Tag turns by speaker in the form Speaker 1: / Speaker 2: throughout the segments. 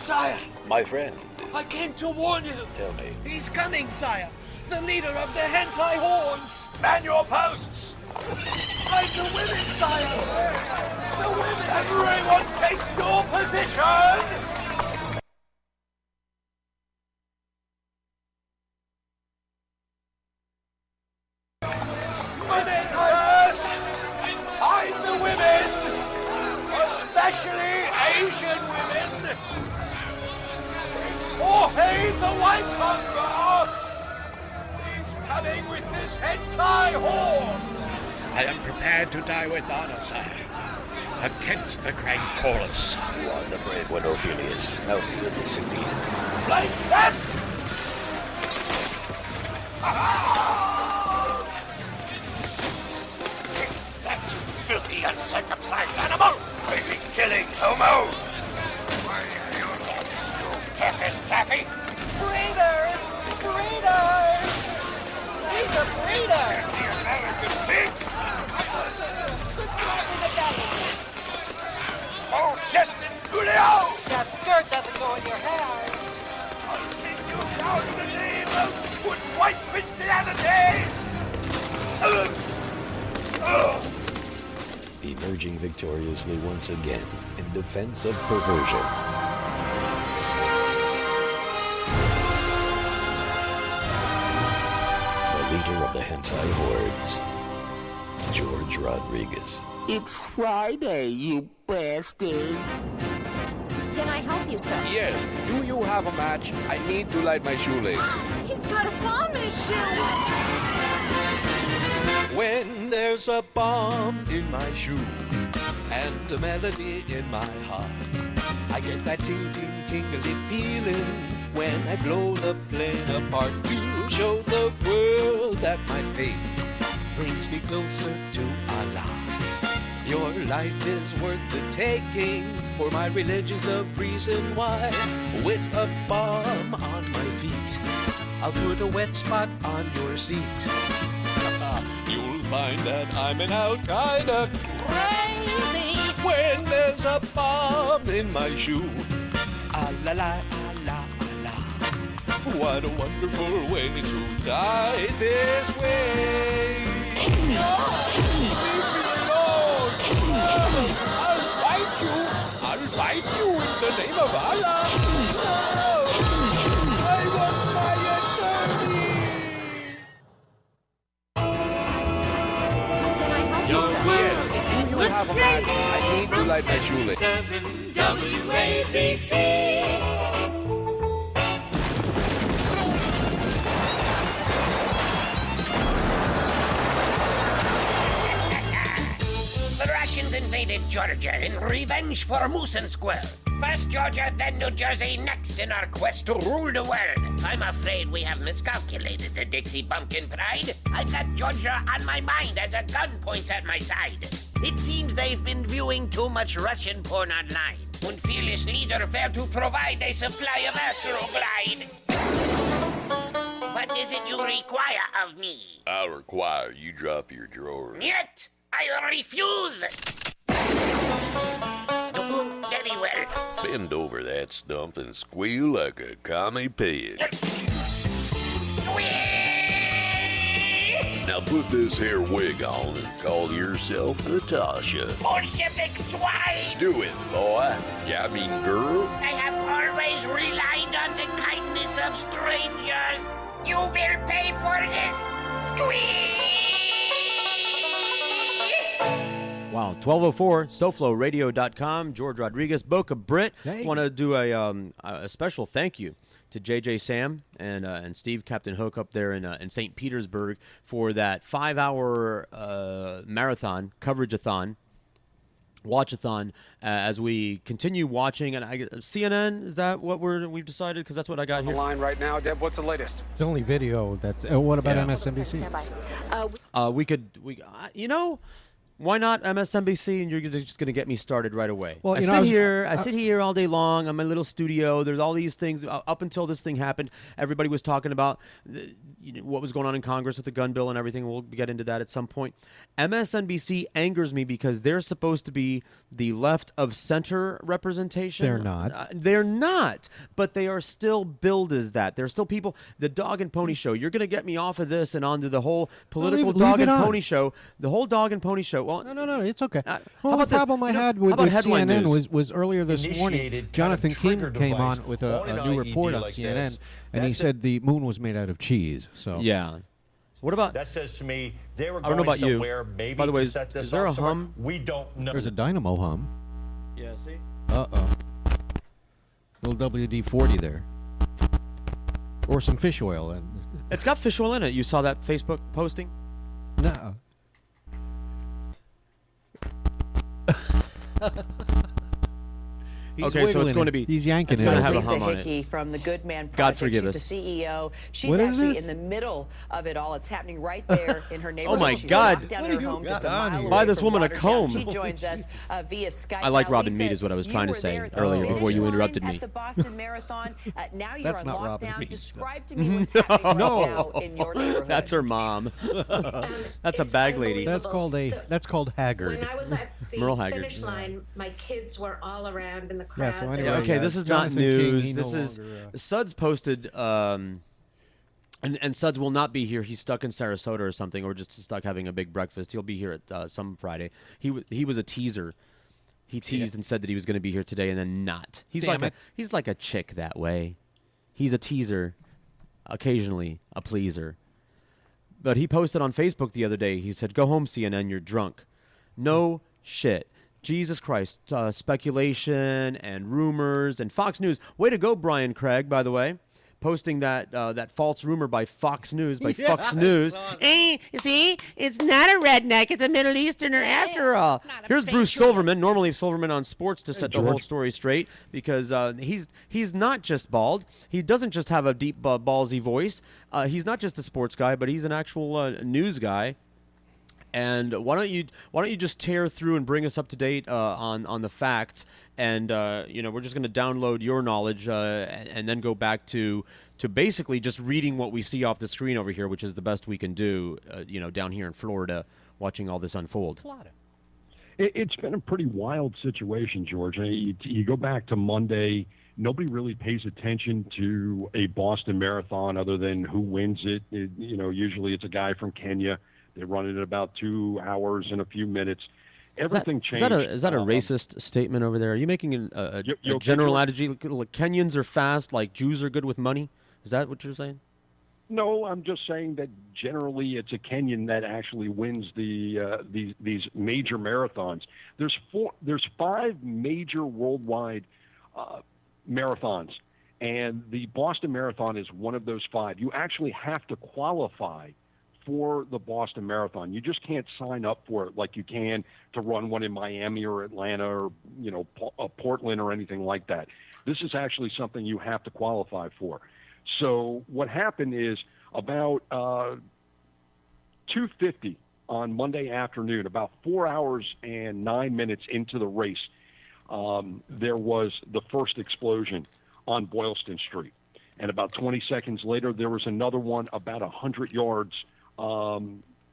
Speaker 1: Sire!
Speaker 2: My friend.
Speaker 1: I came to warn you!
Speaker 2: Tell me.
Speaker 1: He's coming, sire! The leader of the hentai hordes!
Speaker 2: Man your posts!
Speaker 1: Find the women, sire! The women!
Speaker 2: Everyone take your position! Women first! Find the women! Especially Asian women! It's Jorge the White Conqueror! He's coming with this hentai horde!
Speaker 3: I am prepared to die with honor, sire, against the Grand Chorus.
Speaker 2: You are the brave one, Ophelius. Now feel this indeed.
Speaker 3: Like that! Take that, you filthy, uncircumcised animal!
Speaker 2: Baby killing homo!
Speaker 3: Why are you Captain Taffy?
Speaker 1: Breeder! Breeder! He's a breeder!
Speaker 3: The American pig! Oh, Justin Julio!
Speaker 1: That skirt doesn't go in your hair!
Speaker 3: I'll take you down in the name of good white Christianity!
Speaker 2: Emerging victoriously once again in defense of perversion. The leader of the hentai hordes, Jorge Rodriguez.
Speaker 4: It's Friday, you bastards.
Speaker 5: Can I help you, sir?
Speaker 6: Yes. Do you have a match? I need to light my shoelace.
Speaker 5: He's got a bomb in his shoe.
Speaker 7: When there's a bomb in my shoe and a melody in my heart, I get that tingly feeling when I blow the plane apart to show the world that my faith brings me closer to Allah. Your life is worth the taking, for my religion's the reason why. With a bomb on my feet, I'll put a wet spot on your seat. You'll find that I'm an Al-Qaeda crazy when there's a bomb in my shoe. Allah, Allah, Allah. What a wonderful way to die this way. Leave me alone. I'll bite you in the name of Allah. No. I want my attorney.
Speaker 5: Can I help you, sir?
Speaker 6: Yes. Do you have a match? I need to light my shoelace.
Speaker 8: WABC.
Speaker 3: The Russians invaded Georgia in revenge for Moose and Squirrel. First Georgia, then New Jersey, next in our quest to rule the world. I'm afraid we have miscalculated the Dixie Bumpkin Pride. I've got Georgia on my mind as a gun points at my side. It seems they've been viewing too much Russian porn online. When fearless leader failed to provide a supply of Astroglide. What is it you require of me?
Speaker 2: I require you drop your drawers.
Speaker 3: Yet, I refuse. Very well.
Speaker 2: Bend over that stump and squeal like a commie pig. Now put this here wig on and call yourself Natasha.
Speaker 3: Bolshevik swine!
Speaker 2: Do it, boy. Yeah, I mean, girl.
Speaker 3: I have always relied on the kindness of strangers. You will pay for this. Squeeze!
Speaker 9: Wow, 1204, SoFloRadio.com, George Rodriguez, Boca Britt.
Speaker 10: Hey.
Speaker 9: Want to do a special thank you to JJ Sam and Steve Captain Hook up there in St. Petersburg for that 5-hour marathon, coverage-a-thon, watch-a-thon, as we continue watching. And CNN, is that what we've decided? Because that's what I got here.
Speaker 11: On the line right now. Deb, what's the latest?
Speaker 10: It's only video. What about
Speaker 9: Yeah.
Speaker 10: MSNBC?
Speaker 9: We you know, Why not MSNBC? And you're just going to get me started right away.
Speaker 8: Well,
Speaker 9: I sit here all day long on my little studio. There's all these things. Up until this thing happened, everybody was talking about what was going on in Congress with the gun bill and everything. We'll get into that at some point. MSNBC angers me because they're supposed to be the left of center representation.
Speaker 8: They're not.
Speaker 9: They're not. But they are still billed as that. They're still people. The Dog and Pony Show. You're going to get me off of this and onto the whole political Dog and Pony Show. The whole Dog and Pony Show. Well,
Speaker 8: no, it's okay. The problem I had with CNN was earlier this morning. Jonathan King came on with a new report on CNN, and he said the moon was made out of cheese. So
Speaker 9: yeah. What about
Speaker 10: that? Says to me they were
Speaker 9: I don't know
Speaker 10: going
Speaker 9: about
Speaker 10: somewhere.
Speaker 9: You.
Speaker 10: Maybe
Speaker 9: By the way,
Speaker 10: to set this
Speaker 9: is there
Speaker 10: up
Speaker 9: a
Speaker 10: somewhere.
Speaker 9: hum?
Speaker 10: We don't know.
Speaker 8: There's a dynamo hum.
Speaker 9: Yeah. See.
Speaker 8: Little WD-40 there, or some fish oil. And
Speaker 9: it's got fish oil in it. You saw that Facebook posting?
Speaker 8: No.
Speaker 9: Okay, so it's going to be.
Speaker 8: He's yanking
Speaker 9: it's
Speaker 8: it.
Speaker 9: going to have a
Speaker 12: Lisa
Speaker 9: hum on
Speaker 12: Hickey
Speaker 9: it.
Speaker 12: from the Good Man Project.
Speaker 9: God forgive
Speaker 12: She's
Speaker 9: us.
Speaker 12: the CEO. She's
Speaker 8: What is
Speaker 12: actually
Speaker 8: this?
Speaker 12: in the middle of it all. It's happening right there in her neighborhood.
Speaker 9: Oh my
Speaker 12: She's
Speaker 9: God!
Speaker 12: locked down in her home just a mile away
Speaker 9: Buy this
Speaker 12: from
Speaker 9: woman a
Speaker 12: Watertown.
Speaker 9: comb.
Speaker 12: She joins us via Skype.
Speaker 9: I like
Speaker 12: Now,
Speaker 9: Robin
Speaker 12: Lisa,
Speaker 9: Mead is what I was trying to
Speaker 12: you were
Speaker 9: say
Speaker 12: there at the
Speaker 9: earlier
Speaker 12: finish
Speaker 9: before you
Speaker 12: line
Speaker 9: interrupted me.
Speaker 12: At the Boston Marathon. Now you're
Speaker 8: That's
Speaker 12: on
Speaker 8: not Robin
Speaker 12: lockdown.
Speaker 8: Mead.
Speaker 12: Describe to me what's happening right now in your neighborhood.
Speaker 9: That's her mom. That's a bag lady.
Speaker 8: That's called Haggard.
Speaker 13: When I was at the
Speaker 9: Merle Haggard.
Speaker 13: finish line, my kids were all around in the crowd.
Speaker 8: so
Speaker 13: They
Speaker 8: anyway,
Speaker 13: were-
Speaker 9: Okay, this is
Speaker 8: Jonathan
Speaker 9: not
Speaker 8: King,
Speaker 9: news.
Speaker 8: he
Speaker 9: This
Speaker 8: no
Speaker 9: is
Speaker 8: longer,
Speaker 9: Suds posted, and Suds will not be here. He's stuck in Sarasota or something, or just stuck having a big breakfast. He'll be here at some Friday. He was a teaser. He teased and said that he was going to be here today, and then not. He's like a chick that way. He's a teaser, occasionally a pleaser. But he posted on Facebook the other day. He said, "Go home, CNN. You're drunk." No shit. Jesus Christ, speculation and rumors and Fox News. Way to go, Brian Craig, by the way, posting that false rumor by Fox News, Fox News.
Speaker 4: You see, it's not a redneck, it's a Middle Easterner after all.
Speaker 9: Here's Bruce Silverman, normally Silverman on sports, to set the whole story straight, because he's not just bald. He doesn't just have a deep, ballsy voice. He's not just a sports guy, but he's an actual news guy. And why don't you just tear through and bring us up to date on the facts, and we're just going to download your knowledge and then go back to basically just reading what we see off the screen over here, which is the best we can do, down here in Florida, watching all this unfold.
Speaker 14: It's been a pretty wild situation, George. You go back to Monday. Nobody really pays attention to a Boston Marathon other than who wins it. Usually it's a guy from Kenya. They run it in about 2 hours and a few minutes. Everything changed.
Speaker 9: Is that a racist statement over there? Are you making a general attitude? Like Kenyans are fast, like Jews are good with money? Is that what you're saying?
Speaker 14: No, I'm just saying that generally it's a Kenyan that actually wins these major marathons. There's 5 major worldwide marathons, and the Boston Marathon is one of those 5. You actually have to qualify for the Boston Marathon. You just can't sign up for it like you can to run one in Miami or Atlanta or Portland or anything like that. This is actually something you have to qualify for. So what happened is about 2:50 on Monday afternoon, about 4 hours and 9 minutes into the race, there was the first explosion on Boylston Street. And about 20 seconds later, there was another one about 100 yards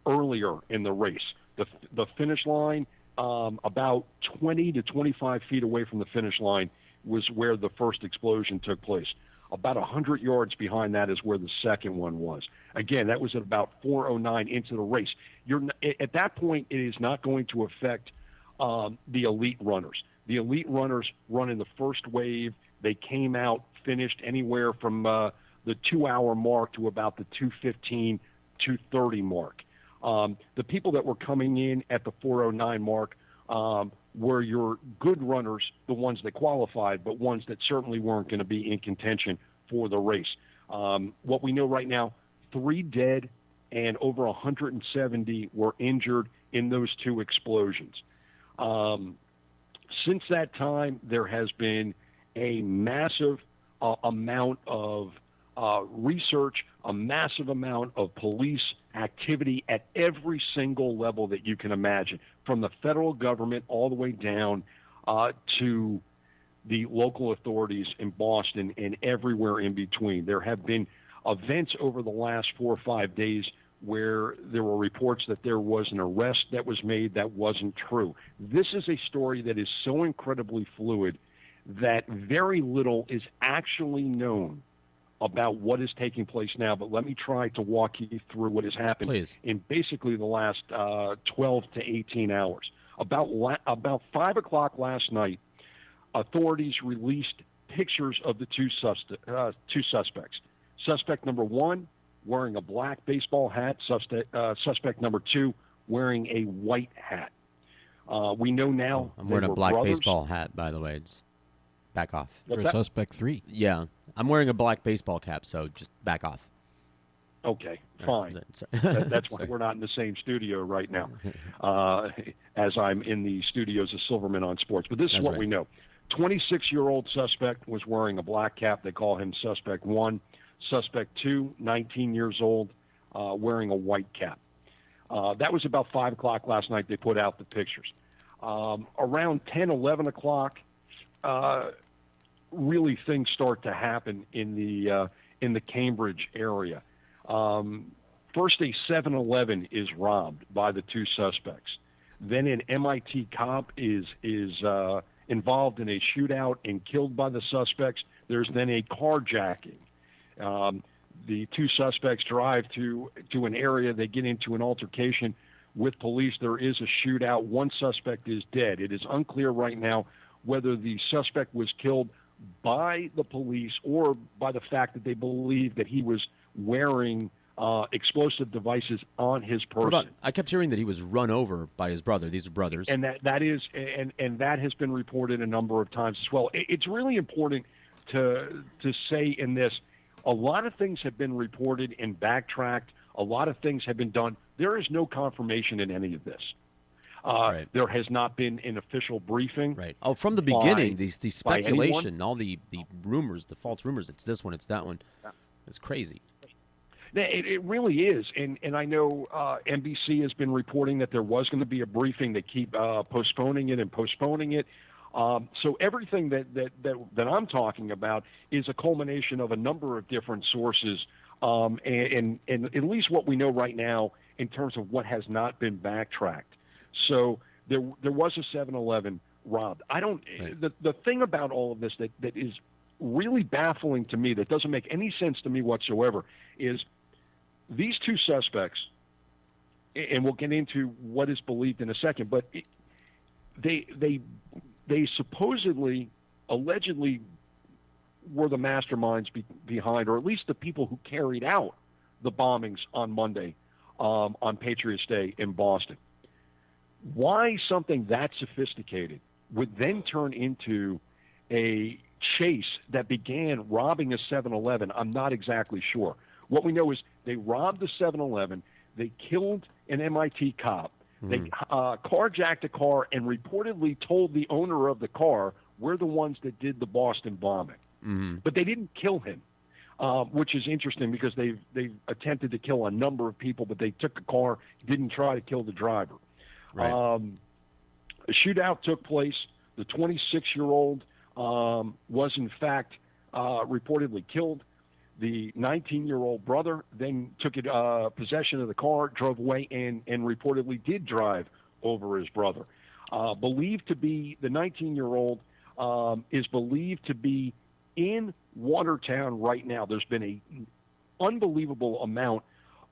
Speaker 14: earlier in the race. The finish line, about 20 to 25 feet away from the finish line, was where the first explosion took place. About 100 yards behind that is where the second one was. Again, that was at about 4:09 into the race. At that point, it is not going to affect the elite runners. The elite runners run in the first wave. They came out, finished anywhere from the 2-hour mark to about the 2:15, 2:30 mark. The people that were coming in at the 4:09 mark were your good runners, the ones that qualified, but ones that certainly weren't going to be in contention for the race. What we know right now, 3 dead and over 170 were injured in those 2 explosions. Since that time, there has been a massive amount of research, a massive amount of police activity at every single level that you can imagine, from the federal government all the way down to the local authorities in Boston and everywhere in between. There have been events over the last 4 or 5 days where there were reports that there was an arrest that was made that wasn't true. This is a story that is so incredibly fluid that very little is actually known about what is taking place now. But let me try to walk you through what has happened in basically the last 12 to 18 hours. About 5 o'clock last night, authorities released pictures of the two suspects. Suspect number 1 wearing a black baseball hat. Suspect number 2 wearing a white hat. We know now.
Speaker 9: I'm wearing a black baseball hat, by the way. Just back off.
Speaker 8: For suspect 3.
Speaker 9: Yeah, I'm wearing a black baseball cap, so just back off.
Speaker 14: Okay, fine. That's why we're not in the same studio right now, as I'm in the studios of Silverman on Sports. But this is what we know. 26-year-old suspect was wearing a black cap. They call him Suspect 1. Suspect 2, 19 years old, wearing a white cap. That was about 5 o'clock last night. They put out the pictures. Around 10, 11 o'clock, really things start to happen in the Cambridge area. First, a 7-Eleven is robbed by the two suspects. Then an MIT cop is involved in a shootout and killed by the suspects. There's then a carjacking. The two suspects drive to an area. They get into an altercation with police. There is a shootout. One suspect is dead. It is unclear right now whether the suspect was killed by the police or by the fact that they believe that he was wearing explosive devices on his person.
Speaker 9: I kept hearing that he was run over by his brother. These are brothers.
Speaker 14: And that has been reported a number of times as well. It's really important to say in this, a lot of things have been reported and backtracked. A lot of things have been done. There is no confirmation in any of this. There has not been an official briefing.
Speaker 9: Right. Oh, from the beginning, the speculation, all the rumors, the false rumors. It's this one, it's that one. It's crazy.
Speaker 14: It really is, and I know NBC has been reporting that there was going to be a briefing. They keep postponing it. So everything that I'm talking about is a culmination of a number of different sources, and at least what we know right now in terms of what has not been backtracked. So there was a 7-Eleven robbed. The thing about all of this that is really baffling to me, that doesn't make any sense to me whatsoever, is these two suspects, and we'll get into what is believed in a second, but they supposedly, allegedly, were the masterminds behind, or at least the people who carried out the bombings on Monday on Patriots Day in Boston. Why something that sophisticated would then turn into a chase that began robbing a 7-Eleven, I'm not exactly sure. What we know is they robbed the 7-Eleven, they killed an MIT cop, they carjacked a car and reportedly told the owner of the car, we're the ones that did the Boston bombing. But they didn't kill him, which is interesting because they've attempted to kill a number of people, but they took the car, didn't try to kill the driver.
Speaker 9: Right.
Speaker 14: A shootout took place. The 26-year-old was, in fact, reportedly killed. The 19-year-old brother then took possession of the car, drove away, and reportedly did drive over his brother. Believed to be, the 19-year-old is believed to be in Watertown right now. There's been an unbelievable amount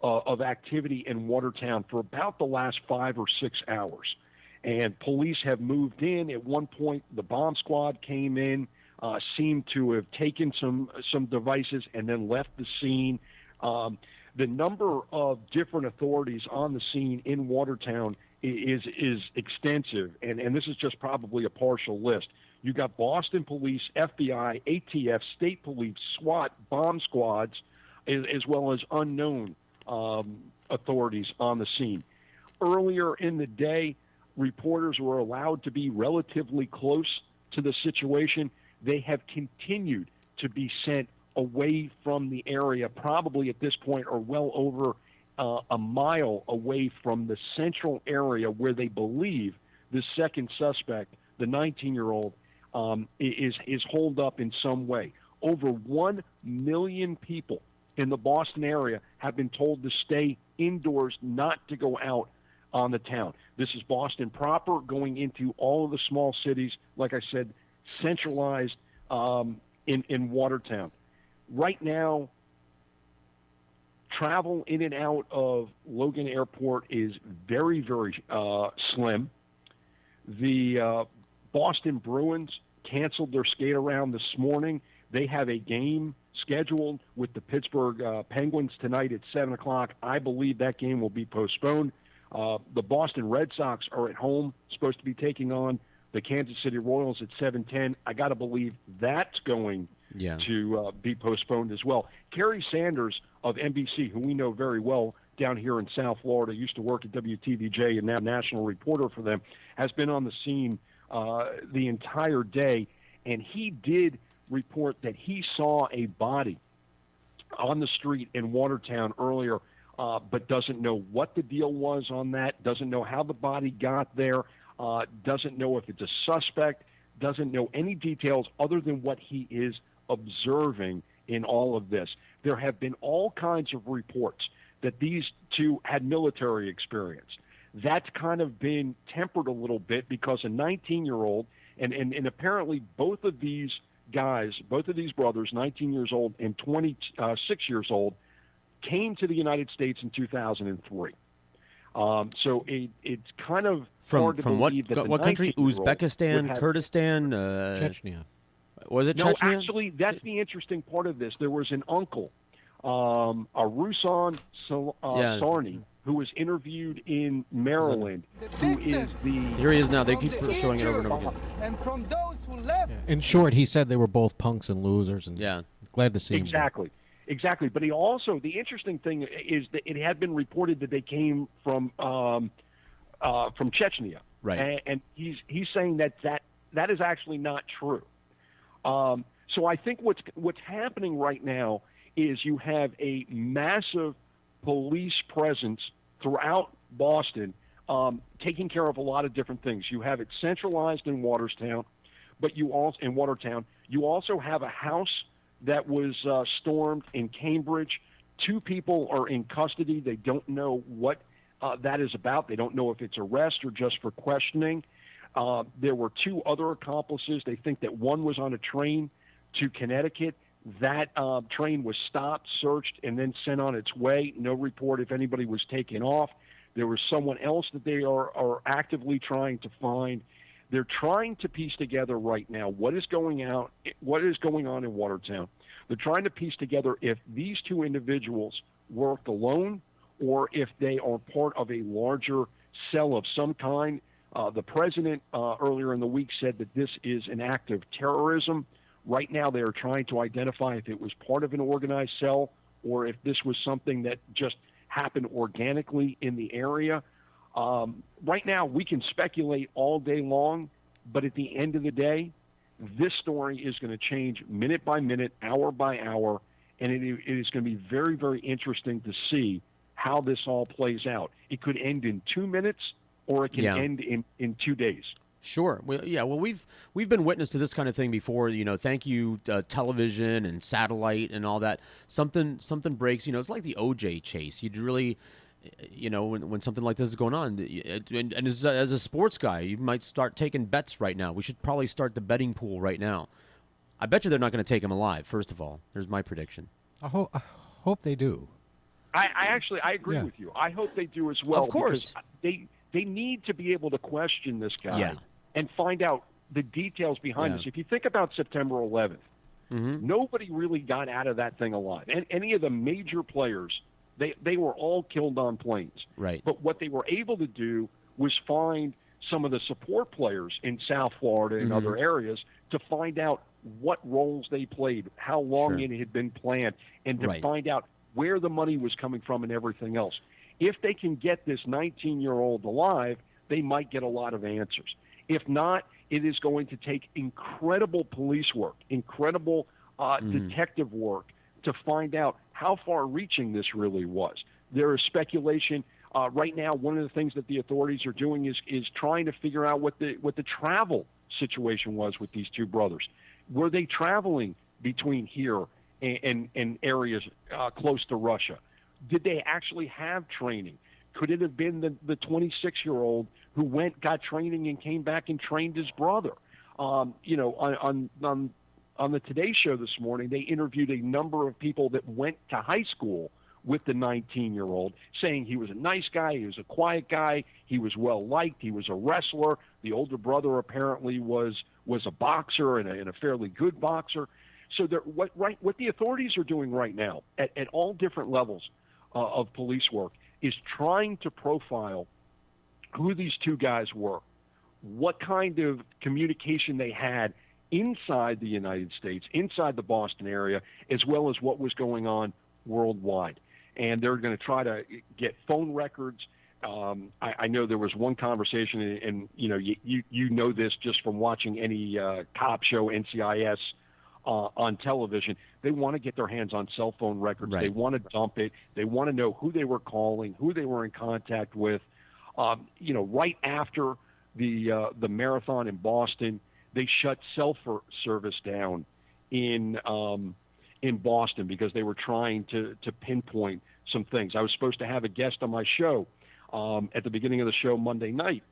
Speaker 14: of activity in Watertown for about the last 5 or 6 hours. And police have moved in. At one point, the bomb squad came in, seemed to have taken some devices and then left the scene. The number of different authorities on the scene in Watertown is extensive, and this is just probably a partial list. You got Boston Police, FBI, ATF, state police, SWAT, bomb squads, as well as unknown authorities on the scene. Earlier in the day, reporters were allowed to be relatively close to the situation. They have continued to be sent away from the area, probably at this point are well over a mile away from the central area where they believe the second suspect, the 19-year-old, is holed up in some way. Over 1 million people in the Boston area have been told to stay indoors, not to go out on the town. This is Boston proper, going into all of the small cities, like I said, centralized in Watertown. Right now, travel in and out of Logan Airport is very, very slim. The Boston Bruins canceled their skate-around this morning. They have a game scheduled with the Pittsburgh Penguins tonight at 7 o'clock. I believe that game will be postponed. The Boston Red Sox are at home, supposed to be taking on the Kansas City Royals at 7:10. I got to believe that's going to be postponed as well. Kerry Sanders of NBC, who we know very well down here in South Florida, used to work at WTVJ and now national reporter for them, has been on the scene the entire day, and he did report that he saw a body on the street in Watertown earlier, but doesn't know what the deal was on that, doesn't know how the body got there, doesn't know if it's a suspect, doesn't know any details other than what he is observing in all of this. There have been all kinds of reports that these two had military experience. That's kind of been tempered a little bit because a 19-year-old, and apparently both of these guys, both of these brothers, 19 years old and 26 years old, came to the United States in 2003. So it's kind of hard to believe that
Speaker 9: what country? Uzbekistan, Kurdistan,
Speaker 8: Chechnya.
Speaker 9: Was it
Speaker 14: no,
Speaker 9: Chechnya?
Speaker 14: Actually, that's the interesting part of this. There was an uncle, a Rusan Sarni, who was interviewed in Maryland, who is the...
Speaker 9: Here he is now. They keep showing it over and over again.
Speaker 1: And from those who left.
Speaker 8: In short, he said they were both punks and losers, and glad to see him.
Speaker 14: Exactly. But he also, the interesting thing is that it had been reported that they came from Chechnya.
Speaker 9: Right.
Speaker 14: And he's saying that is actually not true. So I think what's happening right now is you have a massive police presence throughout Boston, taking care of a lot of different things. You have it centralized in Watertown, but you also have a house that was stormed in Cambridge. 2 people are in custody. They don't know what that is about. They don't know if it's arrest or just for questioning. There were 2 other accomplices. They think that one was on a train to Connecticut. That train was stopped, searched, and then sent on its way. No report if anybody was taken off. There was someone else that they are actively trying to find. They're trying to piece together right now what is going on in Watertown. They're trying to piece together if these 2 individuals worked alone or if they are part of a larger cell of some kind. The president earlier in the week said that this is an act of terrorism. Right now they are trying to identify if it was part of an organized cell or if this was something that just happened organically in the area. Right now, we can speculate all day long, but at the end of the day, this story is going to change minute by minute, hour by hour, and it is going to be very, very interesting to see how this all plays out. It could end in 2 minutes, or it can end in 2 days.
Speaker 9: Sure. Well, we've been witness to this kind of thing before. Thank you, television and satellite and all that. Something breaks. It's like the OJ chase. You'd really, when something like this is going on, and as a sports guy, you might start taking bets right now. We should probably start the betting pool right now. I bet you they're not going to take him alive. First of all, there's my prediction.
Speaker 8: I hope they do.
Speaker 14: I agree with you. I hope they do as well.
Speaker 9: Of course,
Speaker 14: they need to be able to question this guy and find out the details behind this. If you think about September 11th, nobody really got out of that thing alive. And any of the major players, they were all killed on planes.
Speaker 9: Right.
Speaker 14: But what they were able to do was find some of the support players in South Florida and other areas to find out what roles they played, how long it had been planned, and to find out where the money was coming from and everything else. If they can get this 19-year-old alive, they might get a lot of answers. If not, it is going to take incredible police work, incredible detective work to find out how far-reaching this really was. There is speculation right now. One of the things that the authorities are doing is trying to figure out what the travel situation was with these two brothers. Were they traveling between here and areas close to Russia? Did they actually have training? Could it have been the 26-year-old who went, got training, and came back and trained his brother? On the Today Show this morning, they interviewed a number of people that went to high school with the 19-year-old, saying he was a nice guy, he was a quiet guy, he was well-liked, he was a wrestler. The older brother apparently was a boxer and a fairly good boxer. So what the authorities are doing right now at all different levels of police work is trying to profile who these two guys were, what kind of communication they had inside the United States, inside the Boston area, as well as what was going on worldwide. And they're going to try to get phone records. I know there was one conversation, and you know this just from watching any cop show, NCIS, on television. They want to get their hands on cell phone records.
Speaker 9: Right.
Speaker 14: They want to dump it. They want to know who they were calling, who they were in contact with. Right after the marathon in Boston, they shut cell service down in Boston because they were trying to pinpoint some things. I was supposed to have a guest on my show at the beginning of the show Monday night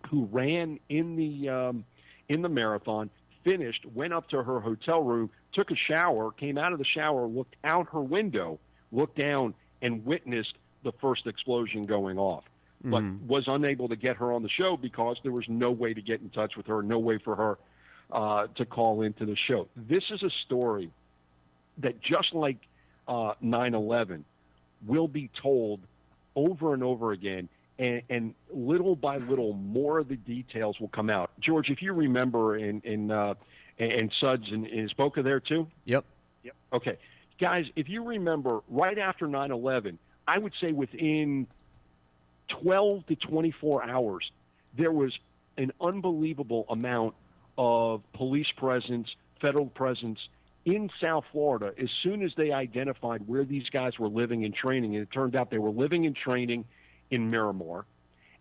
Speaker 14: who ran in the marathon, finished, went up to her hotel room, took a shower, came out of the shower, looked out her window, looked down, and witnessed the first explosion going off, but was unable to get her on the show because there was no way to get in touch with her, no way for her to call into the show. This is a story that, just like 9/11, will be told over and over again, and little by little, more of the details will come out. George, if you remember, and Suds and is Boca there too?
Speaker 9: Yep.
Speaker 14: Okay. Guys, if you remember, right after 9/11, I would say within 12 to 24 hours, there was an unbelievable amount of police presence, federal presence in South Florida as soon as they identified where these guys were living and training. And it turned out they were living and training in Miramar.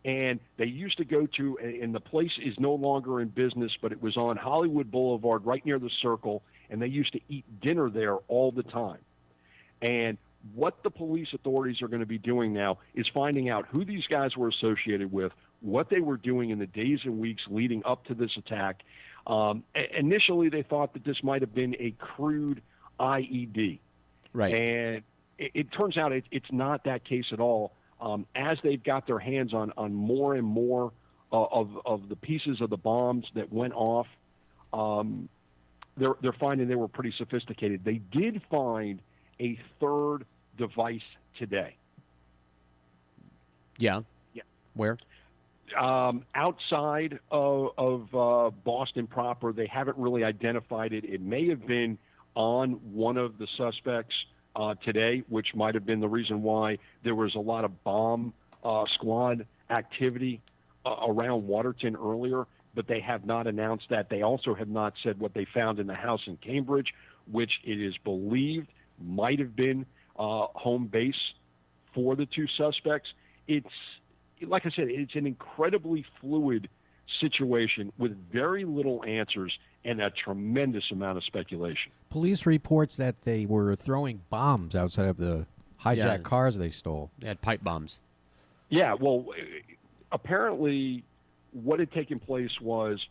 Speaker 14: And they used to go to, and the place is no longer in business, but it was on Hollywood Boulevard right near the Circle, and they used to eat dinner there all the time. And what the police authorities are going to be doing now is finding out who these guys were associated with, what they were doing in the days and weeks leading up to this attack. Initially, they thought that this might have been a crude IED.
Speaker 9: Right.
Speaker 14: And it turns out it's not that case at all. As they've got their hands on more and more of the pieces of the bombs that went off, they're finding they were pretty sophisticated. They did find a third device today.
Speaker 9: Yeah.
Speaker 14: Yeah.
Speaker 9: Where?
Speaker 14: Outside of Boston proper. They haven't really identified it. It may have been on one of the suspects today, which might have been the reason why there was a lot of bomb squad activity around Waterton earlier, but they have not announced that. They also have not said what they found in the house in Cambridge, which it is believed might have been home base for the two suspects. It's, like I said, it's an incredibly fluid situation with very little answers and a tremendous amount of speculation.
Speaker 8: Police reports that they were throwing bombs outside of the hijacked cars they stole.
Speaker 9: They had pipe bombs.
Speaker 14: Yeah, well, apparently what had taken place was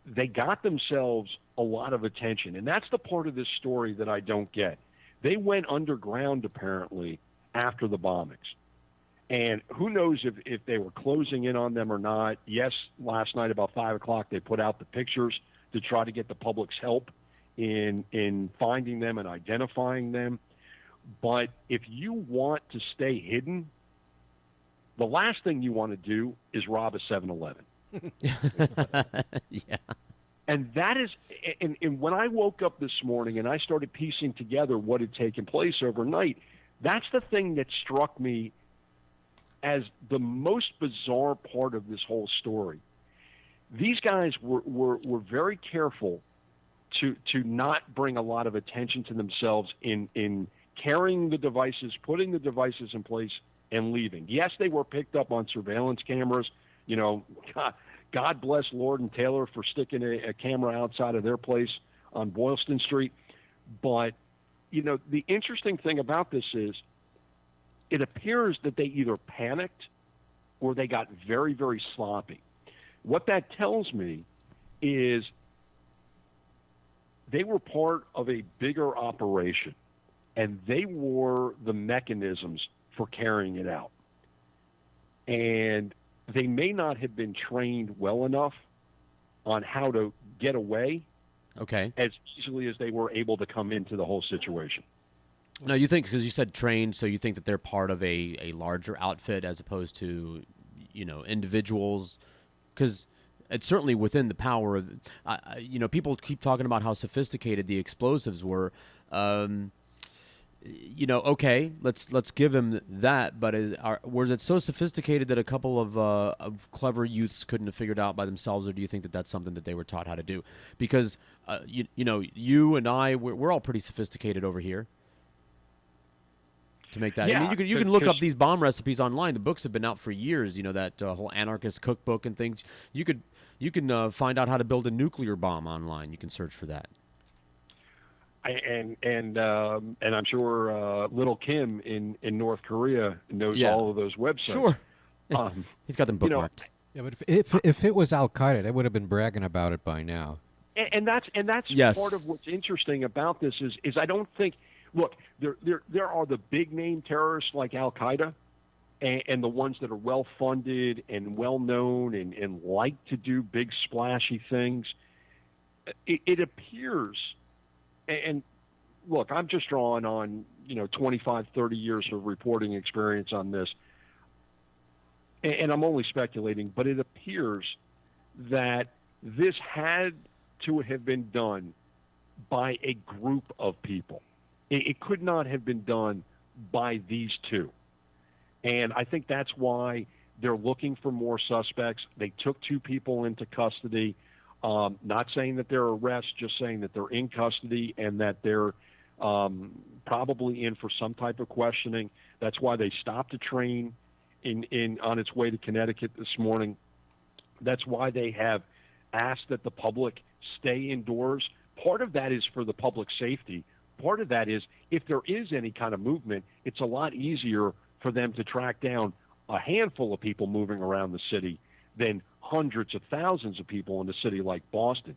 Speaker 14: they got themselves a lot of attention, and that's the part of this story that I don't get. They went underground, apparently, after the bombings. And who knows if they were closing in on them or not. Yes, last night about 5 o'clock, they put out the pictures to try to get the public's help in finding them and identifying them. But if you want to stay hidden, the last thing you want to do is rob a 7-Eleven.
Speaker 9: Yeah.
Speaker 14: And that is, and when I woke up this morning and I started piecing together what had taken place overnight, that's the thing that struck me as the most bizarre part of this whole story. These guys were very careful to not bring a lot of attention to themselves in carrying the devices, putting the devices in place, and leaving. Yes, they were picked up on surveillance cameras. You know, God bless Lord and Taylor for sticking a camera outside of their place on Boylston Street. But, you know, the interesting thing about this is it appears that they either panicked or they got very, very sloppy. What that tells me is they were part of a bigger operation, and they were the mechanisms for carrying it out. And they may not have been trained well enough on how to get away as easily as they were able to come into the whole situation.
Speaker 9: No, you think, because you said trained, so you think that they're part of a larger outfit as opposed to, you know, individuals? Because it's certainly within the power of, you know, people keep talking about how sophisticated the explosives were. You know, okay, let's give him that, but was it so sophisticated that a couple of clever youths couldn't have figured out by themselves, or do you think that that's something that they were taught how to do? Because, you know, you and I, we're all pretty sophisticated over here to make that.
Speaker 14: Yeah,
Speaker 9: I mean, you can look up these bomb recipes online. The books have been out for years, you know, that whole anarchist cookbook and things. You can find out how to build a nuclear bomb online. You can search for that.
Speaker 14: And I'm sure Little Kim in North Korea knows all of those websites.
Speaker 9: Sure. He's got them bookmarked.
Speaker 8: Yeah, but if it was Al Qaeda, they would have been bragging about it by now.
Speaker 14: And that's
Speaker 9: Yes.
Speaker 14: part of what's interesting about this is I don't think, look, there are the big name terrorists like Al Qaeda and the ones that are well funded and well known and like to do big splashy things. It appears. And look, I'm just drawing on, 25, 30 years of reporting experience on this. And I'm only speculating, but it appears that this had to have been done by a group of people. It could not have been done by these two. And I think that's why they're looking for more suspects. They took 2 people into custody. Not saying that they're arrests, just saying that they're in custody and that they're probably in for some type of questioning. That's why they stopped a train on its way to Connecticut this morning. That's why they have asked that the public stay indoors. Part of that is for the public safety. Part of that is if there is any kind of movement, it's a lot easier for them to track down a handful of people moving around the city than hundreds of thousands of people in a city like Boston.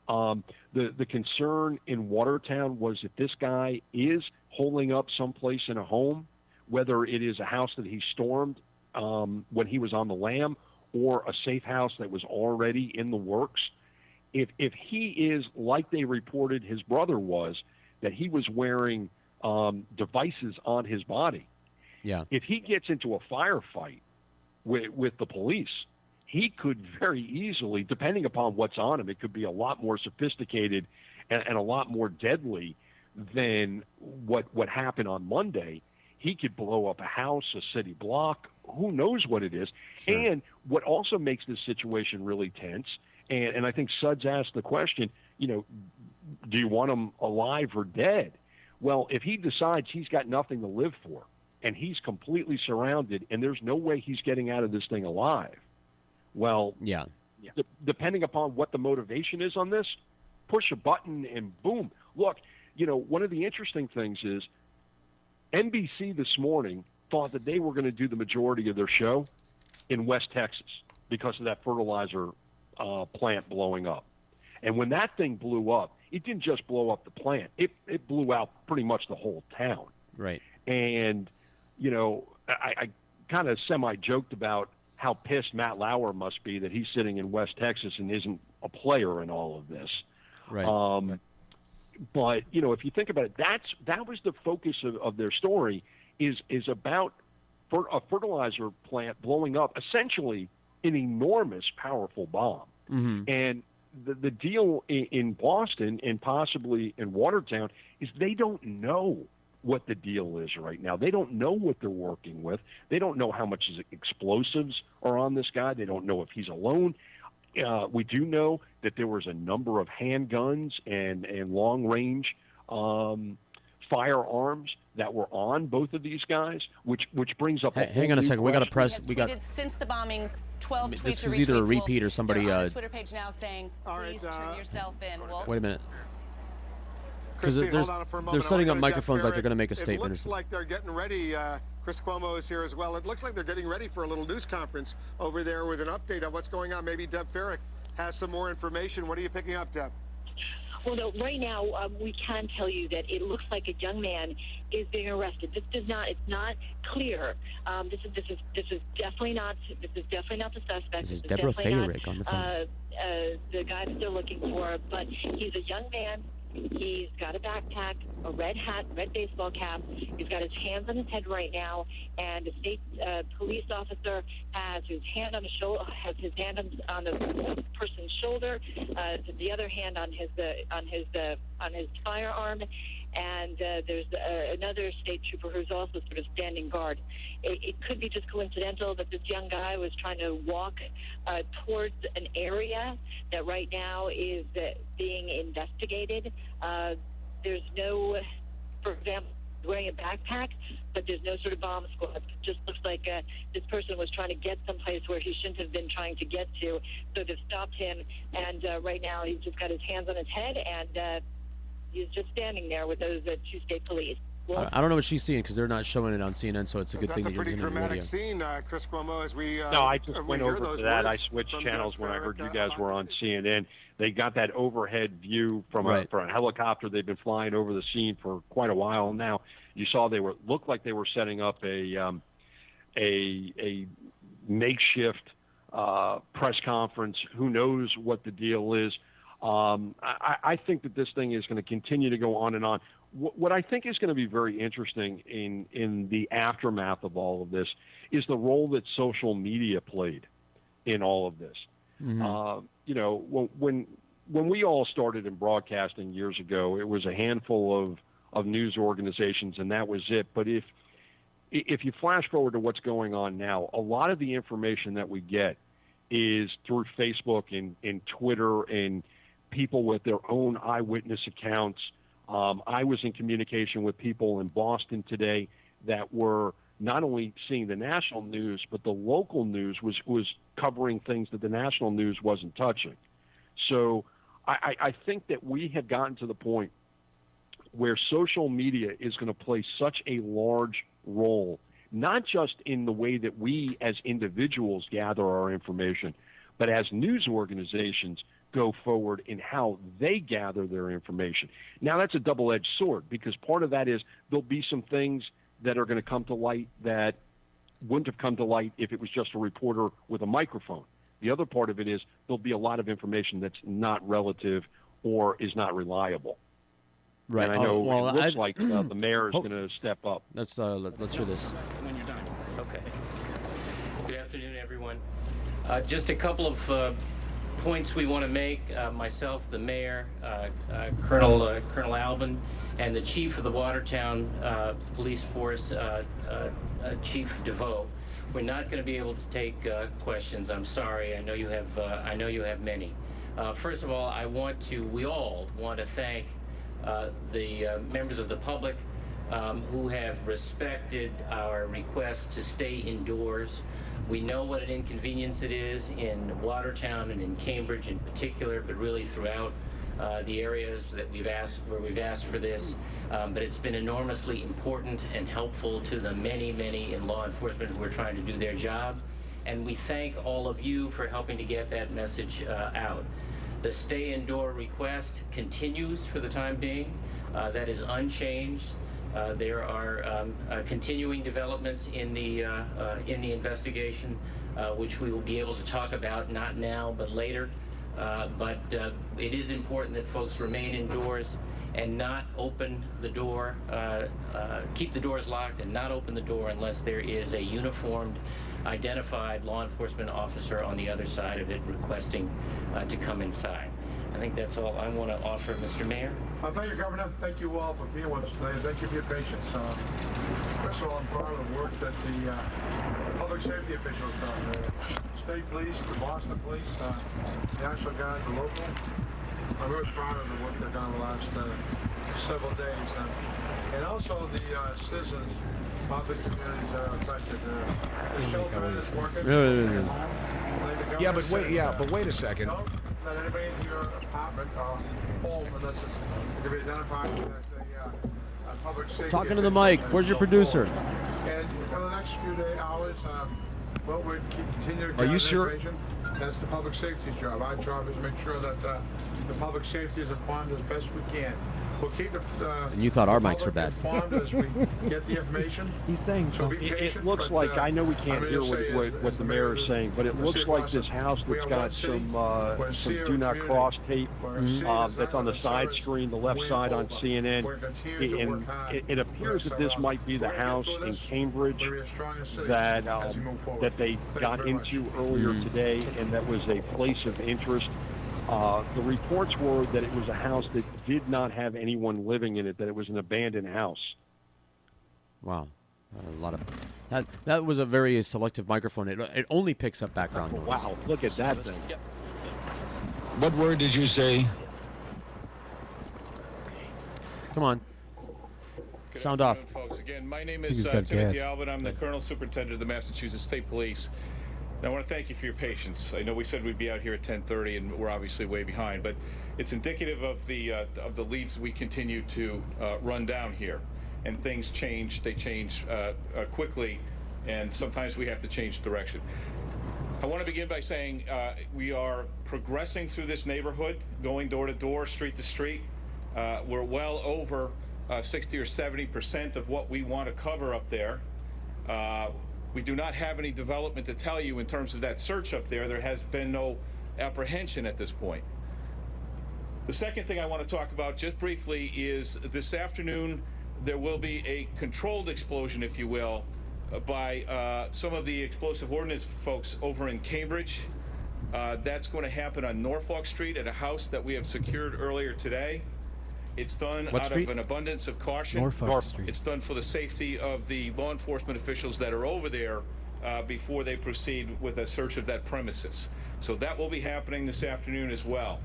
Speaker 14: The concern in Watertown was that this guy is holding up someplace in a home, whether it is a house that he stormed when he was on the lam or a safe house that was already in the works. If he is like they reported his brother was, that he was wearing devices on his body.
Speaker 9: Yeah.
Speaker 14: If he gets into a firefight with the police, he could very easily, depending upon what's on him, it could be a lot more sophisticated and a lot more deadly than what happened on Monday. He could blow up a house, a city block, who knows what it is. Sure. And what also makes this situation really tense, and I think Suds asked the question, do you want him alive or dead? Well, if he decides he's got nothing to live for and he's completely surrounded and there's no way he's getting out of this thing alive, well,
Speaker 9: yeah.
Speaker 14: Depending upon what the motivation is on this, push a button and boom. Look, one of the interesting things is NBC this morning thought that they were going to do the majority of their show in West Texas because of that fertilizer plant blowing up. And when that thing blew up, it didn't just blow up the plant. It blew out pretty much the whole town.
Speaker 9: Right.
Speaker 14: And, I kind of semi-joked about how pissed Matt Lauer must be that he's sitting in West Texas and isn't a player in all of this.
Speaker 9: Right.
Speaker 14: But, if you think about it, that was the focus of their story is about a fertilizer plant blowing up, essentially an enormous, powerful bomb.
Speaker 9: Mm-hmm.
Speaker 14: And the deal in Boston and possibly in Watertown is they don't know what the deal is right now. They don't know what they're working with. They don't know how much explosives are on this guy. They don't know if he's alone. We do know that there was a number of handguns and long-range firearms that were on both of these guys, which brings up.
Speaker 9: Hang on a second. We got to press. We got.
Speaker 15: Since the bombings, 12 tweets.
Speaker 9: This is either a repeat or somebody.
Speaker 15: On Twitter page now saying, please turn yourself in.
Speaker 9: Wait a minute. Because they're setting up microphones like they're going to make a statement.
Speaker 16: It looks like they're getting ready. Chris Cuomo is here as well. It looks like they're getting ready for a little news conference over there with an update on what's going on. Maybe Deb Farrick has some more information. What are you picking up, Deb?
Speaker 17: Well, no, right now we can tell you that it looks like a young man is being arrested. It's not clear. This is definitely not the suspect.
Speaker 9: This is Deborah Farrick on the phone.
Speaker 17: The guy that they're looking for, but he's a young man. He's got a backpack, a red hat, red baseball cap. He's got his hands on his head right now, and a state police officer has his hand on the person's shoulder, the other hand on his firearm, and there's another state trooper who's also sort of standing guard. It could be just coincidental that this young guy was trying to walk towards an area that right now is being investigated. There's no, for example, wearing a backpack, but there's no sort of bomb squad. It just looks like this person was trying to get someplace where he shouldn't have been trying to get to, so they've stopped him, and right now he's just got his hands on his head, and he's just standing there with those two state police. Well,
Speaker 9: I don't know what she's seeing because they're not showing it on CNN, so it's a good thing that you're
Speaker 16: That's a pretty
Speaker 9: using it on
Speaker 16: dramatic
Speaker 9: radio.
Speaker 16: scene, Chris Cuomo, as we
Speaker 14: No, I just went over to that. I switched channels when I heard you guys were on CNN. They got that overhead view from a helicopter. They've been flying over the scene for quite a while now. You saw looked like they were setting up a makeshift press conference. Who knows what the deal is? I think that this thing is going to continue to go on and on. What I think is going to be very interesting in the aftermath of all of this is the role that social media played in all of this.
Speaker 9: Mm-hmm.
Speaker 14: When we all started in broadcasting years ago, it was a handful of news organizations, and that was it. But if you flash forward to what's going on now, a lot of the information that we get is through Facebook and Twitter and people with their own eyewitness accounts. I was in communication with people in Boston today that were not only seeing the national news, but the local news was covering things that the national news wasn't touching. So I think that we have gotten to the point where social media is going to play such a large role, not just in the way that we as individuals gather our information, but as news organizations go forward in how they gather their information. Now, that's a double-edged sword, because part of that is there'll be some things that are going to come to light that wouldn't have come to light if it was just a reporter with a microphone. The other part of it is there'll be a lot of information that's not relative or is not reliable.
Speaker 9: Right.
Speaker 14: And I know it looks like the mayor is going to step up.
Speaker 9: Let's hear this.
Speaker 18: When you're done. Okay. Good afternoon, everyone. Just a couple of points we want to make. Myself, the mayor, Colonel Albin, and the chief of the Watertown Police Force, Chief DeVoe. We're not going to be able to take questions. I'm sorry. I know you have many. First of all, we all want to thank the members of the public who have respected our request to stay indoors. We know what an inconvenience it is in Watertown and in Cambridge in particular, but really throughout the areas that we've asked for this. But it's been enormously important and helpful to the many in law enforcement who are trying to do their job. And we thank all of you for helping to get that message out. The stay indoor request continues for the time being. That is unchanged. There are continuing developments in the investigation, which we will be able to talk about, not now, but later. But it is important that folks remain indoors and not open the door, keep the doors locked and not open the door unless there is a uniformed, identified law enforcement officer on the other side of it requesting to come inside. I think that's all I want to offer, Mr. Mayor.
Speaker 16: Thank you, Governor. Thank you all for being with us today. Thank you for your patience.
Speaker 19: First of all, I'm proud of the work that the public safety officials done. The state police, the Boston police, National Guard, the local. I'm really proud of the work they've done the last several days. And also the citizens of the communities that are affected. The shelter is working.
Speaker 20: Yeah, but wait a second.
Speaker 19: Don't let anybody into your apartment or home unless it's to be identified as a public safety.
Speaker 9: Talking to the mic. Where's your producer?
Speaker 19: And for the next few hours, we'll continue to
Speaker 20: Are you
Speaker 19: gather
Speaker 20: sure?
Speaker 19: information. That's the public safety's job. Our job is to make sure that the public safety is informed as best we can. We'll keep the
Speaker 9: And you thought our mics were bad.
Speaker 19: informed as we get the information.
Speaker 8: He's saying
Speaker 19: So be
Speaker 14: It
Speaker 19: patient,
Speaker 14: looks
Speaker 19: but,
Speaker 14: like, I know we
Speaker 19: I'm
Speaker 14: can't
Speaker 19: gonna
Speaker 14: hear
Speaker 19: say
Speaker 14: what the mayor is saying, but it
Speaker 19: we'll
Speaker 14: looks
Speaker 19: see
Speaker 14: like
Speaker 19: across
Speaker 14: this
Speaker 19: the-
Speaker 14: house
Speaker 19: we
Speaker 14: that's
Speaker 19: are
Speaker 14: got
Speaker 19: one city,
Speaker 14: some
Speaker 19: we're a city of
Speaker 14: do not
Speaker 19: community.
Speaker 14: cross tape
Speaker 19: We're a city that's
Speaker 14: that's on the
Speaker 19: not
Speaker 14: side
Speaker 19: service
Speaker 14: screen, the left side on CNN.
Speaker 19: We're continuing to
Speaker 14: And
Speaker 19: work hard.
Speaker 14: it appears that this might be the
Speaker 19: We're gonna get
Speaker 14: house
Speaker 19: through
Speaker 14: in
Speaker 19: this.
Speaker 14: Cambridge
Speaker 19: We're a strong city
Speaker 14: that
Speaker 19: as we move forward.
Speaker 14: that they
Speaker 19: Thank you
Speaker 14: got
Speaker 19: very much.
Speaker 14: into earlier today, and that was a place of interest. The reports were that it was a house that did not have anyone living in it, that it was an abandoned house.
Speaker 9: Wow. A lot of that was a very selective microphone. It only picks up background noise.
Speaker 14: Wow, look at that thing.
Speaker 20: What word did you say?
Speaker 9: Come on. Sound off.
Speaker 21: Folks, again, my name
Speaker 8: He's
Speaker 21: is
Speaker 8: got
Speaker 21: Timothy
Speaker 8: gas.
Speaker 21: Albin. I'm the Colonel Superintendent of the Massachusetts State Police. And I want to thank you for your patience. I know we said we'd be out here at 10:30, and we're obviously way behind, but it's indicative of the leads we continue to run down here. And things change. They change quickly, and sometimes we have to change direction. I want to begin by saying we are progressing through this neighborhood, going door to door, street to street. We're well over 60 or 70% of what we want to cover up there. We do not have any development to tell you in terms of that search up there. There has been no apprehension at this point. The second thing I want to talk about just briefly is this afternoon there will be a controlled explosion, if you will, by some of the explosive ordnance folks over in Cambridge. That's going to happen on Norfolk Street at a house that we have secured earlier today. It's done
Speaker 9: What
Speaker 21: out
Speaker 9: street?
Speaker 21: of an abundance of caution.
Speaker 8: Norfolk Street.
Speaker 21: It's done for the safety of the law enforcement officials that are over there before they proceed with a search of that premises. So that will be happening this afternoon as well.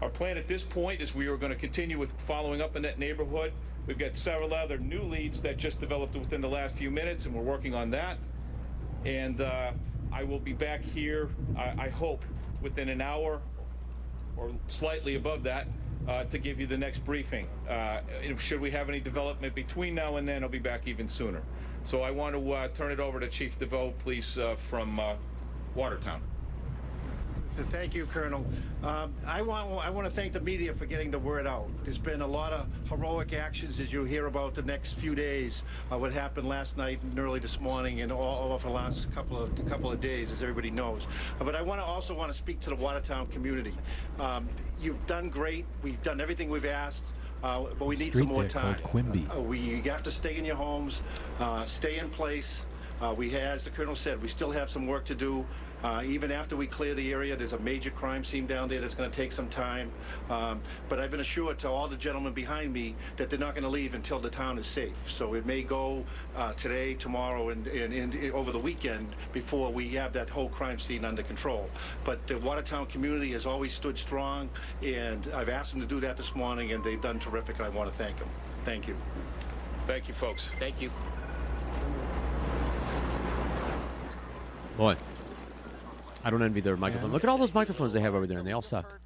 Speaker 21: Our plan at this point is we are going to continue with following up in that neighborhood. We've got several other new leads that just developed within the last few minutes, and we're working on that. And I will be back here, I hope, within an hour or slightly above that to give you the next briefing. Should we have any development between now and then, I'll be back even sooner. So I want to turn it over to Chief DeVoe, please, from Watertown.
Speaker 22: So thank you, Colonel. I want to thank the media for getting the word out. There's been a lot of heroic actions as you hear about the next few days. What happened last night and early this morning, and all over the last couple of days, as everybody knows. But I also want to speak to the Watertown community. You've done great. We've done everything we've asked. But we need some more time. We have to stay in your homes, stay in place. As the Colonel said, we still have some work to do. Even after we clear the area, there's a major crime scene down there that's going to take some time. But I've been assured to all the gentlemen behind me that they're not going to leave until the town is safe. So it may go today, tomorrow, and over the weekend before we have that whole crime scene under control. But the Watertown community has always stood strong, and I've asked them to do that this morning, and they've done terrific, and I want to thank them. Thank you.
Speaker 21: Thank you, folks.
Speaker 18: Thank you.
Speaker 9: Boy, I don't envy their microphone. Look at all those microphones they have over there, and they all suck.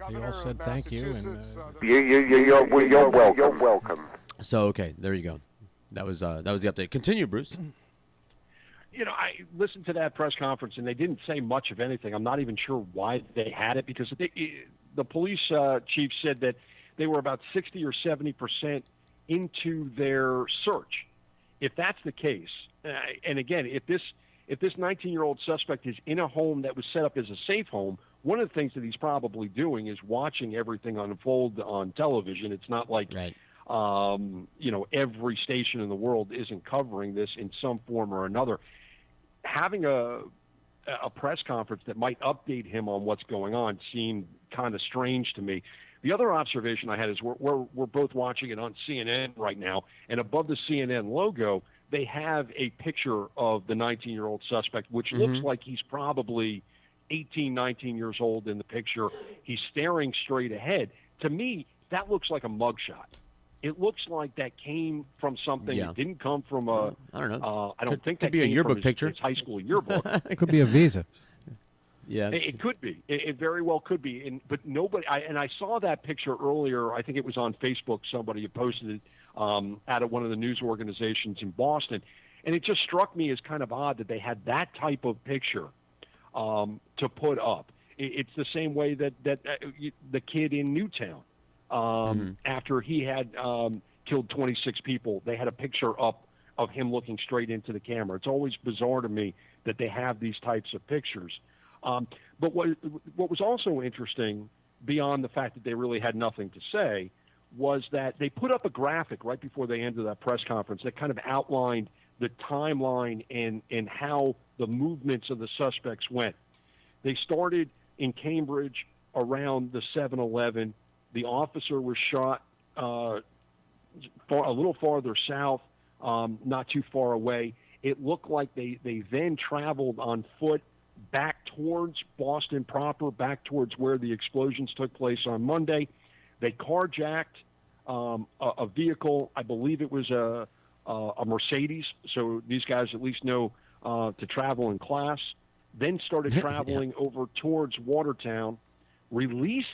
Speaker 8: They all said thank you. And,
Speaker 23: You're welcome.
Speaker 9: So okay, there you go. That was the update. Continue, Bruce.
Speaker 14: You know, I listened to that press conference, and they didn't say much of anything. I'm not even sure why they had it, because the police chief said that they were about 60 or 70% into their search. If that's the case, and again, if this 19-year-old suspect is in a home that was set up as a safe home, one of the things that he's probably doing is watching everything unfold on television. It's not like, every station in the world isn't covering this in some form or another. Having a press conference that might update him on what's going on seemed kind of strange to me. The other observation I had is we're both watching it on CNN right now, and above the CNN logo, they have a picture of the 19-year-old suspect, which looks like he's probably 18, 19 years old in the picture. He's staring straight ahead. To me, that looks like a mugshot. It looks like that came from something.
Speaker 9: Yeah.
Speaker 14: It didn't come from a.
Speaker 9: I don't know.
Speaker 14: I don't think
Speaker 9: could
Speaker 14: that
Speaker 9: be a
Speaker 14: came
Speaker 9: yearbook
Speaker 14: from
Speaker 9: picture.
Speaker 14: his high school yearbook.
Speaker 8: It could be a visa.
Speaker 9: Yeah,
Speaker 14: it could be. It very well could be. But nobody. I saw that picture earlier. I think it was on Facebook. Somebody had posted it out of one of the news organizations in Boston, and it just struck me as kind of odd that they had that type of picture to put up. It's the same way that the kid in Newtown, after he had killed 26 people, they had a picture up of him looking straight into the camera. It's always bizarre to me that they have these types of pictures. But what was also interesting, beyond the fact that they really had nothing to say, was that they put up a graphic right before they ended that press conference that kind of outlined the timeline and how the movements of the suspects went. They started in Cambridge around the 7-Eleven. The officer was shot a little farther south, not too far away. It looked like they then traveled on foot back towards Boston proper, back towards where the explosions took place on Monday. They carjacked a vehicle. I believe it was a Mercedes, so these guys at least know to travel in class. Then started traveling over towards Watertown, released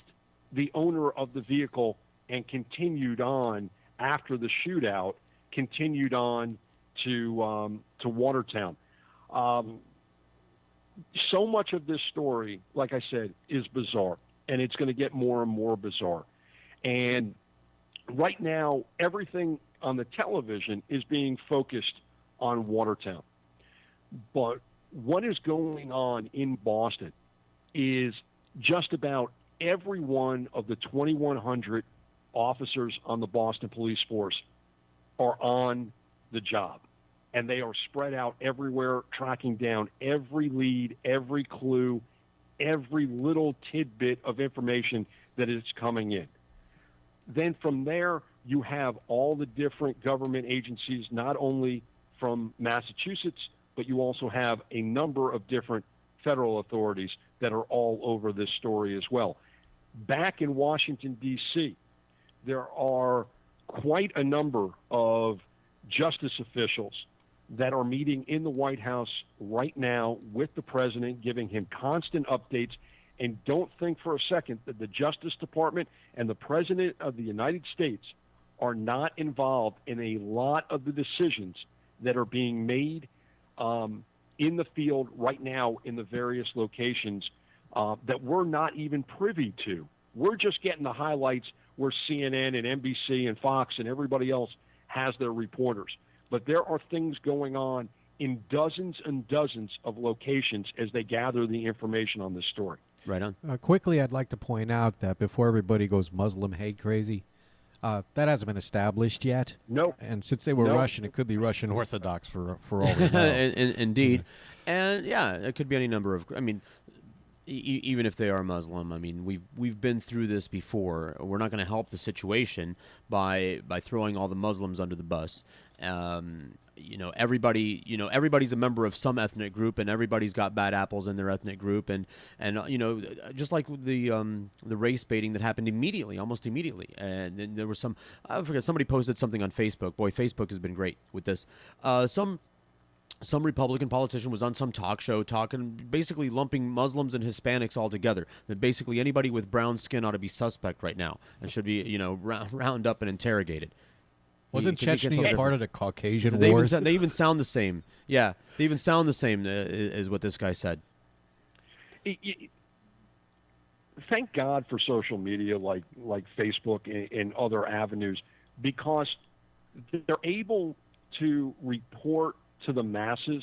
Speaker 14: the owner of the vehicle, and continued on after the shootout, continued on to Watertown. So much of this story, like I said, is bizarre, and it's going to get more and more bizarre. And right now, everything on the television is being focused on Watertown. But what is going on in Boston is just about every one of the 2,100 officers on the Boston police force are on the job. And they are spread out everywhere, tracking down every lead, every clue, every little tidbit of information that is coming in. Then from there, you have all the different government agencies, not only from Massachusetts, but you also have a number of different federal authorities that are all over this story as well. Back in Washington, D.C., there are quite a number of justice officials that are meeting in the White House right now with the president, giving him constant updates. And don't think for a second that the Justice Department and the President of the United States are not involved in a lot of the decisions that are being made in the field right now in the various locations that we're not even privy to. We're just getting the highlights where CNN and NBC and Fox and everybody else has their reporters. But there are things going on in dozens and dozens of locations as they gather the information on this story.
Speaker 9: Right on.
Speaker 8: Quickly, I'd like to point out that before everybody goes Muslim hate crazy, that hasn't been established yet.
Speaker 14: No.
Speaker 8: And since they were Russian, it could be Russian Orthodox for all we know.
Speaker 9: Indeed. And yeah, it could be any number of. I mean, even if they are Muslim, I mean, we've been through this before. We're not going to help the situation by throwing all the Muslims under the bus. Everybody's a member of some ethnic group, and everybody's got bad apples in their ethnic group, and just like the race baiting that happened almost immediately, and then there was I forget, somebody posted something on Facebook. Boy, Facebook has been great with this. Some Republican politician was on some talk show basically lumping Muslims and Hispanics all together. That basically anybody with brown skin ought to be suspect right now and should be round up and interrogated.
Speaker 8: Wasn't Chechnya part of the Caucasian
Speaker 9: Wars? They even sound the same. Yeah, they even sound the same is what this guy said.
Speaker 14: Thank God for social media like Facebook and other avenues, because they're able to report to the masses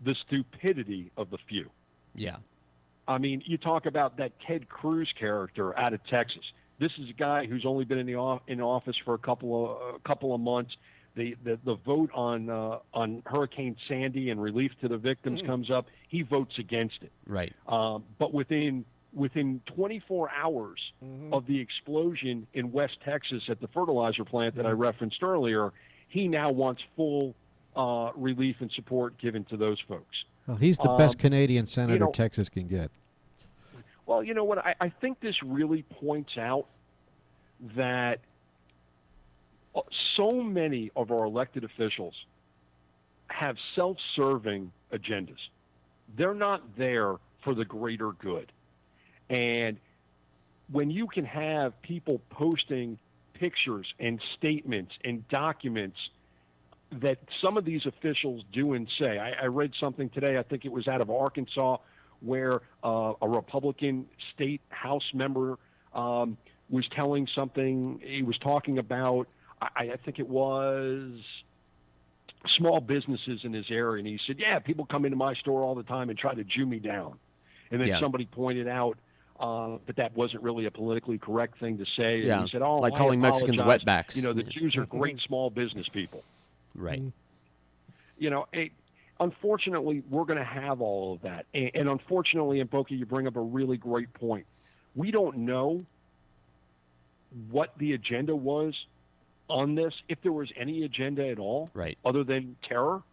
Speaker 14: the stupidity of the few.
Speaker 9: Yeah.
Speaker 14: I mean, you talk about that Ted Cruz character out of Texas. This is a guy who's only been in office for a couple of months. The vote on Hurricane Sandy and relief to the victims comes up. He votes against it.
Speaker 9: Right.
Speaker 14: But within 24 hours of the explosion in West Texas at the fertilizer plant that I referenced earlier, he now wants full relief and support given to those folks.
Speaker 8: Well, he's the best Canadian senator
Speaker 14: know,
Speaker 8: Texas can get.
Speaker 14: Well, you know what? I think this really points out that so many of our elected officials have self-serving agendas. They're not there for the greater good. And when you can have people posting pictures and statements and documents that some of these officials do and say. I read something today, I think it was out of Arkansas, where a Republican state House member was telling something. He was talking about, I think it was small businesses in his area, and he said, yeah, people come into my store all the time and try to Jew me down. And then somebody pointed out that wasn't really a politically correct thing to say. And he said, oh,
Speaker 9: like
Speaker 14: I
Speaker 9: calling Mexicans
Speaker 14: apologize.
Speaker 9: wetbacks.
Speaker 14: You know, the Jews are great small business people.
Speaker 9: Right.
Speaker 14: You know, unfortunately, we're going to have all of that. And unfortunately, and Boki, you bring up a really great point. We don't know what the agenda was on this, if there was any agenda at all, other than terror.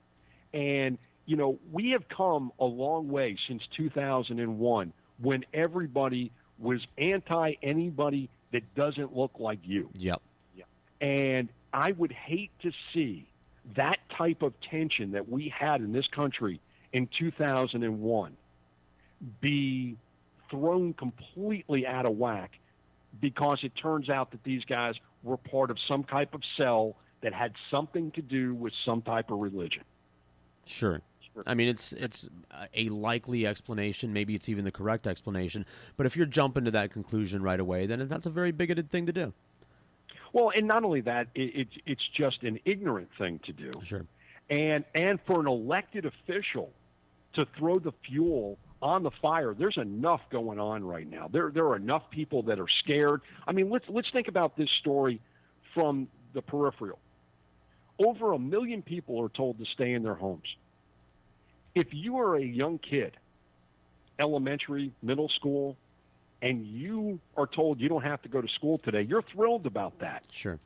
Speaker 14: And, you know, we have come a long way since 2001 when everybody was anti anybody that doesn't look like you.
Speaker 9: Yep.
Speaker 14: And I would hate to see that type of tension that we had in this country in 2001 be thrown completely out of whack because it turns out that these guys were part of some type of cell that had something to do with some type of religion.
Speaker 9: Sure. I mean, it's a likely explanation. Maybe it's even the correct explanation. But if you're jumping to that conclusion right away, then that's a very bigoted thing to do.
Speaker 14: Well, and not only that, it's just an ignorant thing to do.
Speaker 9: Sure.
Speaker 14: And for an elected official to throw the fuel on the fire, there's enough going on right now. There are enough people that are scared. I mean, let's think about this story from the peripheral. Over 1 million people are told to stay in their homes. If you are a young kid, elementary, middle school, and you are told you don't have to go to school today, you're thrilled about that.
Speaker 9: Sure.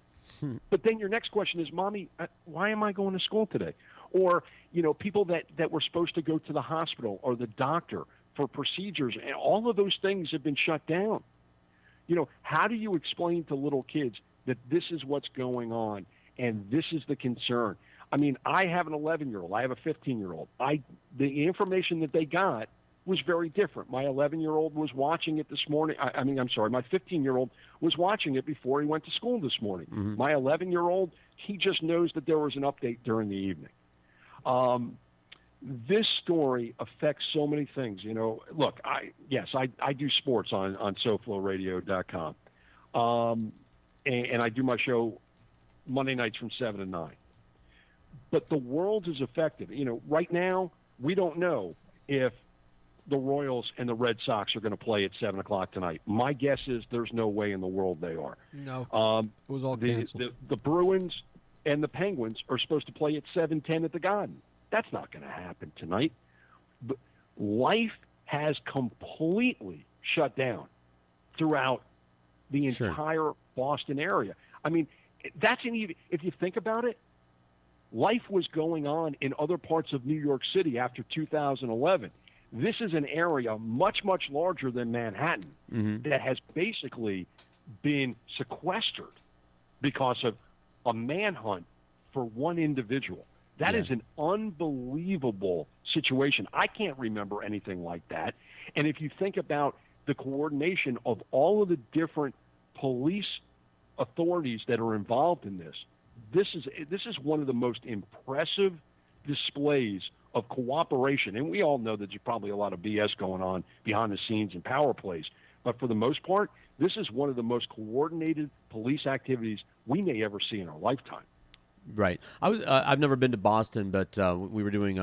Speaker 14: But then your next question is, Mommy, why am I going to school today? Or, you know, people that were supposed to go to the hospital or the doctor for procedures, and all of those things have been shut down. You know, how do you explain to little kids that this is what's going on and this is the concern? I mean, I have an 11-year-old. I have a 15-year-old. The information that they got was very different. My 11-year-old was watching it this morning. My 15-year-old was watching it before he went to school this morning.
Speaker 9: Mm-hmm.
Speaker 14: My 11-year-old, he just knows that there was an update during the evening. This story affects so many things. You know, look, I do sports on SoFloRadio.com. And I do my show Monday nights from 7 to 9. But the world is affected. You know, right now, we don't know if the Royals and the Red Sox are going to play at 7 o'clock tonight. My guess is there's no way in the world they are.
Speaker 8: No, it was all canceled.
Speaker 14: The Bruins and the Penguins are supposed to play at 7:10 at the Garden. That's not going to happen tonight. But life has completely shut down throughout the entire Boston area. I mean, if you think about it, life was going on in other parts of New York City after 2011. This is an area much, much larger than Manhattan that has basically been sequestered because of a manhunt for one individual. That is an unbelievable situation. I can't remember anything like that. And if you think about the coordination of all of the different police authorities that are involved in this, this is one of the most impressive displays of cooperation. And we all know that there's probably a lot of BS going on behind the scenes and power plays. But for the most part, this is one of the most coordinated police activities we may ever see in our lifetime.
Speaker 9: Right. I've never been to Boston, but we were doing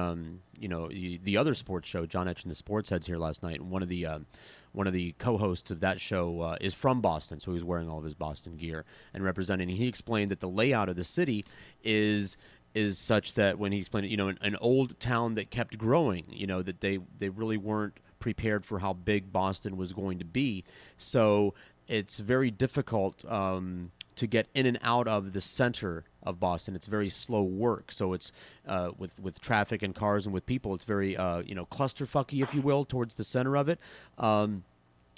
Speaker 9: the other sports show, John Etch and the Sports Heads, here last night, and one of the co-hosts of that show is from Boston, so he was wearing all of his Boston gear and representing. And he explained that the layout of the city is such that when he explained it, an old town that kept growing, that they really weren't prepared for how big Boston was going to be. So it's very difficult to get in and out of the center of Boston. It's very slow work. So it's with traffic and cars and with people, it's very clusterfucky, if you will, towards the center of it.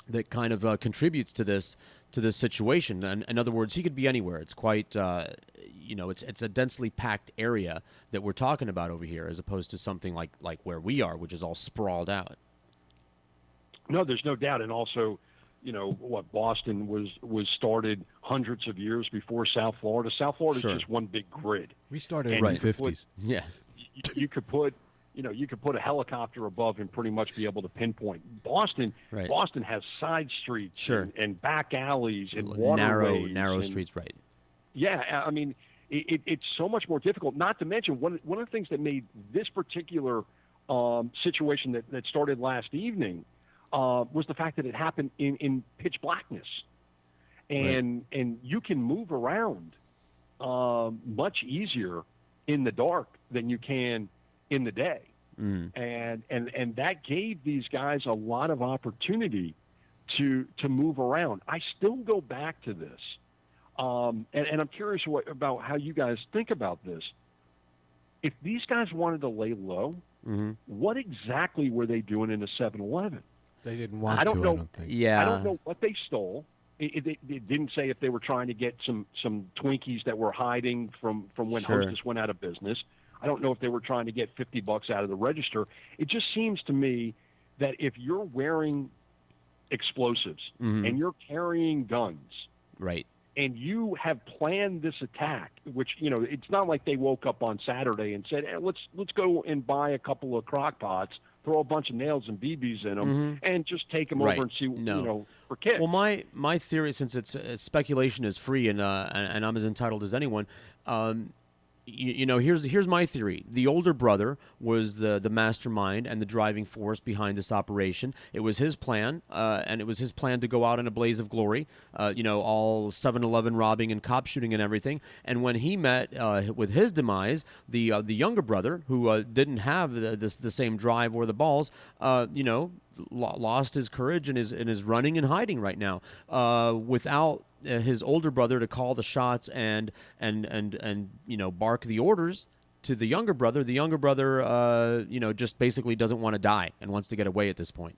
Speaker 9: That kind of contributes to this situation. And in other words, he could be anywhere. It's quite it's a densely packed area that we're talking about over here, as opposed to something like where we are, which is all sprawled out.
Speaker 14: No, there's no doubt. And also, Boston was started hundreds of years before South Florida. South Florida is just one big grid.
Speaker 8: We started in the 50s.
Speaker 14: You could put a helicopter above and pretty much be able to pinpoint. Boston has side streets and back alleys and waterways.
Speaker 9: Narrow streets, right.
Speaker 14: Yeah, I mean, it's so much more difficult. Not to mention, one of the things that made this particular situation that started last evening was the fact that it happened in pitch blackness. And you can move around much easier in the dark than you can in the day. And that gave these guys a lot of opportunity to move around. I still go back to this, and I'm curious about how you guys think about this. If these guys wanted to lay low, what exactly were they doing in a 7-Eleven?
Speaker 8: They didn't want
Speaker 14: I don't know.
Speaker 8: I don't think.
Speaker 9: Yeah.
Speaker 14: I don't know what they stole. It didn't say if they were trying to get some Twinkies that were hiding from when Hostess went out of business. I don't know if they were trying to get $50 out of the register. It just seems to me that if you're wearing explosives and you're carrying guns,
Speaker 9: right,
Speaker 14: and you have planned this attack, which it's not like they woke up on Saturday and said, hey, let's go and buy a couple of crock pots, throw a bunch of nails and BBs in them, and just take them over and see for kids.
Speaker 9: Well, my theory, since it's speculation is free and I'm as entitled as anyone. Here's my theory. The older brother was the mastermind and the driving force behind this operation. It was his plan, and it was his plan to go out in a blaze of glory, all 7-Eleven robbing and cop shooting and everything. And when he met with his demise, the younger brother, who didn't have the same drive or the balls, lost his courage and is running and hiding right now without his older brother to call the shots and bark the orders to the younger brother. The younger brother, just basically doesn't want to die and wants to get away at this point.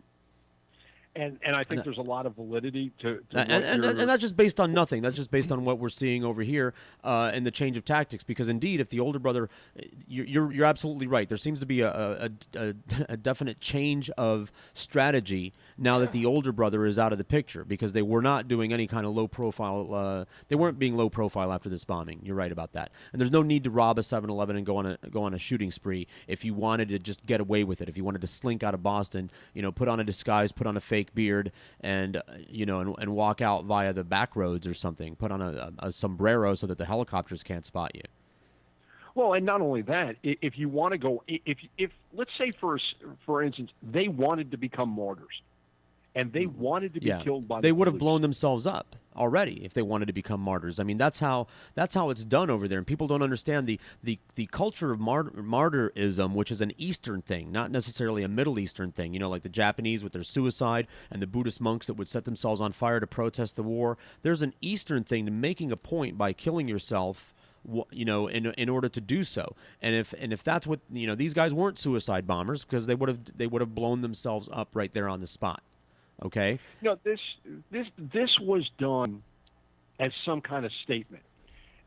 Speaker 14: And I think there's a lot of validity to
Speaker 9: and that's just based on nothing. That's just based on what we're seeing over here in the change of tactics. Because indeed, if the older brother, you're absolutely right. There seems to be a definite change of strategy now that the older brother is out of the picture, because they were not doing any kind of low profile. They weren't being low profile after this bombing. You're right about that. And there's no need to rob a 7-Eleven and go on a shooting spree if you wanted to just get away with it. If you wanted to slink out of Boston, put on a disguise, put on a fake beard, and and walk out via the back roads or something. Put on a sombrero so that the helicopters can't spot you.
Speaker 14: Well, and not only that, if you want to go, if let's say for instance, they wanted to become martyrs, and they wanted to be killed by,
Speaker 9: they would have blown themselves up already if they wanted to become martyrs. I mean, that's how it's done over there, and people don't understand the culture of martyrism, which is an Eastern thing, not necessarily a Middle Eastern thing. Like the Japanese with their suicide, and the Buddhist monks that would set themselves on fire to protest the war. There's an Eastern thing to making a point by killing yourself, in order to do so. And if that's what these guys weren't suicide bombers, because they would have blown themselves up right there on the spot. Okay.
Speaker 14: This was done as some kind of statement,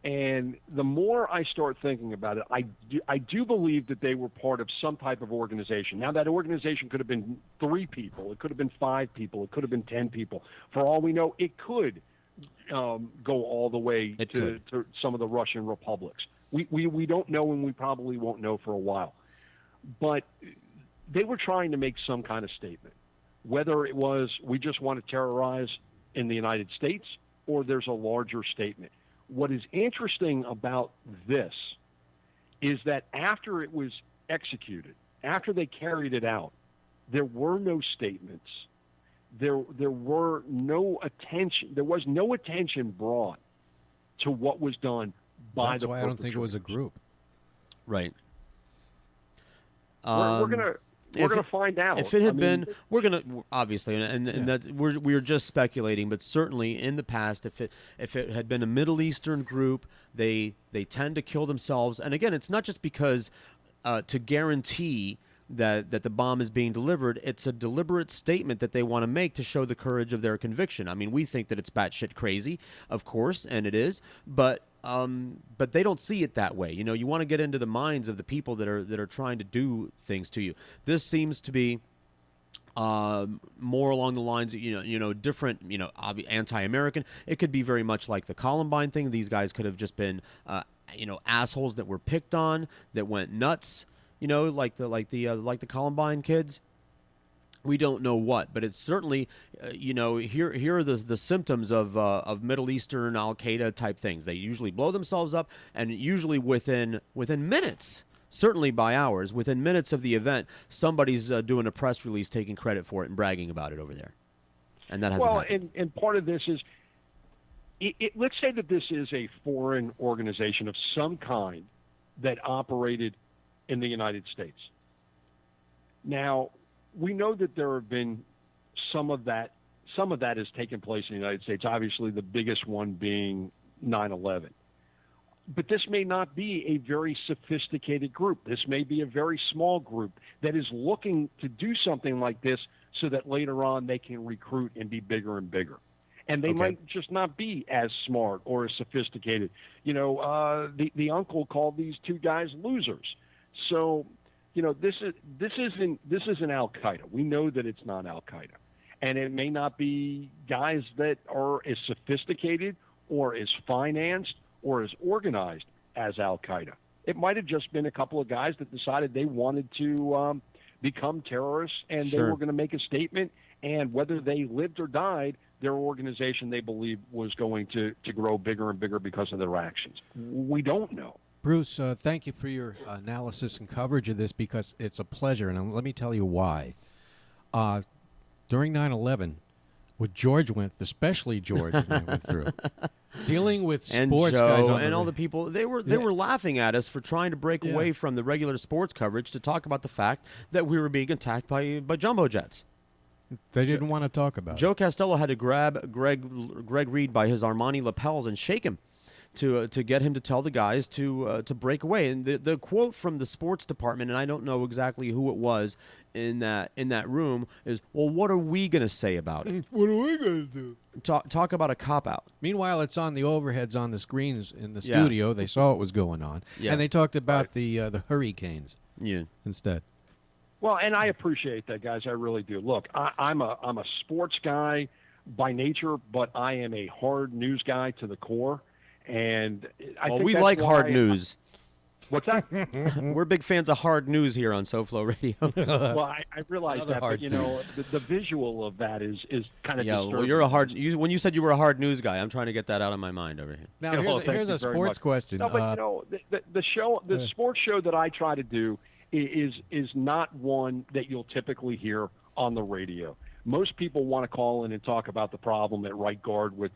Speaker 14: and the more I start thinking about it, I do believe that they were part of some type of organization. Now, that organization could have been 3 people, it could have been 5 people, it could have been 10 people. For all we know, it could go all the way to some of the Russian republics. We don't know, and we probably won't know for a while. But they were trying to make some kind of statement. Whether it was we just want to terrorize in the United States, or there's a larger statement. What is interesting about this is that after it was executed, after they carried it out, there were no statements. There were no attention. There was no attention brought to what was done by
Speaker 8: the perpetrators. That's why I don't think it was a group.
Speaker 9: Right.
Speaker 14: We're We're going to find out.
Speaker 9: If it had been, we're going to obviously, and that we're just speculating, but certainly in the past, if it had been a Middle Eastern group, they tend to kill themselves. And again, it's not just because to guarantee that the bomb is being delivered, it's a deliberate statement that they want to make to show the courage of their conviction. I mean, we think that it's batshit crazy, of course, and it is, but they don't see it that way. You want to get into the minds of the people that are trying to do things to you. This seems to be more along the lines of, different, anti-American. It could be very much like the Columbine thing. These guys could have just been, assholes that were picked on, that went nuts. Like the Columbine kids. We don't know what, but it's certainly, here are the symptoms of Middle Eastern Al Qaeda type things. They usually blow themselves up, and usually within minutes, certainly by hours, within minutes of the event, somebody's doing a press release, taking credit for it, and bragging about it over there, and that hasn't happened.
Speaker 14: And part of this is, let's say that this is a foreign organization of some kind that operated in the United States. Now, we know that there have been some of that has taken place in the United States, obviously the biggest one being 9/11. But this may not be a very sophisticated group. This may be a very small group that is looking to do something like this so that later on they can recruit and be bigger and bigger. And they might just not be as smart or as sophisticated. The uncle called these two guys losers. So, this isn't Al Qaeda. We know that it's not Al Qaeda, and it may not be guys that are as sophisticated or as financed or as organized as Al Qaeda. It might have just been a couple of guys that decided they wanted to become terrorists, and they were going to make a statement. And whether they lived or died, their organization, they believed, was going to grow bigger and bigger because of their actions. We don't know.
Speaker 8: Bruce, thank you for your analysis and coverage of this, because it's a pleasure, and let me tell you why. During 9/11, what George especially George and I went through, dealing with sports guys
Speaker 9: and all the people, they were laughing at us for trying to break away from the regular sports coverage to talk about the fact that we were being attacked by jumbo jets.
Speaker 8: They didn't want to talk about it.
Speaker 9: Joe Costello had to grab Greg Reed by his Armani lapels and shake him to get him to tell the guys to break away. And the quote from the sports department, and I don't know exactly who it was in that room, is, well, what are we going to say about it?
Speaker 8: What are we going to do?
Speaker 9: Talk about a cop-out.
Speaker 8: Meanwhile, it's on the overheads on the screens in the studio. They saw what was going on. Yeah. And they talked about the hurricanes instead.
Speaker 14: Well, and I appreciate that, guys. I really do. Look, I'm a sports guy by nature, but I am a hard news guy to the core. And I think
Speaker 9: we
Speaker 14: that's
Speaker 9: like
Speaker 14: why
Speaker 9: hard news.
Speaker 14: What's that?
Speaker 9: We're big fans of hard news here on SoFlo Radio.
Speaker 14: Well, I realize that, but the visual of that is kind of disturbing.
Speaker 9: Well, you're a hard. When you said you were a hard news guy, I'm trying to get that out of my mind over here.
Speaker 8: Now, here's a sports question.
Speaker 14: No, but the sports show that I try to do is not one that you'll typically hear on the radio. Most people want to call in and talk about the problem at right guard with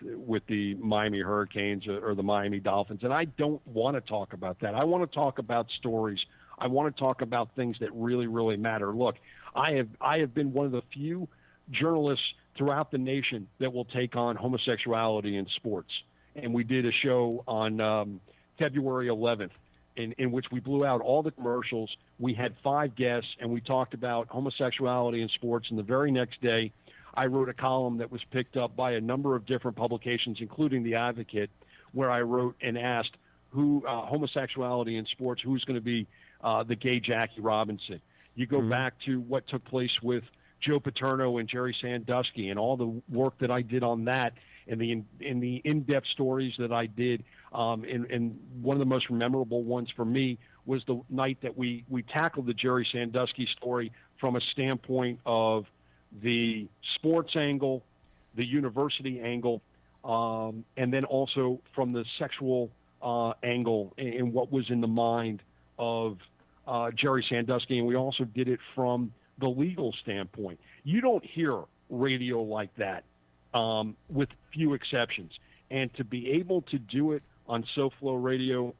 Speaker 14: the Miami Hurricanes or the Miami Dolphins, and I don't want to talk about that. I want to talk about stories. I want to talk about things that really, really matter. Look, I have been one of the few journalists throughout the nation that will take on homosexuality in sports, and we did a show on February 11th. In which we blew out all the commercials. We had 5 guests, and we talked about homosexuality in sports. And the very next day, I wrote a column that was picked up by a number of different publications, including The Advocate, where I wrote and asked who homosexuality in sports, who's going to be the gay Jackie Robinson. You go back to what took place with Joe Paterno and Jerry Sandusky and all the work that I did on that, and the in-depth stories that I did. And one of the most memorable ones for me was the night that we tackled the Jerry Sandusky story from a standpoint of the sports angle, the university angle, and then also from the sexual angle and what was in the mind of Jerry Sandusky. And we also did it from the legal standpoint. You don't hear radio like that, with few exceptions. And to be able to do it on SoFlo Radio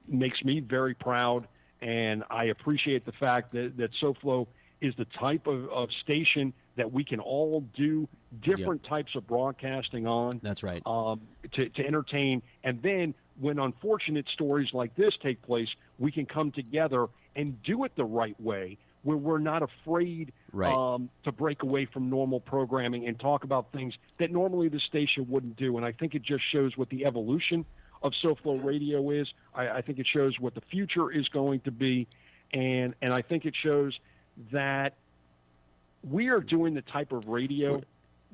Speaker 14: makes me very proud, And I appreciate the fact that SoFlo is the type of station that we can all do different types of broadcasting on.
Speaker 9: That's right.
Speaker 14: To entertain. And then when unfortunate stories like this take place, we can come together and do it the right way, where we're not afraid to break away from normal programming and talk about things that normally the station wouldn't do. And I think it just shows what the evolution of SoFlo Radio is. I think it shows what the future is going to be. And I think it shows that we are doing the type of radio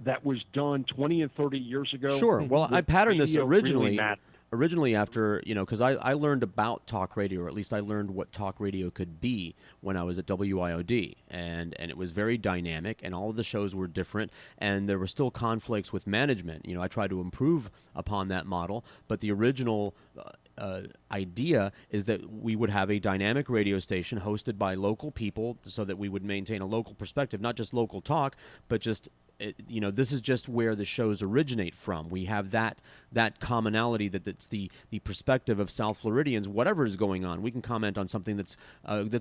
Speaker 14: that was done 20 and 30 years ago.
Speaker 9: Sure. Well, I patterned this originally.
Speaker 14: Really
Speaker 9: Originally, after, because I learned about talk radio, or at least I learned what talk radio could be when I was at WIOD. And it was very dynamic, and all of the shows were different, and there were still conflicts with management. I tried to improve upon that model, but the original idea is that we would have a dynamic radio station hosted by local people so that we would maintain a local perspective, not just local talk, but just this is just where the shows originate from. We have that commonality that's the perspective of South Floridians. Whatever is going on, we can comment on something that's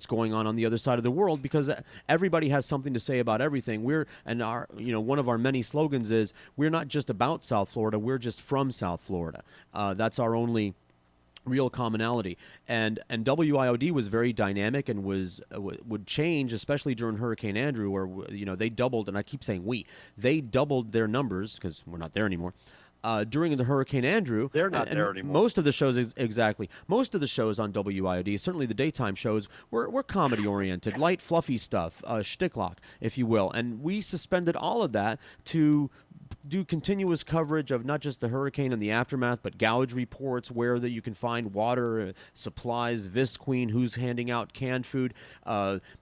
Speaker 9: going on the other side of the world, because everybody has something to say about everything. One of our many slogans is, we're not just about South Florida, we're just from South Florida. That's our only real commonality. And WIOD was very dynamic and would change, especially during Hurricane Andrew, where they doubled, and I keep saying they doubled their numbers, because we're not there anymore. During the Hurricane Andrew,
Speaker 14: they're not there anymore.
Speaker 9: Most of the shows, most of the shows on WIOD, certainly the daytime shows, were comedy oriented, light, fluffy stuff, shticklock, if you will. And we suspended all of that to do continuous coverage of not just the hurricane and the aftermath, but gouge reports, where you can find water, supplies, Visqueen, who's handing out canned food.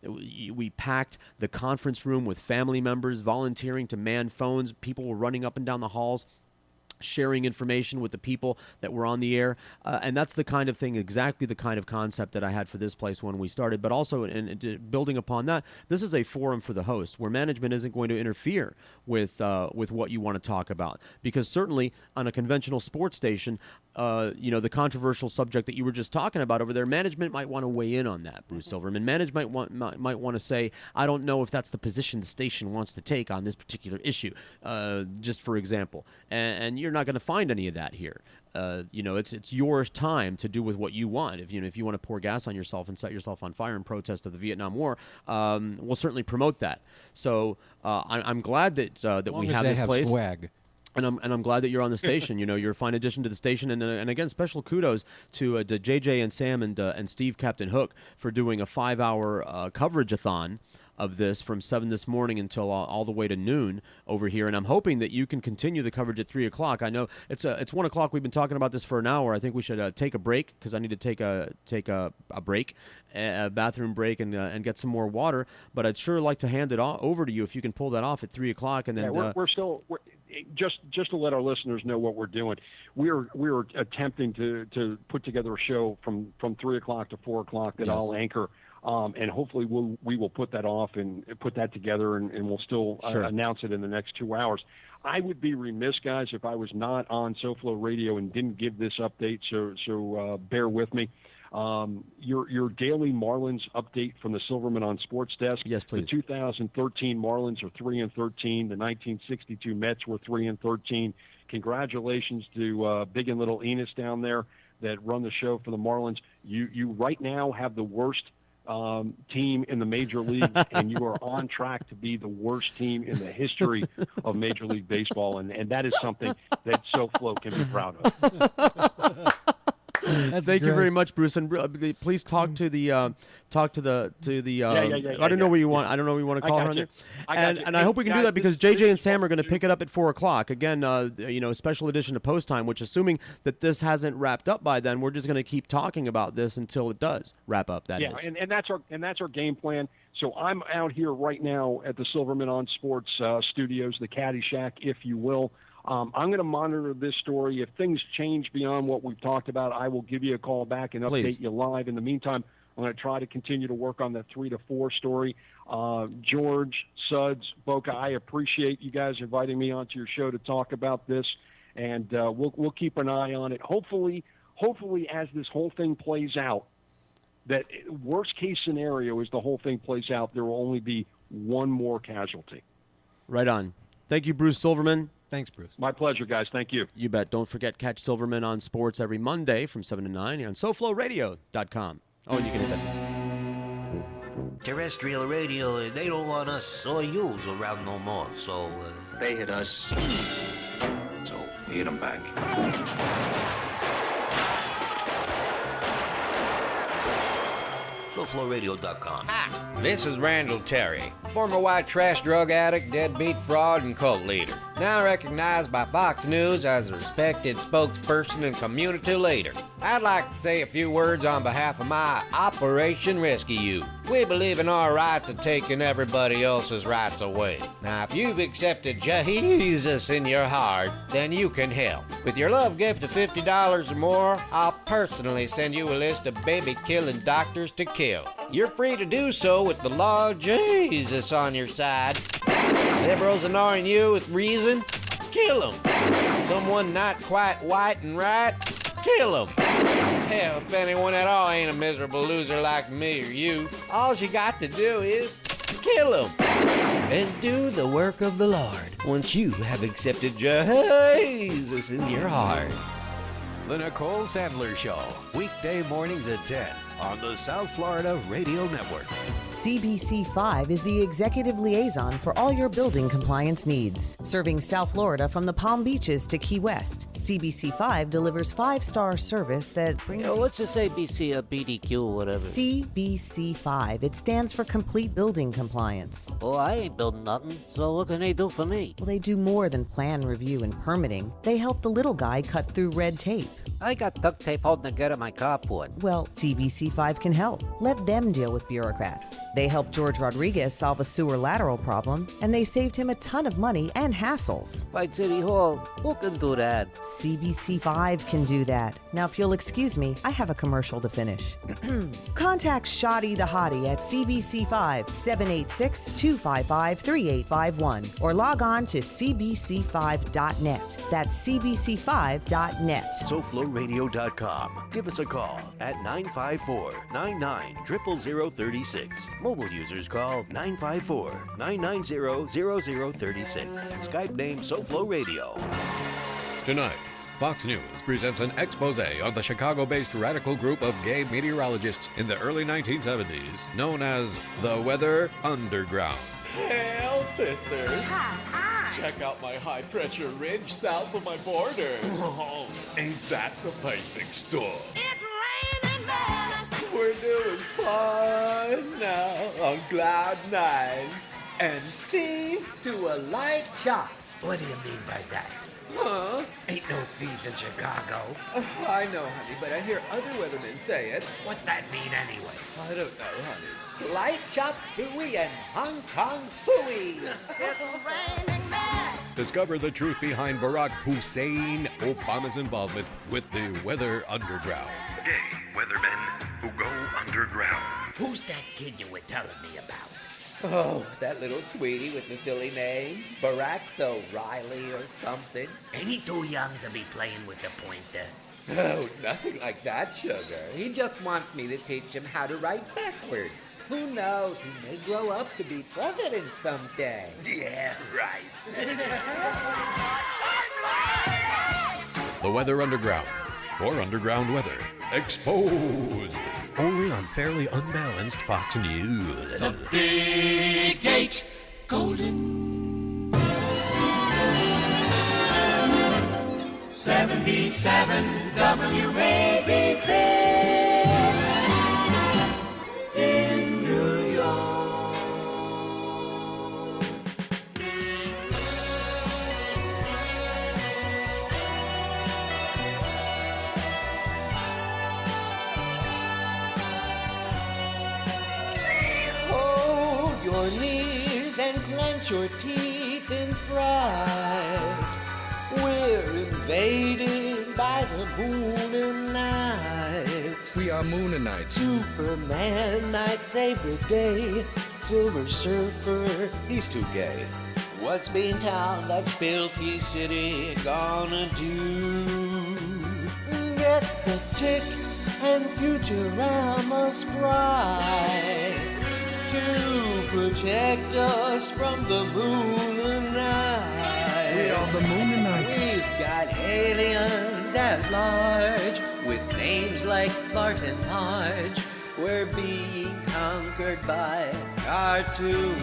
Speaker 9: We packed the conference room with family members volunteering to man phones. People were running up and down the halls, sharing information with the people that were on the air. And that's the kind of thing, exactly the kind of concept that I had for this place when we started. But also, in building upon that, this is a forum for the host, where management isn't going to interfere with what you want to talk about. Because certainly on a conventional sports station, the controversial subject that you were just talking about over there, management might want to weigh in on that, Bruce Silverman. Management might want to say, I don't know if that's the position the station wants to take on this particular issue, just for example. And you're not going to find any of that here. It's your time to do with what you want. If you want to pour gas on yourself and set yourself on fire in protest of the Vietnam War, we'll certainly promote that. So I'm glad that we have this place.
Speaker 8: Swag.
Speaker 9: And I'm glad that you're on the station. You're a fine addition to the station. And again, special kudos to JJ and Sam and Steve Captain Hook for doing a 5-hour coverage-a-thon of this from 7 this morning until all the way to noon over here. And I'm hoping that you can continue the coverage at 3 o'clock. I know it's 1 o'clock. We've been talking about this for an hour. I think we should take a break, because I need to take a break, a bathroom break, and get some more water. But I'd sure like to hand it over to you if you can pull that off at 3 o'clock. And then
Speaker 14: we're just to let our listeners know what we're doing. We're attempting to put together a show from 3 o'clock to 4 o'clock that I'll anchor. And hopefully we will put that off and put that together, and we'll still announce it in the next 2 hours. I would be remiss, guys, if I was not on SoFlo Radio and didn't give this update, so bear with me. Your daily Marlins update from the Silverman on Sports Desk.
Speaker 9: Yes, please.
Speaker 14: The 2013 Marlins are 3-13. The 1962 Mets were 3-13. Congratulations to Big and Little Enos down there that run the show for the Marlins. You right now have the worst team in the Major League, and you are on track to be the worst team in the history of Major League Baseball, and that is something that SoFlo can be proud of.
Speaker 9: Thank you very much, Bruce, and please talk to the I don't know where you want. I don't know what you want to call her on there. And I hope we can do that, because JJ and Sam are going to pick it up at 4 o'clock again. A special edition of Post Time, which, assuming that this hasn't wrapped up by then, we're just going to keep talking about this until it does wrap up. That is.
Speaker 14: And that's our game plan. So I'm out here right now at the Silverman on Sports studios, the Caddy Shack, if you will. I'm going to monitor this story. If things change beyond what we've talked about, I will give you a call back and update you live. In the meantime, I'm going to try to continue to work on that 3 to 4 story. George, Suds, Boca, I appreciate you guys inviting me onto your show to talk about this, and we'll keep an eye on it. Hopefully, as this whole thing plays out, that worst case scenario is the whole thing plays out, there will only be one more casualty.
Speaker 9: Right on. Thank you, Bruce Silverman.
Speaker 8: Thanks, Bruce.
Speaker 14: My pleasure, guys. Thank you.
Speaker 9: You bet. Don't forget, catch Silverman on sports every Monday from 7 to 9 on SoFloRadio.com. Oh, and you can hit that.
Speaker 5: Terrestrial radio, they don't want us or yous around no more, so... They hit us, so we hit them back. SoFloRadio.com.
Speaker 6: This is Randall Terry, former white trash drug addict, deadbeat fraud, and cult leader. Now recognized by Fox News as a respected spokesperson and community leader. I'd like to say a few words on behalf of my Operation Rescue You. We believe in our rights of taking everybody else's rights away. Now, if you've accepted Jesus in your heart, then you can help. With your love gift of $50 or more, I'll personally send you a list of baby-killing doctors to kill. You're free to do so with the law of Jesus on your side. Liberals annoying you with reason? Kill them. Someone not quite white and right? Kill them. Hell, if anyone at all ain't a miserable loser like me or you, all you got to do is kill them. And do the work of the Lord once you have accepted Jesus in your heart.
Speaker 2: The Nicole Sandler Show, weekday mornings at 10 on the South Florida Radio Network.
Speaker 7: CBC5 is the executive liaison for all your building compliance needs. Serving South Florida from the Palm Beaches to Key West, CBC5 delivers 5-star service that brings
Speaker 5: What's this ABC, BDQ, whatever?
Speaker 7: CBC5. It stands for Complete Building Compliance.
Speaker 5: Oh, I ain't building nothing, so what can they do for me?
Speaker 7: Well, they do more than plan review and permitting. They help the little guy cut through red tape.
Speaker 5: I got duct tape holding together my carport.
Speaker 7: Well, CBC5 can help. Let them deal with bureaucrats. They helped George Rodriguez solve a sewer lateral problem, and they saved him a ton of money and hassles.
Speaker 5: By City Hall, who can do that?
Speaker 7: CBC5 can do that. Now, if you'll excuse me, I have a commercial to finish. Contact Shoddy the Hottie at CBC5 786-255-3851 or log on to cbc5.net. That's cbc5.net.
Speaker 2: SoFloRadio.com. Give us a call at 954-99-00036. Mobile users call 954-990-0036. Skype name SoFlo Radio.
Speaker 24: Tonight, Fox News presents an expose on the Chicago-based radical group of gay meteorologists in the early 1970s, known as the Weather Underground.
Speaker 1: Hail, sisters. Check out my high-pressure ridge south of my border. Oh, ain't that the perfect storm? It's raining men. We're doing fine now on Cloud 9. And thieves to a light shot.
Speaker 3: What do you mean by that?
Speaker 1: Huh?
Speaker 3: Ain't no thieves in Chicago.
Speaker 1: I know, honey, but I hear other weathermen say it.
Speaker 3: What's that mean anyway?
Speaker 1: I don't know, honey. Light shot hooey and Hong Kong fooey.
Speaker 3: It's raining men.
Speaker 24: Discover the truth behind Barack Hussein Obama's involvement with the Weather Underground.
Speaker 2: Gay weathermen who go underground.
Speaker 3: Who's that kid you were telling me about?
Speaker 1: Oh, that little sweetie with the silly name. Barack O'Reilly or something.
Speaker 3: Ain't he too young to be playing with the pointer?
Speaker 1: Oh, nothing like that, sugar. He just wants me to teach him how to write backwards. Who knows? He may grow up to be president someday.
Speaker 3: Yeah, right.
Speaker 24: The Weather Underground, or Underground Weather, exposed. Only on fairly unbalanced Fox News.
Speaker 1: The Big Eight Golden 77 WABC in New York. Hold your knees and clench your teeth in fright. We're invaded by the moon and night.
Speaker 25: We are Moonanites.
Speaker 1: Superman might save the day. Silver Surfer, he's too gay. What's being town, that filthy city, gonna do? Get the tick
Speaker 10: and Futurama's fry to protect us from the moon and night.
Speaker 11: We are the Moonanites.
Speaker 10: We've got aliens at large with names like Bart and Marge. We're being conquered by cartoons.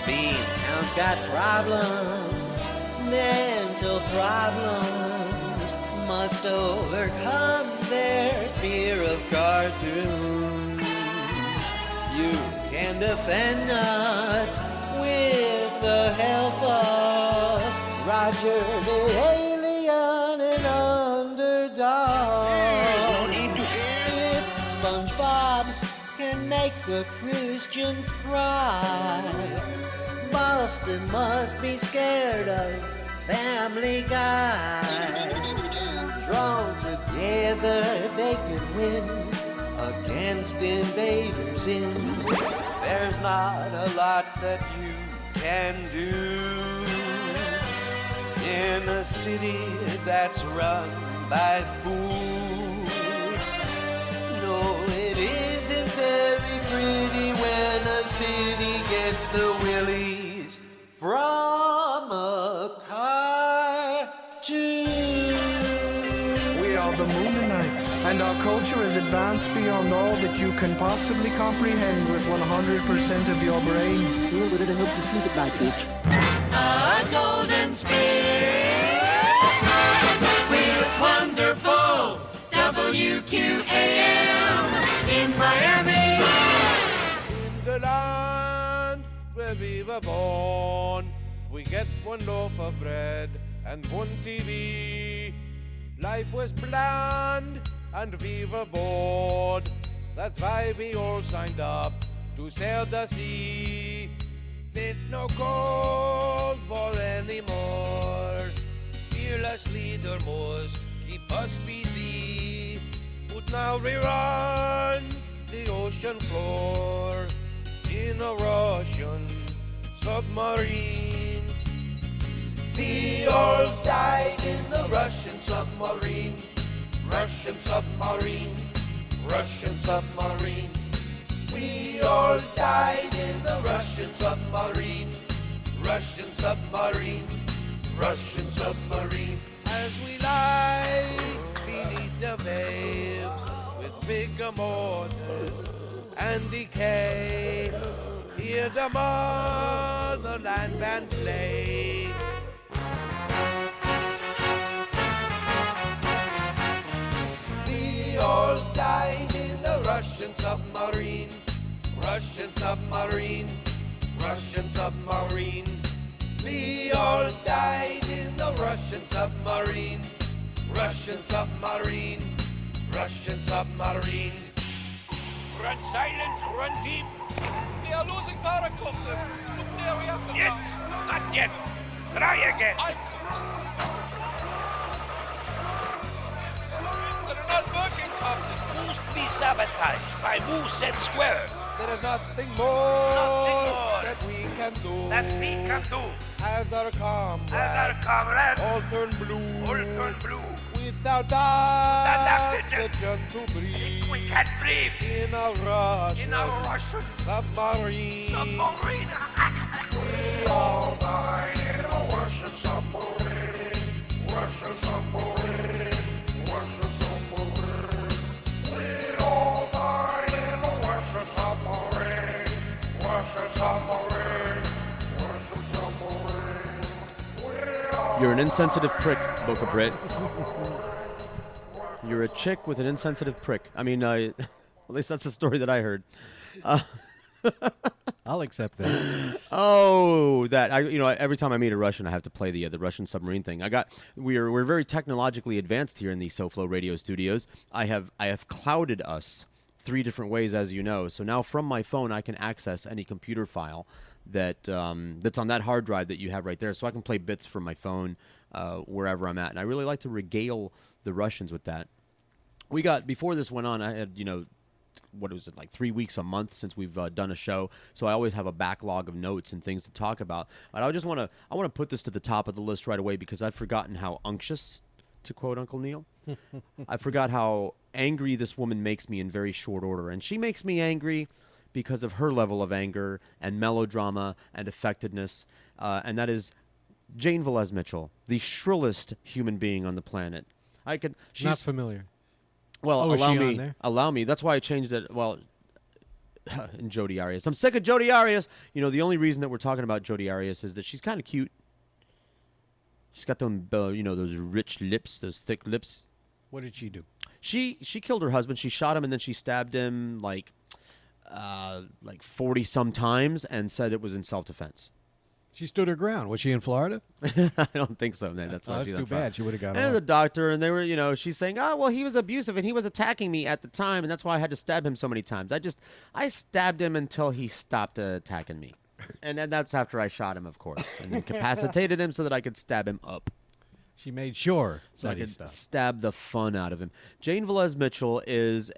Speaker 10: Beantown's got problems, mental problems, must overcome their fear of cartoons. You can defend us with the help of Roger the Alien and Underdog. If SpongeBob can make the Christians cry, Boston must be scared of Family Guy. Drawn together they can win against invaders in. There's not a lot that you can do in a city that's run by fools. No, it isn't very pretty when a city gets the willies from a cartoon.
Speaker 11: We are the Moonanites, and our culture is advanced beyond all that you can possibly comprehend with 100% of your brain.
Speaker 12: Well, but it helps you sleep at night, bitch.
Speaker 10: A golden sphere with wonderful WQAM in Miami.
Speaker 1: In the land where we were born, we get one loaf of bread and one TV. Life was bland and we were bored. That's why we all signed up to sail the sea. There's no gold for anymore. Fearless leader must keep us busy. But now we run the ocean floor in a Russian submarine. We all died in the Russian submarine. Russian submarine. Russian submarine. We all died in the Russian submarine. Russian submarine. Russian submarine. As we lie beneath the waves with rigor mortis and decay, hear the motherland band play. We all died in the Russian submarine. Russian submarine. Russian submarine. We all died in the Russian submarine. Russian submarine. Russian submarine.
Speaker 3: Run silent, run deep.
Speaker 1: We are losing power, Captain. Look there, we have to
Speaker 3: Yet, not yet. Try again.
Speaker 1: They're not working, Captain.
Speaker 3: Boost be sabotaged by Moose and Square.
Speaker 1: There is nothing more that we can do. As our comrades, all turn blue. Without oxygen to breathe.
Speaker 3: We can't breathe.
Speaker 1: In a Russian submarine. We all died in a Russian submarine. Russian submarine. Russian submarine. We all died in a Russian submarine. Russian submarine. Russian submarine.
Speaker 9: You're an insensitive prick, Boca Brit. You're a chick with an insensitive prick. I mean, at least that's the story that I heard.
Speaker 8: I'll accept that.
Speaker 9: Oh, that every time I meet a Russian, I have to play the Russian submarine thing. We're very technologically advanced here in the SoFlo Radio studios. I have clouded us 3 different ways, as you know. So now from my phone, I can access any computer file that's on that hard drive that you have right there. So I can play bits from my phone wherever I'm at, and I really like to regale the Russians with that. Before this went on, I had what was it, like 3 weeks a month since we've done a show, so I always have a backlog of notes and things to talk about. But I want to put this to the top of the list right away because I've forgotten how unctuous, to quote Uncle Neil, I forgot how angry this woman makes me in very short order. And she makes me angry because of her level of anger and melodrama and effectiveness. And that is Jane Velez Mitchell, the shrillest human being on the planet. She's
Speaker 8: not familiar.
Speaker 9: Well,
Speaker 8: Oh, is
Speaker 9: allow
Speaker 8: she on
Speaker 9: me.
Speaker 8: there?
Speaker 9: Allow me. That's why I changed it. Well, in Jodi Arias. I'm sick of Jodi Arias. You know, the only reason that we're talking about Jodi Arias is that she's kind of cute. She's got them, those rich lips, those thick lips.
Speaker 8: What did she do?
Speaker 9: She killed her husband. She shot him and then she stabbed him like 40 some times and said it was in self-defense.
Speaker 8: She stood her ground. Was she in Florida?
Speaker 9: I don't think so, man. That's why
Speaker 8: that's
Speaker 9: she's
Speaker 8: too
Speaker 9: on trial.
Speaker 8: bad. She would have got
Speaker 9: And
Speaker 8: off.
Speaker 9: the doctor, and they were, she's saying, oh, well, he was abusive and he was attacking me at the time, and that's why I had to stab him so many times. I stabbed him until he stopped attacking me. And then that's after I shot him, of course, and incapacitated him so that I could stab him up.
Speaker 8: She made sure
Speaker 9: So
Speaker 8: that
Speaker 9: I
Speaker 8: he
Speaker 9: could
Speaker 8: stopped.
Speaker 9: stab the fun out of him. Jane Velez Mitchell is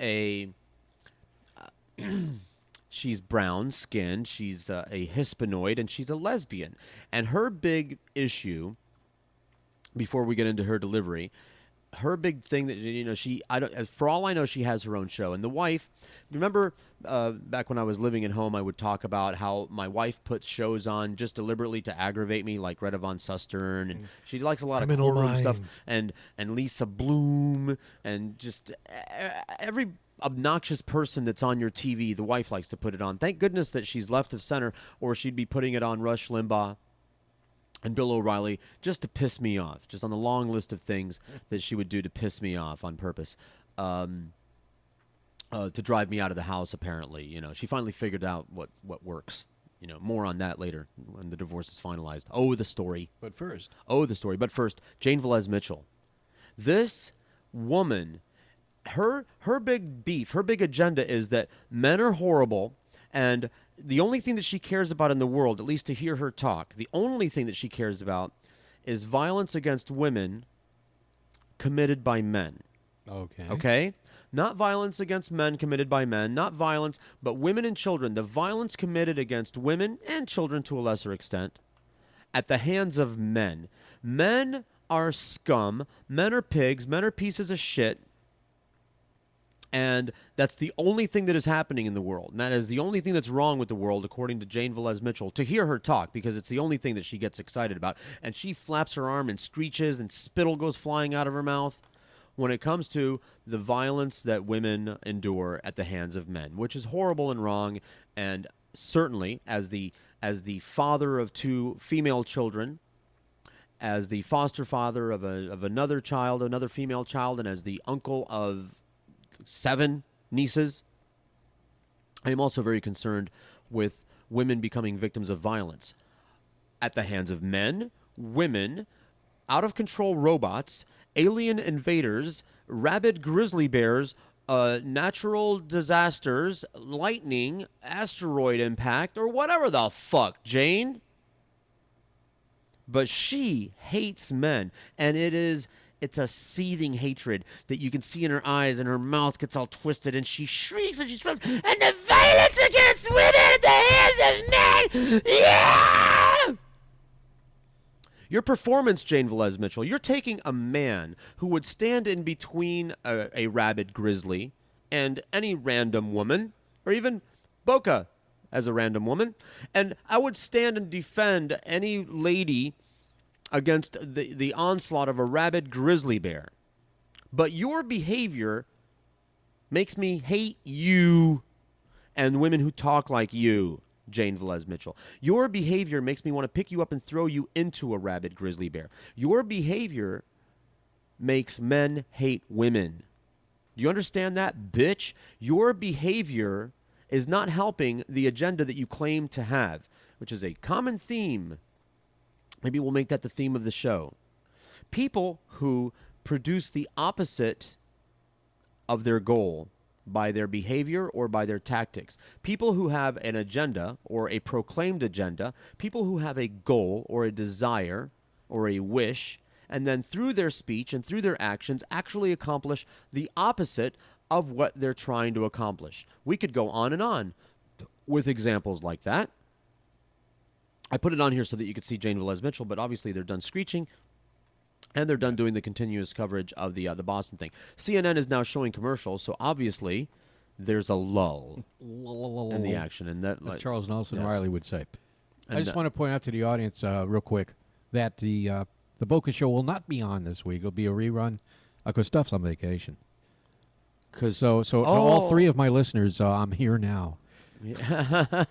Speaker 9: she's brown skinned, she's a hispanoid, and she's a lesbian. And her big issue, before we get into her delivery, her big thing that for all I know, she has her own show. And the wife, remember back when I was living at home, I would talk about how my wife puts shows on just deliberately to aggravate me, like Greta Von Susteren, and she likes a lot
Speaker 8: Criminal
Speaker 9: of courtroom stuff,
Speaker 8: Minds.
Speaker 9: and Lisa Bloom, and just every obnoxious person that's on your TV, the wife likes to put it on. Thank goodness that she's left of center, or she'd be putting it on Rush Limbaugh and Bill O'Reilly just to piss me off, just on the long list of things that she would do to piss me off on purpose, to drive me out of the house, apparently. She finally figured out what works. More on that later when the divorce is finalized. Oh, the story.
Speaker 8: But first.
Speaker 9: But first, Jane Velez Mitchell. This woman, her big beef, her big agenda is that men are horrible, and the only thing that she cares about in the world, at least to hear her talk, the only thing that she cares about is violence against women committed by men.
Speaker 8: Okay.
Speaker 9: Okay? Not violence against men committed by men, not violence, but women and children. The violence committed against women and children to a lesser extent at the hands of men. Men are scum. Men are pigs. Men are pieces of shit. And that's the only thing that is happening in the world. And that is the only thing that's wrong with the world, according to Jane Velez Mitchell, to hear her talk, because it's the only thing that she gets excited about. And she flaps her arm and screeches and spittle goes flying out of her mouth when it comes to the violence that women endure at the hands of men, which is horrible and wrong. And certainly, as the father of 2 female children, as the foster father of another child, another female child, and as the uncle of 7 nieces, I am also very concerned with women becoming victims of violence at the hands of men, women, out-of-control robots, alien invaders, rabid grizzly bears, natural disasters, lightning, asteroid impact, or whatever the fuck, Jane. But she hates men, and it's a seething hatred that you can see in her eyes, and her mouth gets all twisted, and she shrieks and she screams, and the violence against women at the hands of men! Yeah! Your performance, Jane Velez Mitchell, you're taking a man who would stand in between a rabid grizzly and any random woman, or even Boca as a random woman, and I would stand and defend any lady against the onslaught of a rabid grizzly bear. But your behavior makes me hate you and women who talk like you, Jane Velez Mitchell. Your behavior makes me want to pick you up and throw you into a rabid grizzly bear. Your behavior makes men hate women. Do you understand that, bitch? Your behavior is not helping the agenda that you claim to have, which is a common theme. Maybe we'll make that the theme of the show. People who produce the opposite of their goal by their behavior or by their tactics. People who have an agenda or a proclaimed agenda. People who have a goal or a desire or a wish, and then through their speech and through their actions actually accomplish the opposite of what they're trying to accomplish. We could go on and on with examples like that. I put it on here so that you could see Jane Velez Mitchell, but obviously they're done screeching. And they're done doing the continuous coverage of the Boston thing. CNN is now showing commercials, so obviously there's a lull in the action. And that,
Speaker 8: as Charles Nelson Riley would say.
Speaker 9: And
Speaker 8: I just want to point out to the audience real quick that the Boca Show will not be on this week. It'll be a rerun because Stuff's on vacation. So to all three of my listeners, I'm here now.
Speaker 9: Yeah.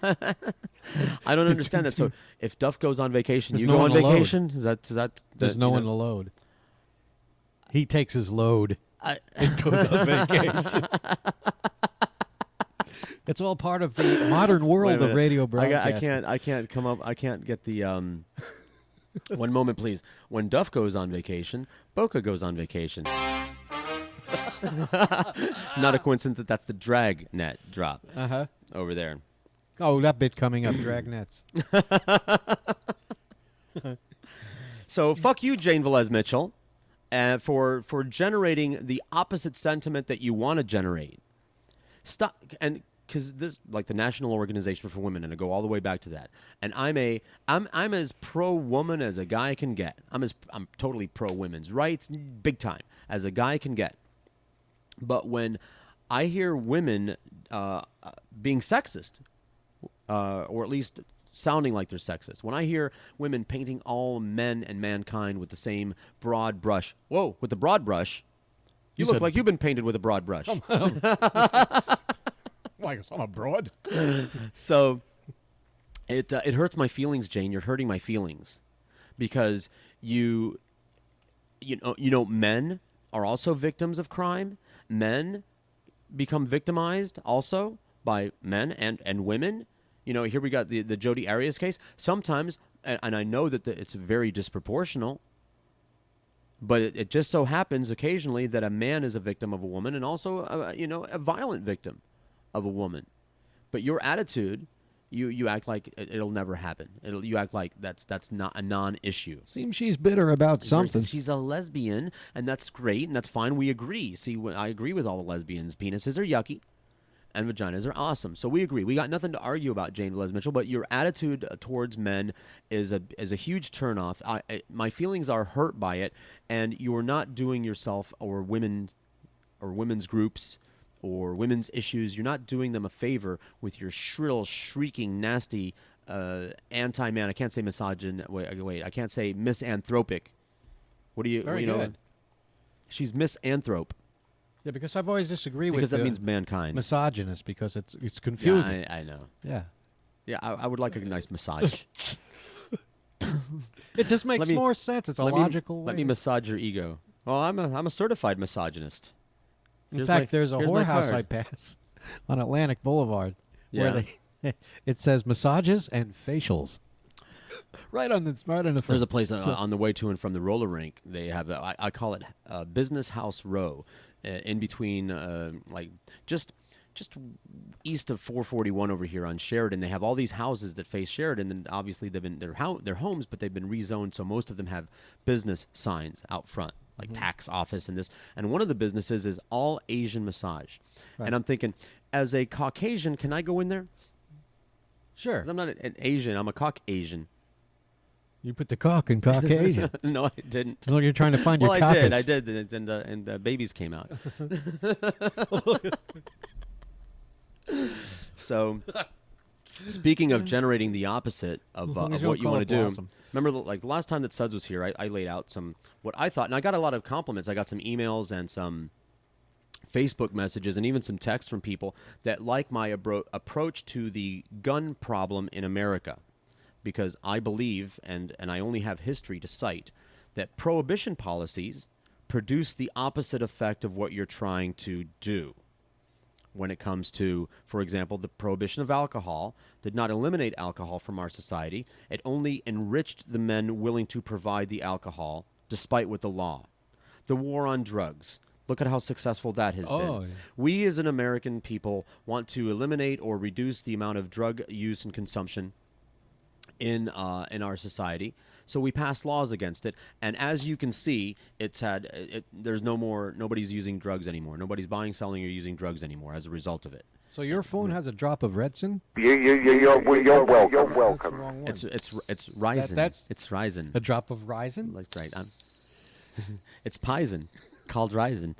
Speaker 9: I don't understand that. So if Duff goes on vacation,
Speaker 8: There's
Speaker 9: you
Speaker 8: no
Speaker 9: go on
Speaker 8: one to load.
Speaker 9: vacation? Is that
Speaker 8: There's no one to load. He takes his load and goes on vacation. It's all part of the modern world of radio broadcasting.
Speaker 9: I can't come up. I can't get the. One moment, please. When Duff goes on vacation, Boca goes on vacation. Not a coincidence that that's the Dragnet drop over there.
Speaker 8: Oh, that bit coming up, Dragnets.
Speaker 9: So fuck you, Jane Velez Mitchell, for generating the opposite sentiment that you want to generate. Stop, and because this, like the National Organization for Women, and I go all the way back to that. And I'm as pro woman as a guy can get. I'm totally pro women's rights, big time, as a guy can get. But when I hear women being sexist, or at least sounding like they're sexist, when I hear women painting all men and mankind with the same broad brush, with the broad brush, you look like you've been painted with a broad brush.
Speaker 8: Why, I'm a broad.
Speaker 9: So it hurts my feelings, Jane. You're hurting my feelings because you know men are also victims of crime. Men become victimized also by men and women. You know, here we got the Jodi Arias case. Sometimes, and I know that it's very disproportional, but it just so happens occasionally that a man is a victim of a woman and also, a violent victim of a woman. But your attitude, you act like it'll never happen. You act like that's not a non-issue.
Speaker 8: Seems she's bitter about something.
Speaker 9: She's a lesbian, and that's great, and that's fine. We agree. See, I agree with all the lesbians. Penises are yucky, and vaginas are awesome. So we agree. We got nothing to argue about, Jane Velez Mitchell. But your attitude towards men is a huge turnoff. My feelings are hurt by it, and you're not doing yourself or women or women's groups or women's issues, you're not doing them a favor with your shrill, shrieking, nasty, anti-man. I can't say misogyn. Wait. I can't say misanthropic. What do you?
Speaker 8: Very good.
Speaker 9: She's misanthrope.
Speaker 8: Yeah, because I've always disagreed
Speaker 9: because
Speaker 8: with
Speaker 9: that means mankind.
Speaker 8: Misogynist, because it's confusing.
Speaker 9: Yeah, I know.
Speaker 8: Yeah.
Speaker 9: Yeah, I would like a nice massage.
Speaker 8: It just makes more sense. It's a logical way.
Speaker 9: Let me massage your ego. Well, I'm a certified misogynist.
Speaker 8: In fact, there's a whorehouse I pass on Atlantic Boulevard where it says massages and facials. Right on the front.
Speaker 9: There's a place on the way to and from the roller rink. They have I call it Business House Row, in between just east of 441 over here on Sheridan. They have all these houses that face Sheridan, and obviously they're homes, but they've been rezoned, so most of them have business signs out front. Like tax office and this. And one of the businesses is all Asian massage. Right. And I'm thinking, as a Caucasian, can I go in there?
Speaker 8: Sure.
Speaker 9: 'Cause I'm not an Asian. I'm a Caucasian.
Speaker 8: You put the cock in Caucasian.
Speaker 9: No, I didn't.
Speaker 8: Well, you're trying to find your caucus.
Speaker 9: I did. And the babies came out. So, speaking of generating the opposite of what you want to do.
Speaker 8: Blossom.
Speaker 9: Remember, like the last time that Suds was here, I laid out what I thought, and I got a lot of compliments. I got some emails and some Facebook messages and even some texts from people that like my approach to the gun problem in America, because I believe, and I only have history to cite, that prohibition policies produce the opposite effect of what you're trying to do. When it comes to, for example, the prohibition of alcohol did not eliminate alcohol from our society. It only enriched the men willing to provide the alcohol, despite with the law. The war on drugs. Look at how successful that has been. Yeah. We as an American people want to eliminate or reduce the amount of drug use and consumption in our society. So we passed laws against it, and as you can see, there's nobody's using drugs anymore. Nobody's buying, selling, or using drugs anymore as a result of it.
Speaker 8: So your phone has a drop of Redsin?
Speaker 23: You're welcome.
Speaker 9: It's Ryzen.
Speaker 8: That's
Speaker 9: it's Ryzen.
Speaker 8: A drop of Ryzen?
Speaker 9: That's right. It's Pisen, called Ryzen.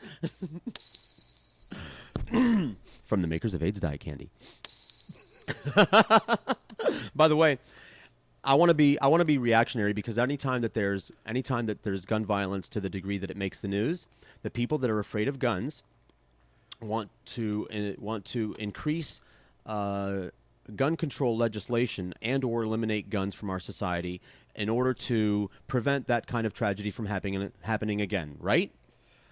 Speaker 9: From the makers of AIDS Diet Candy. By the way, I want to be reactionary because anytime that there's gun violence to the degree that it makes the news, the people that are afraid of guns want to increase gun control legislation and or eliminate guns from our society in order to prevent that kind of tragedy from happening again, right?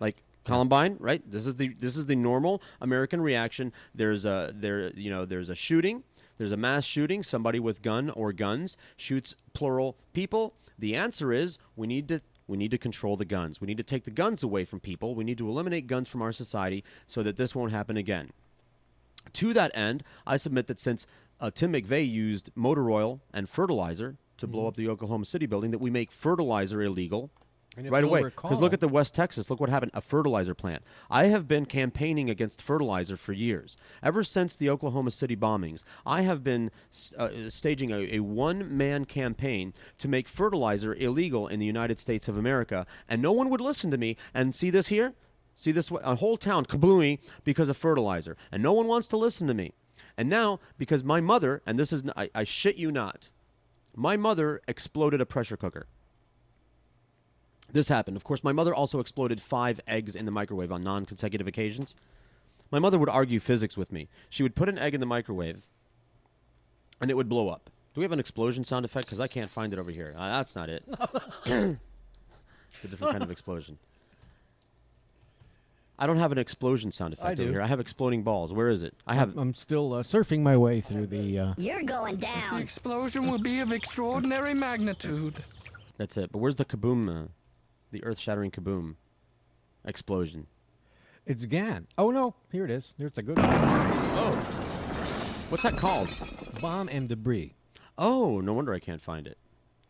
Speaker 9: Like Columbine, right? This is the normal American reaction. There's a shooting. There's a mass shooting. Somebody with gun or guns shoots plural people. The answer is we need to control the guns. We need to take the guns away from people. We need to eliminate guns from our society so that this won't happen again. To that end, I submit that since Tim McVeigh used motor oil and fertilizer to blow up the Oklahoma City building, that we make fertilizer illegal right away. Because look at the West Texas. Look what happened, a fertilizer plant. I have been campaigning against fertilizer for years. Ever since the Oklahoma City bombings, I have been staging a one-man campaign to make fertilizer illegal in the United States of America, and no one would listen to me. And see this here? See this? A whole town kablooey because of fertilizer, and no one wants to listen to me. And now, because my mother, and this is, I shit you not, my mother exploded a pressure cooker. This happened. Of course, my mother also exploded 5 eggs in the microwave on non-consecutive occasions. My mother would argue physics with me. She would put an egg in the microwave, and it would blow up. Do we have an explosion sound effect? Because I can't find it over here. That's not it. It's a different kind of explosion. I don't have an explosion sound effect over here. I have exploding balls. Where is it?
Speaker 8: I'm still surfing my way through the...
Speaker 4: You're going down.
Speaker 11: The explosion will be of extraordinary magnitude.
Speaker 9: That's it. But where's the kaboom, the earth-shattering kaboom explosion?
Speaker 8: It's GAN. Oh, no. Here it is. Here's a good one.
Speaker 9: Oh. What's that called?
Speaker 8: Bomb and debris.
Speaker 9: Oh, no wonder I can't find it.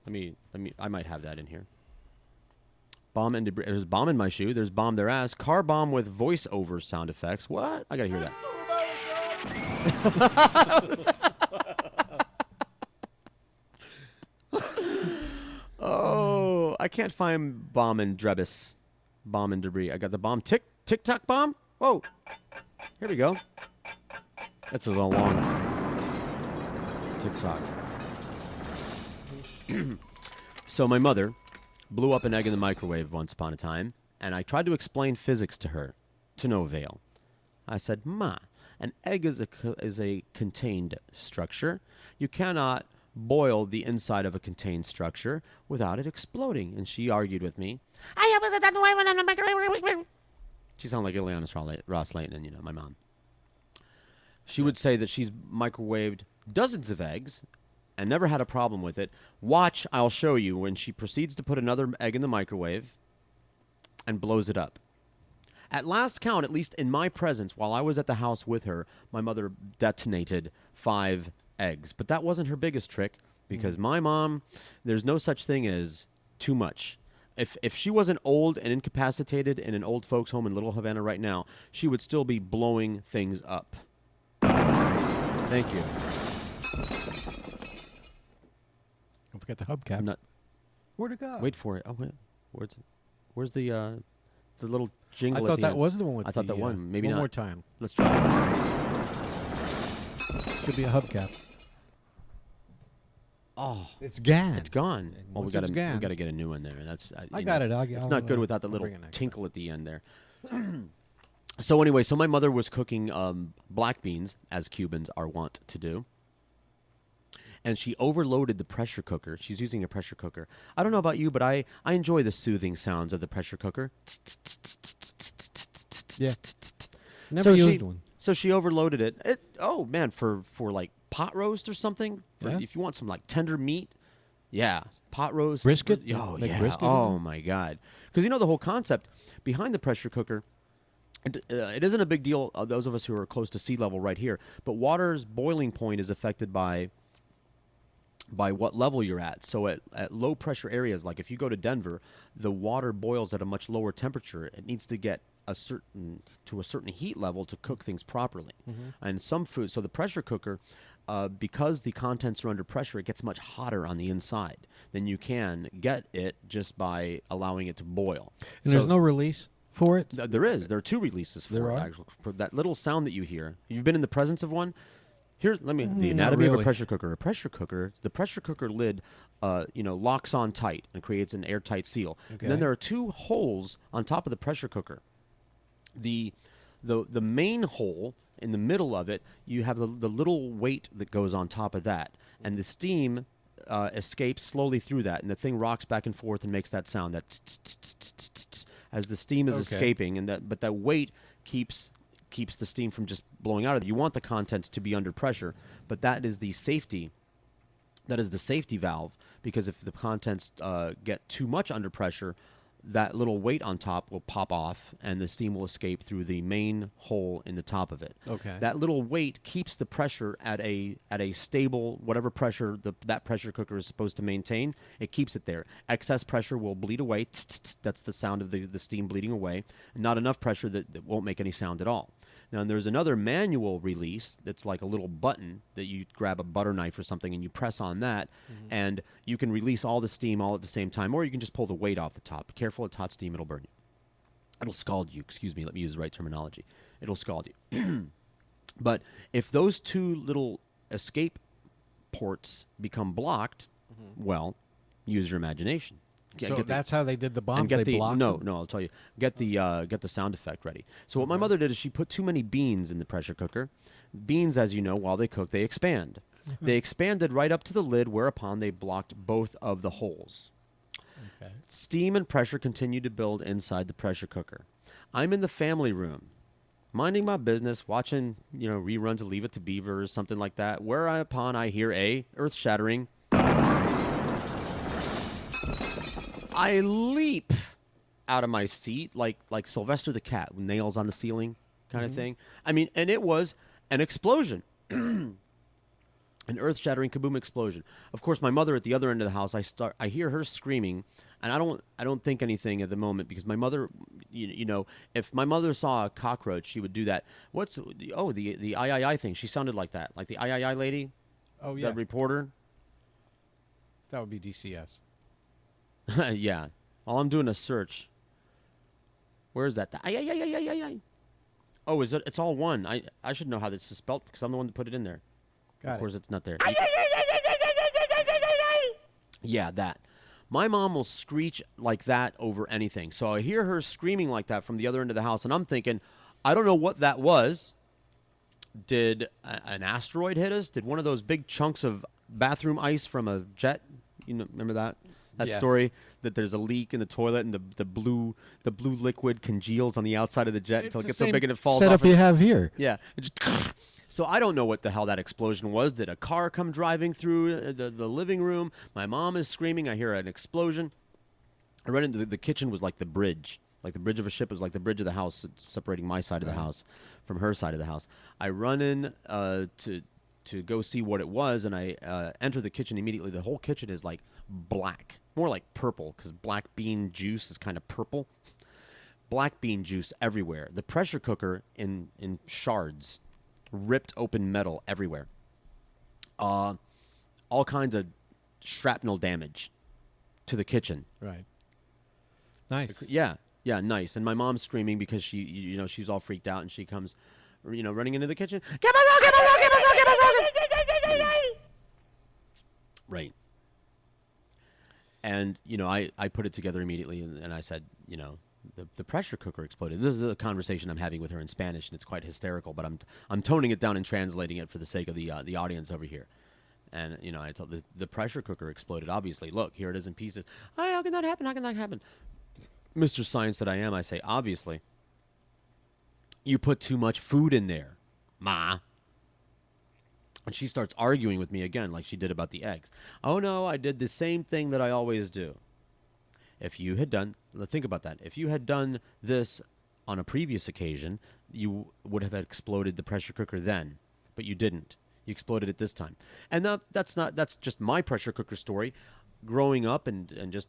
Speaker 9: I might have that in here. Bomb and debris. There's bomb in my shoe. There's bomb their ass. Car bomb with voiceover sound effects. What? I gotta hear that. Oh, I can't find bomb and debris. Bomb and debris. I got the bomb. Tic-tac bomb? Whoa. Here we go. That's a long TikTok. So my mother blew up an egg in the microwave once upon a time, and I tried to explain physics to her, to no avail. I said, Ma, an egg is a contained structure. You cannot boil the inside of a contained structure without it exploding. And she argued with me. She sounded like Ileana Ross Layton, my mom. She would say that she's microwaved dozens of eggs and never had a problem with it. Watch, I'll show you when she proceeds to put another egg in the microwave and blows it up. At last count, at least in my presence, while I was at the house with her, my mother detonated 5 eggs. But that wasn't her biggest trick, because my mom, there's no such thing as too much. If she wasn't old and incapacitated in an old folks home in Little Havana right now, she would still be blowing things up. Thank you.
Speaker 8: Don't forget the hubcap. Where'd it go?
Speaker 9: Wait for it. Oh, wait. Where's the little jingle?
Speaker 8: I thought that was the one with
Speaker 9: I thought that one. Maybe
Speaker 8: one
Speaker 9: not.
Speaker 8: more time.
Speaker 9: Let's try
Speaker 8: it. Should be a hubcap.
Speaker 9: Oh,
Speaker 8: it's gone.
Speaker 9: It's gone. Well, we got to get a new one there. That's
Speaker 8: I got it.
Speaker 9: It's not good without the little tinkle at the end there. So anyway, my mother was cooking black beans, as Cubans are wont to do. And she overloaded the pressure cooker. She's using a pressure cooker. I don't know about you, but I enjoy the soothing sounds of the pressure cooker.
Speaker 8: Yeah. Never used one.
Speaker 9: So she overloaded it. Oh, man, for like pot roast or something. If you want some like tender meat. Yeah, pot roast.
Speaker 8: Brisket?
Speaker 9: Oh,
Speaker 8: like
Speaker 9: yeah.
Speaker 8: Brisket
Speaker 9: Oh, my God. Because the whole concept behind the pressure cooker, it isn't a big deal, those of us who are close to sea level right here, but water's boiling point is affected by what level you're at. So at low pressure areas, like if you go to Denver, the water boils at a much lower temperature. It needs to get to a certain heat level to cook things properly. And some food, so the pressure cooker because the contents are under pressure, it gets much hotter on the inside than you can get it just by allowing it to boil.
Speaker 8: And there's no release for it?
Speaker 9: There is. There are 2 releases for it. Actually. For that little sound that you hear. You've been in the presence of one? Here, the anatomy of a pressure cooker. A pressure cooker, the pressure cooker lid, locks on tight and creates an airtight seal.
Speaker 8: Okay.
Speaker 9: And then there are 2 holes on top of the pressure cooker. The main hole in the middle of it, you have the little weight that goes on top of that, and the steam escapes slowly through that, and the thing rocks back and forth and makes that sound that as the steam is escaping, but that weight keeps the steam from just blowing out of it. You want the contents to be under pressure, but that is the safety valve, because if the contents get too much under pressure, that little weight on top will pop off and the steam will escape through the main hole in the top of it.
Speaker 8: Okay.
Speaker 9: That little weight keeps the pressure at a stable, whatever pressure that pressure cooker is supposed to maintain, it keeps it there. Excess pressure will bleed away. That's the sound of the steam bleeding away. And not enough pressure that won't make any sound at all. Now, there's another manual release that's like a little button that you grab a butter knife or something and you press on that, and you can release all the steam all at the same time, or you can just pull the weight off the top. Be careful, it's hot steam, it'll burn you. It'll scald you, excuse me, let me use the right terminology. It'll scald you. But if those 2 little escape ports become blocked, well, use your imagination.
Speaker 8: So that's how they did the bombs. They blocked
Speaker 9: No, I'll tell you. Get the sound effect ready. So what my mother did is she put too many beans in the pressure cooker. Beans, as you know, while they cook, they expand. They expanded right up to the lid, whereupon they blocked both of the holes.
Speaker 8: Okay.
Speaker 9: Steam and pressure continued to build inside the pressure cooker. I'm in the family room, minding my business, watching reruns of Leave It to Beaver or something like that. Whereupon I hear a earth-shattering. I leap out of my seat like Sylvester the Cat with nails on the ceiling kind of thing. I mean, and it was an explosion. An earth-shattering kaboom explosion. Of course, my mother at the other end of the house, I hear her screaming, and I don't think anything at the moment because my mother, if my mother saw a cockroach, she would do that. The I thing. She sounded like that, like the I lady.
Speaker 8: Oh yeah.
Speaker 9: That reporter.
Speaker 8: That would be DCS.
Speaker 9: Yeah. While I'm doing a search. Where is that? Oh, is it? It's all one. I should know how this is spelled because I'm the one that put it in there. Of course, it's not there. Yeah, that. My mom will screech like that over anything. So I hear her screaming like that from the other end of the house, and I'm thinking, I don't know what that was. Did an asteroid hit us? Did one of those big chunks of bathroom ice from a jet? Remember that? That story that there's a leak in the toilet and the blue liquid congeals on the outside of the jet until it gets so big and it falls off.
Speaker 8: Setup you have here.
Speaker 9: Yeah. So I don't know what the hell that explosion was. Did a car come driving through the living room? My mom is screaming. I hear an explosion. I run into the kitchen was like the bridge. Like the bridge of a ship was like the bridge of the house separating my side of the house from her side of the house. I run in to go see what it was, and I enter the kitchen immediately. The whole kitchen is like black, more like purple, because black bean juice is kind of purple. Black bean juice everywhere. The pressure cooker in shards, ripped open metal everywhere. All kinds of shrapnel damage to the kitchen.
Speaker 8: Right. Nice.
Speaker 9: Yeah, nice. And my mom's screaming because she's all freaked out, and she comes, running into the kitchen. Get my dog, get my dog, get my dog, get my dog. Right. And, I put it together immediately, and I said, the pressure cooker exploded. This is a conversation I'm having with her in Spanish, and it's quite hysterical, but I'm toning it down and translating it for the sake of the audience over here. And, I told the pressure cooker exploded, obviously. Look, here it is in pieces. How can that happen? How can that happen? Mr. Science that I am, I say, obviously. You put too much food in there, Ma. And she starts arguing with me again like she did about the eggs. Oh, no, I did the same thing that I always do. If you had done, think about that. If you had done this on a previous occasion, you would have exploded the pressure cooker then, but you didn't. You exploded it this time. And that's just my pressure cooker story. Growing up and just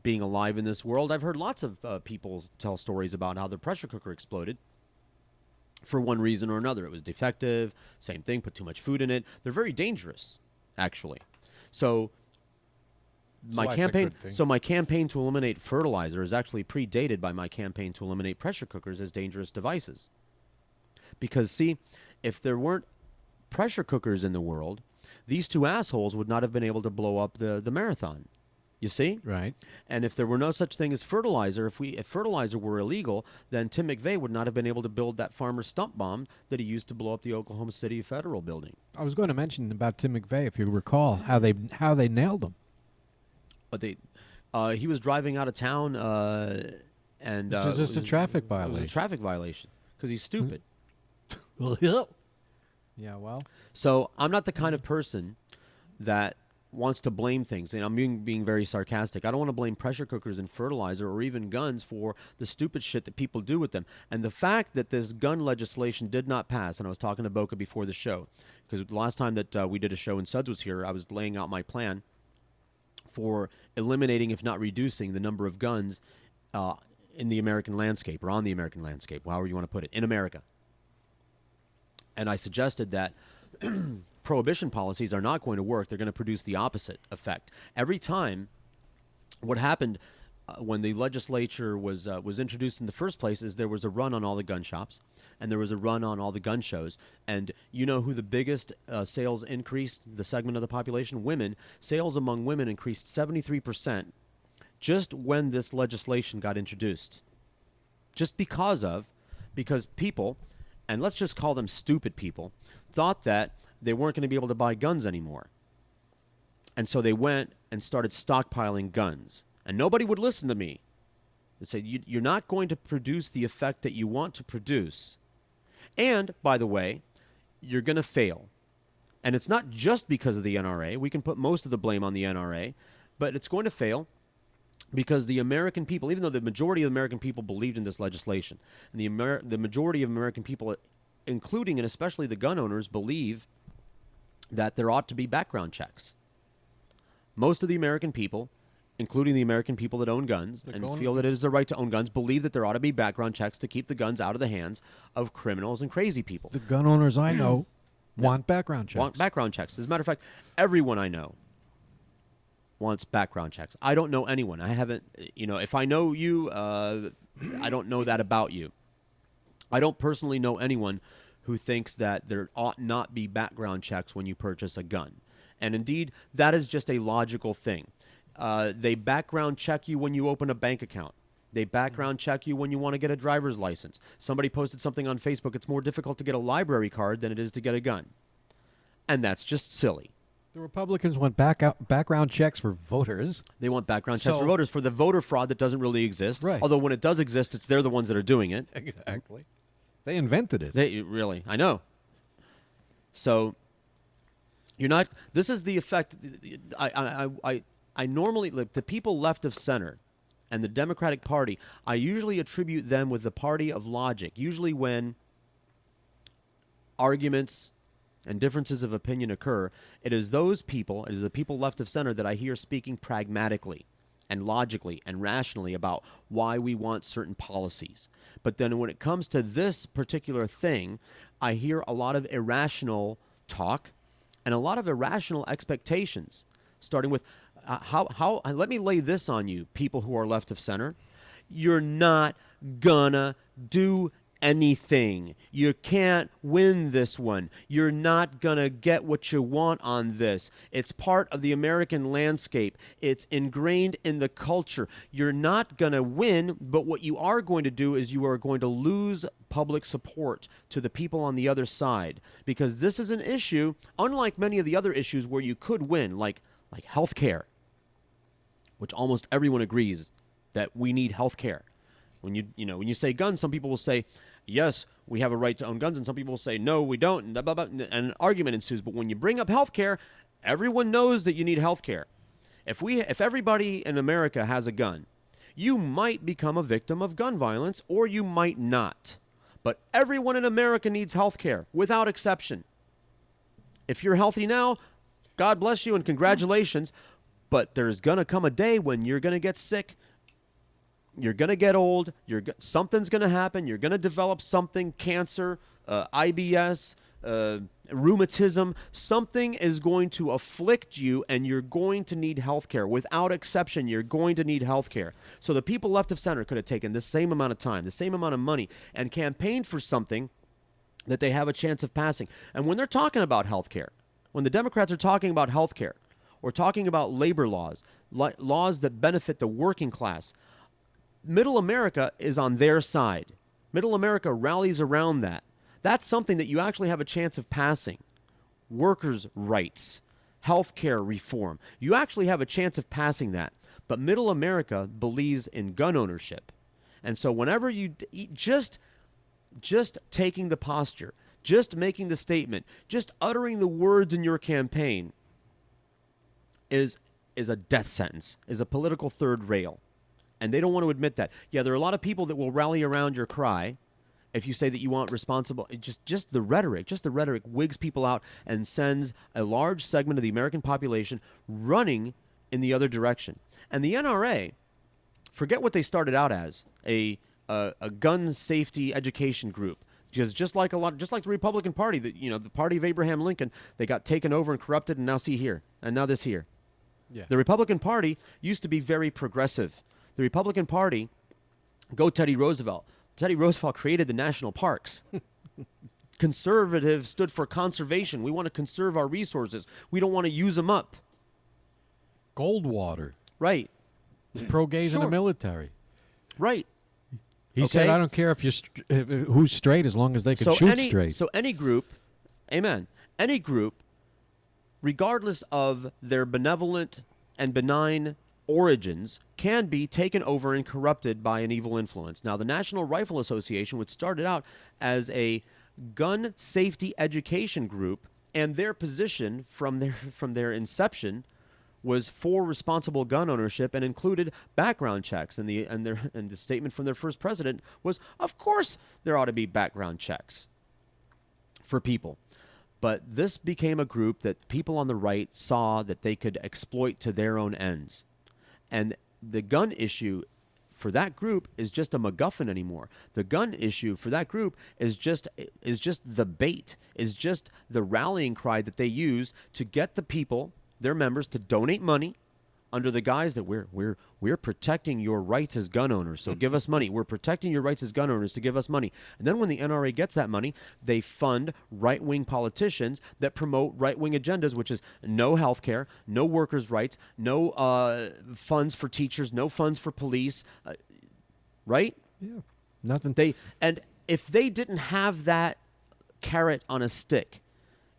Speaker 9: being alive in this world, I've heard lots of people tell stories about how the pressure cooker exploded. for one reason or another. It was defective, same thing, put too much food in it. They're very dangerous, actually. So my campaign to eliminate fertilizer is actually predated by my campaign to eliminate pressure cookers as dangerous devices. Because, see, if there weren't pressure cookers in the world, these two assholes would not have been able to blow up the marathon. You see?
Speaker 8: Right.
Speaker 9: And if there were no such thing as fertilizer, if fertilizer were illegal, then Tim McVeigh would not have been able to build that farmer's stump bomb that he used to blow up the Oklahoma City Federal building.
Speaker 8: I was going to mention about Tim McVeigh, if you recall, how they nailed him.
Speaker 9: But he was driving out of town, and
Speaker 8: which is just a traffic violation.
Speaker 9: It was a traffic violation because he's stupid.
Speaker 8: Yeah, well.
Speaker 9: So I'm not the kind of person that wants to blame things, and I'm being very sarcastic. I don't want to blame pressure cookers and fertilizer or even guns for the stupid shit that people do with them. And the fact that this gun legislation did not pass, and I was talking to Boca before the show, because the last time that we did a show and Suds was here, I was laying out my plan for eliminating, if not reducing, the number of guns in the American landscape, or on the American landscape, however you want to put it, in America. And I suggested that prohibition policies are not going to work. They're going to produce the opposite effect. Every time, what happened when the legislature was introduced in the first place is there was a run on all the gun shops, and there was a run on all the gun shows. And you know who the biggest sales increased, the segment of the population? Women. Sales among women increased 73% just when this legislation got introduced. Just because people, and let's just call them stupid people, thought that they weren't going to be able to buy guns anymore. And so they went and started stockpiling guns. And nobody would listen to me. They said, you're not going to produce the effect that you want to produce. And, by the way, you're going to fail. And it's not just because of the NRA. We can put most of the blame on the NRA. But it's going to fail because the American people, even though the majority of the American people believed in this legislation, and the majority of American people, including and especially the gun owners, believe that there ought to be background checks. Most of the American people, including the American people that own guns and feel that it is their right to own guns, believe that there ought to be background checks to keep the guns out of the hands of criminals and crazy people.
Speaker 8: The gun owners I know want background checks.
Speaker 9: Want background checks. As a matter of fact, everyone I know wants background checks. I don't know anyone. I haven't, if I know you, I don't know that about you. I don't personally know anyone who thinks that there ought not be background checks when you purchase a gun. And indeed, that is just a logical thing. They background check you when you open a bank account. They background check you when you want to get a driver's license. Somebody posted something on Facebook, it's more difficult to get a library card than it is to get a gun. And that's just silly.
Speaker 8: The Republicans want background checks for voters.
Speaker 9: They want background checks for voters, for the voter fraud that doesn't really exist.
Speaker 8: Right.
Speaker 9: Although when it does exist, they're the ones that are doing it.
Speaker 8: Exactly. They invented it.
Speaker 9: Really, I know. So, you're not, this is the effect, I normally, the people left of center and the Democratic Party, I usually attribute them with the party of logic. Usually when arguments and differences of opinion occur, it is the people left of center that I hear speaking pragmatically and logically and rationally about why we want certain policies. But then when it comes to this particular thing, I hear a lot of irrational talk and a lot of irrational expectations, starting with how let me lay this on you, people who are left of center. You're not gonna do anything. You can't win this one. You're not gonna get what you want on this. It's part of the American landscape. It's ingrained in the culture. You're not gonna win, but what you are going to do is you are going to lose public support to the people on the other side, because this is an issue, unlike many of the other issues where you could win, like health care, which almost everyone agrees that we need health care. When you say guns, some people will say, yes, we have a right to own guns, and some people will say, no, we don't, and, blah, blah, blah, and an argument ensues. But when you bring up health care, everyone knows that you need health care. If everybody in America has a gun, you might become a victim of gun violence, or you might not. But everyone in America needs health care, without exception. If you're healthy now, God bless you and congratulations, but there's going to come a day when you're going to get sick You're going to get old. Something's going to happen. You're going to develop something, cancer, IBS, rheumatism. Something is going to afflict you, and you're going to need health care. Without exception, you're going to need health care. So the people left of center could have taken the same amount of time, the same amount of money, and campaigned for something that they have a chance of passing. And when they're talking about health care, when the Democrats are talking about health care or talking about labor laws, laws that benefit the working class, Middle America is on their side. Middle America rallies around that. That's something that you actually have a chance of passing. Workers' rights, health care reform. You actually have a chance of passing that. But Middle America believes in gun ownership. And so whenever you just taking the posture, just making the statement, just uttering the words in your campaign is a death sentence, is a political third rail. And they don't want to admit that. Yeah, there are a lot of people that will rally around your cry if you say that you want responsible. Just the rhetoric wigs people out and sends a large segment of the American population running in the other direction. And the NRA, forget what they started out as, a gun safety education group. Just like the Republican Party, the party of Abraham Lincoln, they got taken over and corrupted, and now see here, and now this here.
Speaker 8: Yeah.
Speaker 9: The Republican Party used to be very progressive. The Republican Party, go Teddy Roosevelt. Teddy Roosevelt created the national parks. Conservative stood for conservation. We want to conserve our resources. We don't want to use them up.
Speaker 8: Goldwater.
Speaker 9: Right.
Speaker 8: Pro-gays in the military.
Speaker 9: Right.
Speaker 8: He said, I don't care if you're who's straight as long as they can shoot straight.
Speaker 9: So any group, amen, any group, regardless of their benevolent and benign origins, can be taken over and corrupted by an evil influence. Now, the National Rifle Association, which started out as a gun safety education group, and their position from their inception was for responsible gun ownership and included background checks. And the statement from their first president was, of course there ought to be background checks for people. But this became a group that people on the right saw that they could exploit to their own ends. And the gun issue for that group is just a MacGuffin anymore. The gun issue for that group is just the bait, is just the rallying cry that they use to get the people, their members, to donate money under the guise that we're protecting your rights as gun owners, so give us money. We're protecting your rights as gun owners, to give us money. And then when the NRA gets that money, they fund right-wing politicians that promote right-wing agendas, which is no health care, no workers' rights, no funds for teachers, no funds for police, right?
Speaker 8: Yeah, nothing.
Speaker 9: And if they didn't have that carrot on a stick,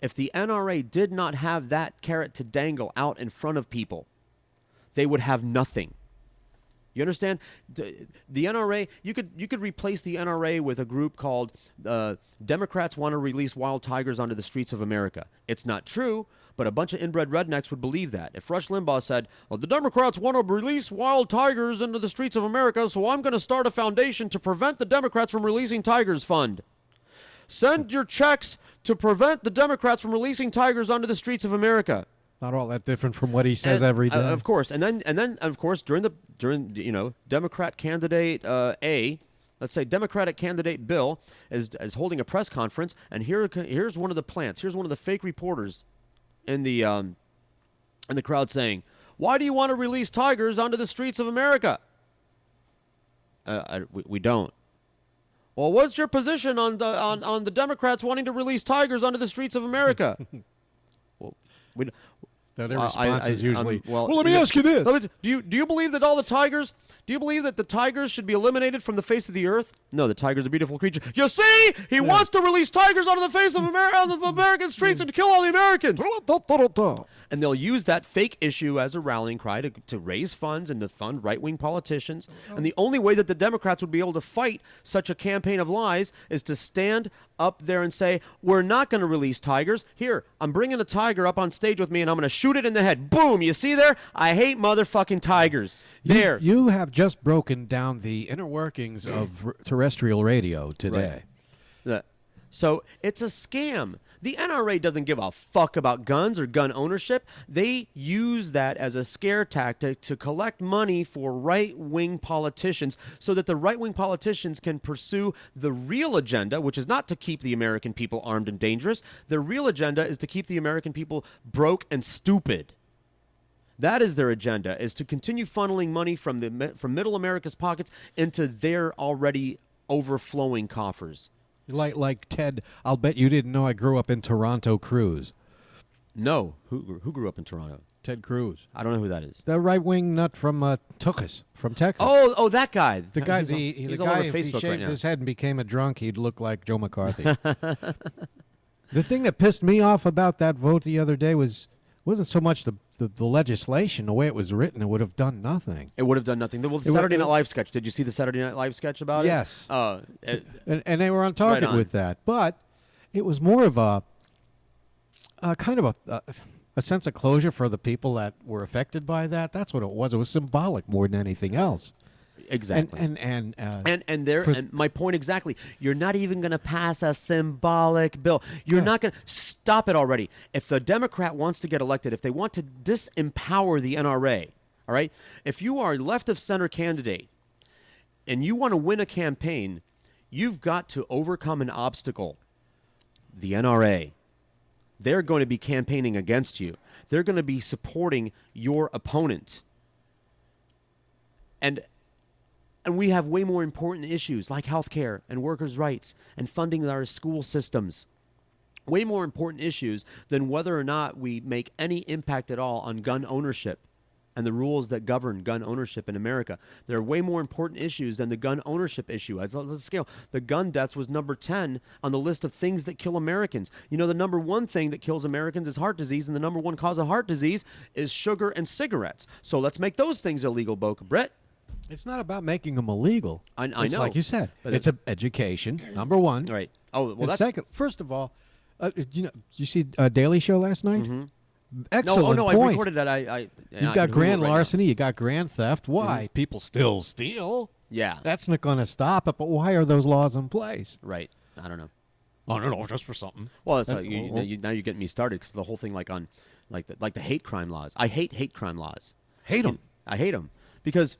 Speaker 9: if the NRA did not have that carrot to dangle out in front of people, they would have nothing. You understand? The NRA, you could replace the NRA with a group called Democrats Want to Release Wild Tigers Onto the Streets of America. It's not true, but a bunch of inbred rednecks would believe that. If Rush Limbaugh said, well, the Democrats want to release wild tigers into the streets of America, so I'm going to start a foundation to prevent the Democrats from releasing tigers fund. Send your checks to prevent the Democrats from releasing tigers onto the streets of America.
Speaker 8: Not all that different from what he says every day.
Speaker 9: Of course. And then of course during Democrat candidate A, let's say Democratic candidate Bill is holding a press conference, and here's one of the plants. Here's one of the fake reporters in the crowd saying, "Why do you want to release tigers onto the streets of America?" We don't. Well, what's your position on the Democrats wanting to release tigers onto the streets of America? Well,
Speaker 8: their response is usually, well, let me
Speaker 9: ask you this. Do you believe that all the tigers, do you believe that the tigers should be eliminated from the face of the earth? No, the tiger's a beautiful creature. You see? He wants to release tigers onto the face of American streets and kill all the Americans. And they'll use that fake issue as a rallying cry to raise funds and to fund right-wing politicians. And the only way that the Democrats would be able to fight such a campaign of lies is to stand up there and say, we're not going to release tigers. Here, I'm bringing a tiger up on stage with me, and I'm going to shoot it in the head. Boom! You see there? I hate motherfucking tigers. There.
Speaker 8: You have just broken down the inner workings of terrestrial radio today.
Speaker 9: Right. So it's a scam. The NRA doesn't give a fuck about guns or gun ownership. They use that as a scare tactic to collect money for right-wing politicians so that the right-wing politicians can pursue the real agenda, which is not to keep the American people armed and dangerous. The real agenda is to keep the American people broke and stupid. That is their agenda, is to continue funneling money from middle America's pockets into their already overflowing coffers.
Speaker 8: Like Ted, I'll bet you didn't know I grew up in Toronto, Cruz.
Speaker 9: No. Who grew up in Toronto?
Speaker 8: Ted Cruz.
Speaker 9: I don't know who that is.
Speaker 8: The right-wing nut from Tuckus, from Texas.
Speaker 9: Oh, that guy.
Speaker 8: The guy,
Speaker 9: He's
Speaker 8: the
Speaker 9: all
Speaker 8: guy,
Speaker 9: over
Speaker 8: if he
Speaker 9: Facebook
Speaker 8: shaved
Speaker 9: right now.
Speaker 8: his head and became a drunk, he'd look like Joe McCarthy. The thing that pissed me off about that vote the other day wasn't so much the legislation, the way it was written. It would have done nothing.
Speaker 9: It would have done nothing. Well, the Saturday Night Live sketch. Did you see the Saturday Night Live sketch about
Speaker 8: yes.
Speaker 9: it?
Speaker 8: Yes. And they were on target with that. But it was more of a kind of a sense of closure for the people that were affected by that. That's what it was. It was symbolic more than anything else.
Speaker 9: Exactly.
Speaker 8: And
Speaker 9: my point exactly. You're not even going to pass a symbolic bill. You're not going to stop it already. If the Democrat wants to get elected, if they want to disempower the NRA, all right? If you are a left of center candidate and you want to win a campaign, you've got to overcome an obstacle. The NRA. They're going to be campaigning against you. They're going to be supporting your opponent. And we have way more important issues like healthcare and workers' rights and funding our school systems. Way more important issues than whether or not we make any impact at all on gun ownership and the rules that govern gun ownership in America. There are way more important issues than the gun ownership issue. Let's scale. The gun deaths was number 10 on the list of things that kill Americans. You know, the number one thing that kills Americans is heart disease, and the number one cause of heart disease is sugar and cigarettes. So let's make those things illegal, Boca Brett.
Speaker 8: It's not about making them illegal.
Speaker 9: I
Speaker 8: It's
Speaker 9: know.
Speaker 8: like you said.
Speaker 9: But
Speaker 8: It's education, number one.
Speaker 9: Right. Oh, well,
Speaker 8: And
Speaker 9: that's...
Speaker 8: second, first of all, you see Daily Show last night?
Speaker 9: Mm-hmm.
Speaker 8: Excellent
Speaker 9: No,
Speaker 8: point.
Speaker 9: I recorded that.
Speaker 8: You've got grand larceny, you got grand theft. Why? People still steal.
Speaker 9: Yeah.
Speaker 8: That's not going to stop it, but why are those laws in place?
Speaker 9: Right. I don't know.
Speaker 8: I don't know, just for something.
Speaker 9: Well, it's like now you're getting me started because the whole thing like the hate crime laws. I hate crime laws.
Speaker 8: Hate them.
Speaker 9: I hate them because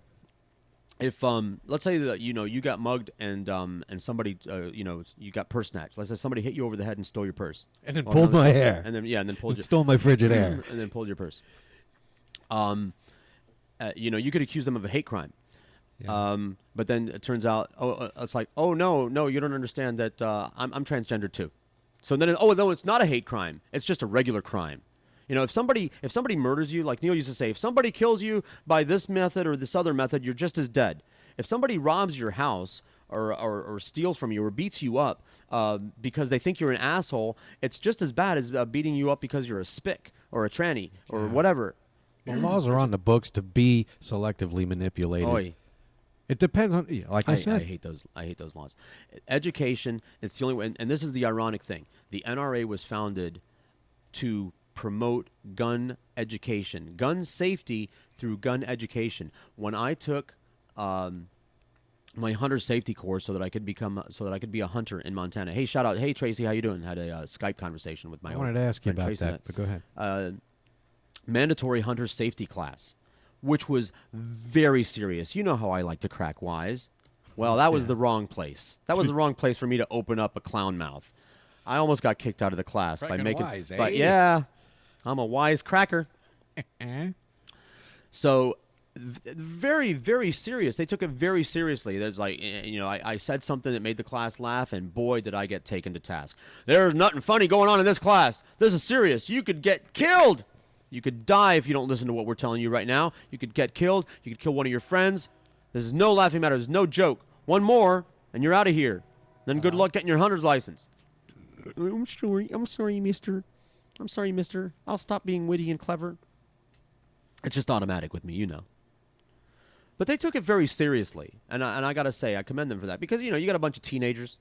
Speaker 9: if let's say that you got mugged and somebody you got purse snatched. Let's say somebody hit you over the head and stole your purse
Speaker 8: and then pulled my hair
Speaker 9: and then pulled
Speaker 8: stole my frigid hair
Speaker 9: and then pulled your purse. You could accuse them of a hate crime.
Speaker 8: Yeah.
Speaker 9: But then it turns out, it's like, oh no, you don't understand that I'm transgender too. So then, no, it's not a hate crime. It's just a regular crime. If somebody murders you, like Neil used to say, if somebody kills you by this method or this other method, you're just as dead. If somebody robs your house or steals from you or beats you up because they think you're an asshole, it's just as bad as beating you up because you're a spick or a tranny or whatever.
Speaker 8: The laws are on the books to be selectively manipulated.
Speaker 9: Oy.
Speaker 8: It depends on, like I said.
Speaker 9: I hate those laws. Education, it's the only way, and this is the ironic thing. The NRA was founded to promote gun education, gun safety through gun education. When I took my hunter safety course so that I could be a hunter in Montana. Hey, shout out. Hey, Tracy, how you doing? Had a Skype conversation with my
Speaker 8: I wanted to ask you
Speaker 9: friend
Speaker 8: about
Speaker 9: Tracy
Speaker 8: that, but go ahead.
Speaker 9: Mandatory hunter safety class, which was very serious. You know how I like to crack wise. Well, that was the wrong place. That was the wrong place for me to open up a clown mouth. I almost got kicked out of the class by making.
Speaker 8: Wise, eh?
Speaker 9: But yeah, I'm a wise cracker. So, very, very serious. They took it very seriously. There's like, I said something that made the class laugh, and boy, did I get taken to task. There's nothing funny going on in this class. This is serious. You could get killed. You could die if you don't listen to what we're telling you right now. You could get killed. You could kill one of your friends. This is no laughing matter. This is no joke. One more, and you're out of here. Then good luck getting your hunter's license. I'm sorry, mister. I'm sorry, mister. I'll stop being witty and clever. It's just automatic with me, But they took it very seriously, and I got to say, I commend them for that. Because, you got a bunch of teenagers.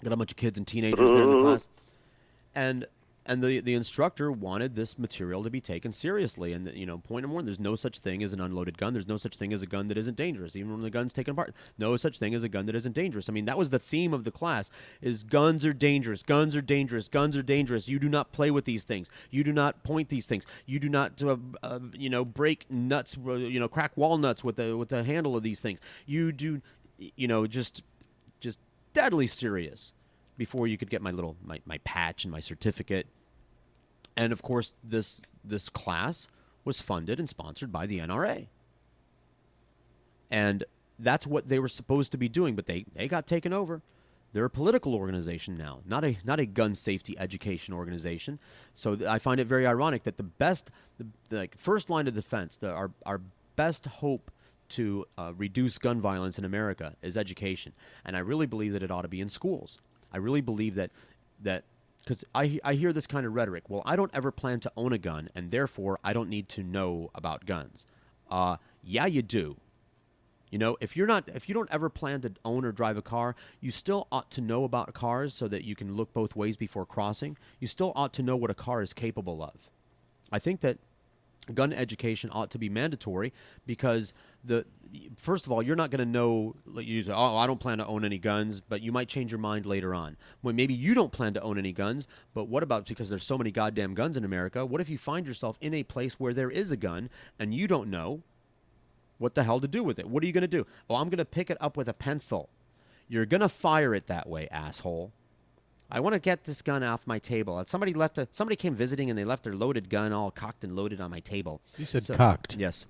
Speaker 9: Got a bunch of kids and teenagers there in the class. And And the instructor wanted this material to be taken seriously. And, point number one, there's no such thing as an unloaded gun. There's no such thing as a gun that isn't dangerous, even when the gun's taken apart. No such thing as a gun that isn't dangerous. I mean, that was the theme of the class, is guns are dangerous. Guns are dangerous. Guns are dangerous. You do not play with these things. You do not point these things. You do not, break nuts, crack walnuts with the handle of these things. You do, just deadly serious before you could get my patch and my certificate. And of course, this class was funded and sponsored by the NRA. And that's what they were supposed to be doing, but they got taken over. They're a political organization now, not a gun safety education organization. So I find it very ironic that the first line of defense, our best hope to reduce gun violence in America is education. And I really believe that it ought to be in schools. I really believe that because I hear this kind of rhetoric. Well, I don't ever plan to own a gun, and therefore I don't need to know about guns. Yeah, you do. If you don't ever plan to own or drive a car, you still ought to know about cars so that you can look both ways before crossing. You still ought to know what a car is capable of. I think that gun education ought to be mandatory because first of all, you're not going to know, you say, oh, I don't plan to own any guns, but you might change your mind later on. When maybe you don't plan to own any guns, but what about, because there's so many goddamn guns in America, what if you find yourself in a place where there is a gun and you don't know what the hell to do with it? What are you going to do? Oh, I'm going to pick it up with a pencil. You're going to fire it that way, asshole. I want to get this gun off my table. Somebody came visiting and they left their loaded gun all cocked and loaded on my table.
Speaker 8: You said cocked.
Speaker 9: Yes.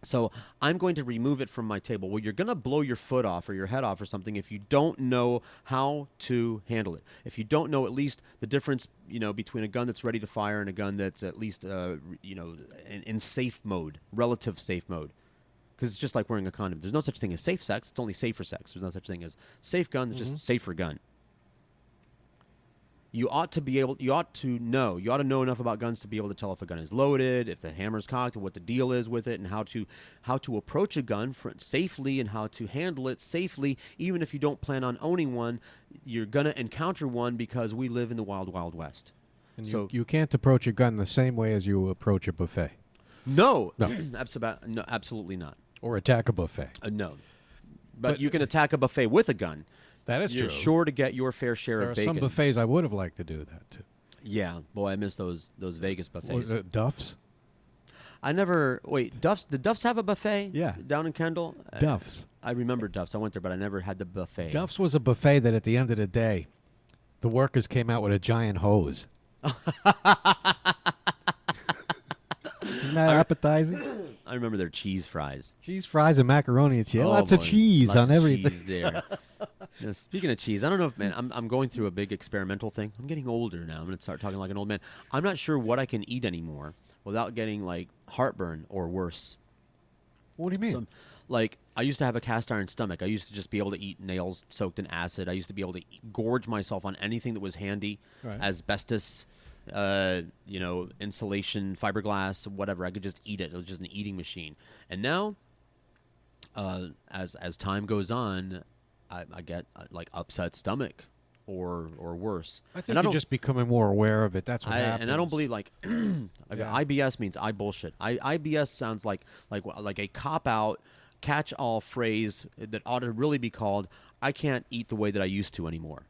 Speaker 9: So I'm going to remove it from my table. Well, you're going to blow your foot off or your head off or something if you don't know how to handle it. If you don't know at least the difference, between a gun that's ready to fire and a gun that's at least, in safe mode, relative safe mode. Because it's just like wearing a condom. There's no such thing as safe sex. It's only safer sex. There's no such thing as safe gun. There's just safer gun. You ought to know enough about guns to be able to tell if a gun is loaded, if the hammer's cocked, what the deal is with it, and how to approach a gun safely and how to handle it safely. Even if you don't plan on owning one, you're gonna encounter one because we live in the wild, wild west.
Speaker 8: And so you can't approach a gun the same way as you approach a buffet.
Speaker 9: No, absolutely not.
Speaker 8: Or attack a buffet.
Speaker 9: No, but you can attack a buffet with a gun.
Speaker 8: That is true.
Speaker 9: You're sure to get your fair share of bacon.
Speaker 8: There are some buffets I would have liked to do that to.
Speaker 9: Yeah, boy, I miss those Vegas buffets.
Speaker 8: Was it Duff's?
Speaker 9: Duff's. Did Duff's have a buffet?
Speaker 8: Yeah.
Speaker 9: Down in Kendall?
Speaker 8: Duff's.
Speaker 9: I remember Duff's. I went there, but I never had the buffet.
Speaker 8: Duff's was a buffet that at the end of the day, the workers came out with a giant hose. Isn't that appetizing?
Speaker 9: I remember their cheese fries.
Speaker 8: Cheese fries and macaroni and cheese. Lots of cheese on everything.
Speaker 9: Cheese there. Speaking of cheese, I don't know if, man, I'm going through a big experimental thing. I'm getting older now. I'm going to start talking like an old man. I'm not sure what I can eat anymore without getting, like, heartburn or worse.
Speaker 8: What do you mean?
Speaker 9: I used to have a cast iron stomach. I used to just be able to eat nails soaked in acid. I used to be able to gorge myself on anything that was handy. Right. Asbestos, insulation, fiberglass, whatever. I could just eat it. It was just an eating machine. And now, as time goes on, I get like upset stomach or worse.
Speaker 8: I think you're just becoming more aware of it. That's what happens.
Speaker 9: And I don't believe IBS means I bullshit. IBS sounds like a cop out catch-all phrase that ought to really be called I can't eat the way that I used to anymore.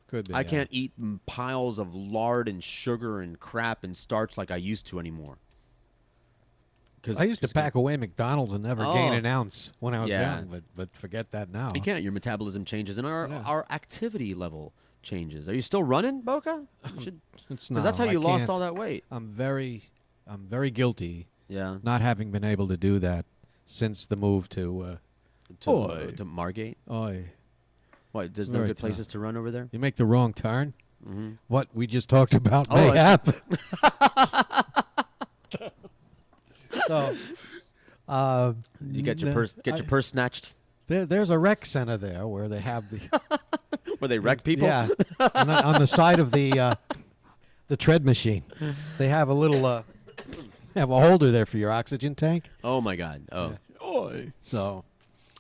Speaker 8: Could be.
Speaker 9: I can't eat piles of lard and sugar and crap and starch like I used to anymore.
Speaker 8: I used to pack away McDonald's and never gain an ounce when I was young, but forget that now.
Speaker 9: You can't. Your metabolism changes and our activity level changes. Are you still running, Boca? Because that's how you lost all that weight.
Speaker 8: I'm very guilty.
Speaker 9: Yeah.
Speaker 8: Not having been able to do that since the move to
Speaker 9: Margate.
Speaker 8: Oy.
Speaker 9: What? There's no good places to run over there.
Speaker 8: You make the wrong turn. Mm-hmm. What we just talked about may happen. So,
Speaker 9: you get your purse snatched.
Speaker 8: There's a rec center there where they have the
Speaker 9: where they wreck people.
Speaker 8: Yeah, on the side of the tread machine, they have a little have a holder there for your oxygen tank.
Speaker 9: Oh my God! Oh,
Speaker 8: yeah. So.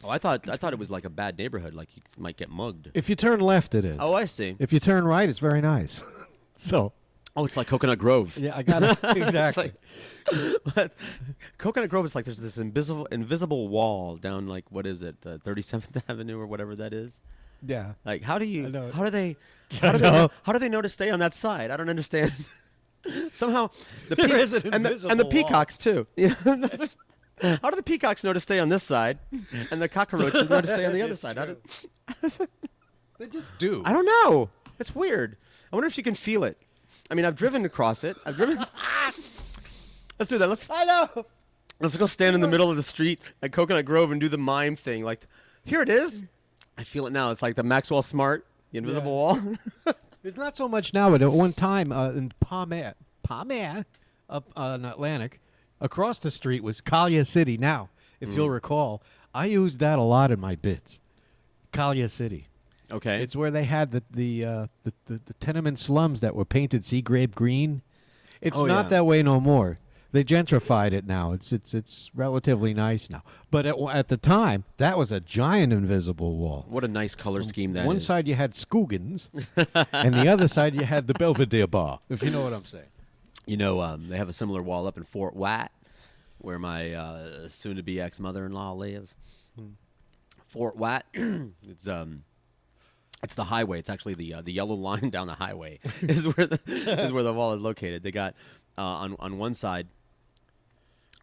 Speaker 9: Oh, I thought it was like a bad neighborhood, like you might get mugged.
Speaker 8: If you turn left, it is.
Speaker 9: Oh, I see.
Speaker 8: If you turn right, it's very nice. So,
Speaker 9: Oh, it's like Coconut Grove.
Speaker 8: Yeah, I got it. Exactly.
Speaker 9: But Coconut Grove is like there's this invisible wall down like what is it, 37th Avenue or whatever that is.
Speaker 8: Yeah.
Speaker 9: Like how do they know to stay on that side? I don't understand. Somehow
Speaker 8: There is an
Speaker 9: and the
Speaker 8: invisible
Speaker 9: peacocks too. Yeah. How do the peacocks know to stay on this side, and the cockroaches know to stay on the other side?
Speaker 8: They just do.
Speaker 9: I don't know. It's weird. I wonder if you can feel it. I mean, I've driven across it. Let's do that.
Speaker 8: I know.
Speaker 9: Let's go stand in the middle of the street at Coconut Grove and do the mime thing. Like, here it is. I feel it now. It's like the Maxwell Smart, the invisible wall.
Speaker 8: It's not so much now, but at one time in Palmer, up on Atlantic, across the street was Collier City. Now, if you'll recall, I used that a lot in my bits. Collier City.
Speaker 9: Okay.
Speaker 8: It's where they had the tenement slums that were painted sea grape green. It's not that way no more. They gentrified it now. It's relatively nice now. But at the time, that was a giant invisible wall.
Speaker 9: What a nice color scheme that is.
Speaker 8: One side you had Scoogans, and the other side you had the Belvedere Bar, if you know what I'm saying.
Speaker 9: You know, they have a similar wall up in Fort Watt, where my soon-to-be ex-mother-in-law lives. Fort Watt, it's the highway. It's actually the yellow line down the highway is where the wall is located. They got on one side.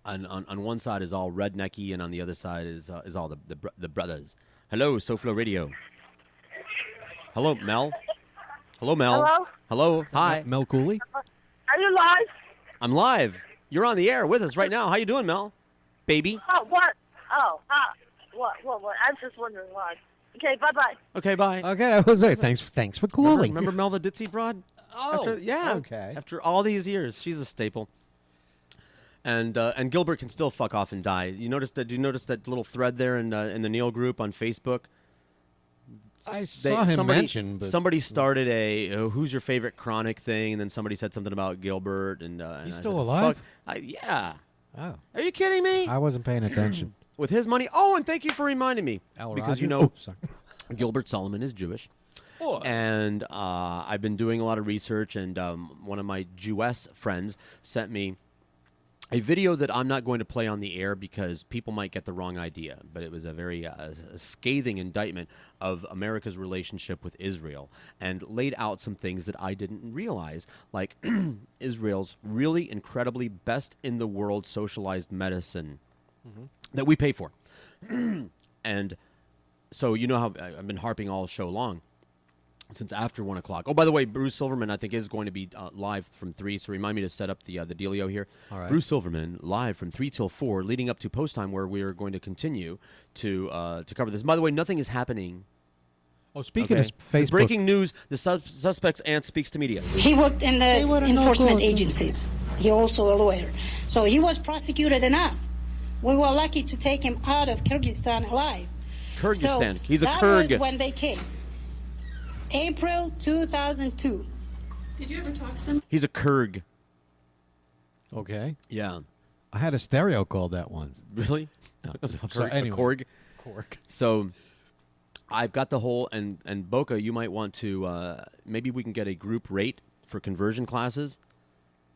Speaker 9: On one side is all rednecky, and on the other side is all the brothers. Hello, SoFlo Radio. Hello, Mel. Hello, Mel.
Speaker 4: Hello?
Speaker 9: Hello. Hi.
Speaker 8: Mel Cooley.
Speaker 4: Are you live?
Speaker 9: I'm live. You're on the air with us right now. How you doing, Mel? Baby.
Speaker 4: Oh, what? Oh, what? I was just wondering why. Okay, bye-bye.
Speaker 9: Okay, bye.
Speaker 8: Okay, that was it. Thanks for calling.
Speaker 9: Remember Mel the Ditzy broad?
Speaker 8: Oh,
Speaker 9: yeah.
Speaker 8: okay.
Speaker 9: After all these years, she's a staple. And Gilbert can still fuck off and die. Do you notice that little thread there in the Neil group on Facebook?
Speaker 8: I saw him mention. But
Speaker 9: somebody started a who's your favorite Chronic thing, and then somebody said something about Gilbert. And
Speaker 8: he's
Speaker 9: I
Speaker 8: still
Speaker 9: said,
Speaker 8: alive?
Speaker 9: Yeah.
Speaker 8: Oh.
Speaker 9: Are you kidding me?
Speaker 8: I wasn't paying attention.
Speaker 9: With his money. Oh, and thank you for reminding me.
Speaker 8: Al
Speaker 9: because
Speaker 8: Rogers?
Speaker 9: Gilbert Solomon is Jewish.
Speaker 8: Oh.
Speaker 9: And I've been doing a lot of research, and one of my Jewess friends sent me a video that I'm not going to play on the air because people might get the wrong idea, but it was a very scathing indictment of America's relationship with Israel and laid out some things that I didn't realize, like Israel's really incredibly best in the world socialized medicine that we pay for. And so you know how I've been harping all show long since after 1 o'clock. Oh, by the way, Bruce Silverman, I think, is going to be live from 3, so remind me to set up the dealio here.
Speaker 8: All right.
Speaker 9: Bruce Silverman, live from 3 till 4, leading up to post time, where we are going to continue to cover this. By the way, nothing is happening.
Speaker 8: Oh, speaking of Facebook.
Speaker 9: Breaking news, the suspect's aunt speaks to media.
Speaker 13: He worked in the enforcement agencies. He also a lawyer. So he was prosecuted enough. We were lucky to take him out of Kyrgyzstan alive.
Speaker 9: Kyrgyzstan.
Speaker 13: So
Speaker 9: He's a
Speaker 13: that
Speaker 9: Kyrgyz.
Speaker 13: was when they came. April 2002.
Speaker 15: Did you ever talk to them?
Speaker 9: He's a Kyrg.
Speaker 8: Okay.
Speaker 9: Yeah.
Speaker 8: I had a stereo called that once.
Speaker 9: Really?
Speaker 8: No,
Speaker 9: I'm
Speaker 8: sorry. Anyway.
Speaker 9: Korg.
Speaker 8: Korg.
Speaker 9: So I've got the whole, and Boca, you might want to, maybe we can get a group rate for conversion classes.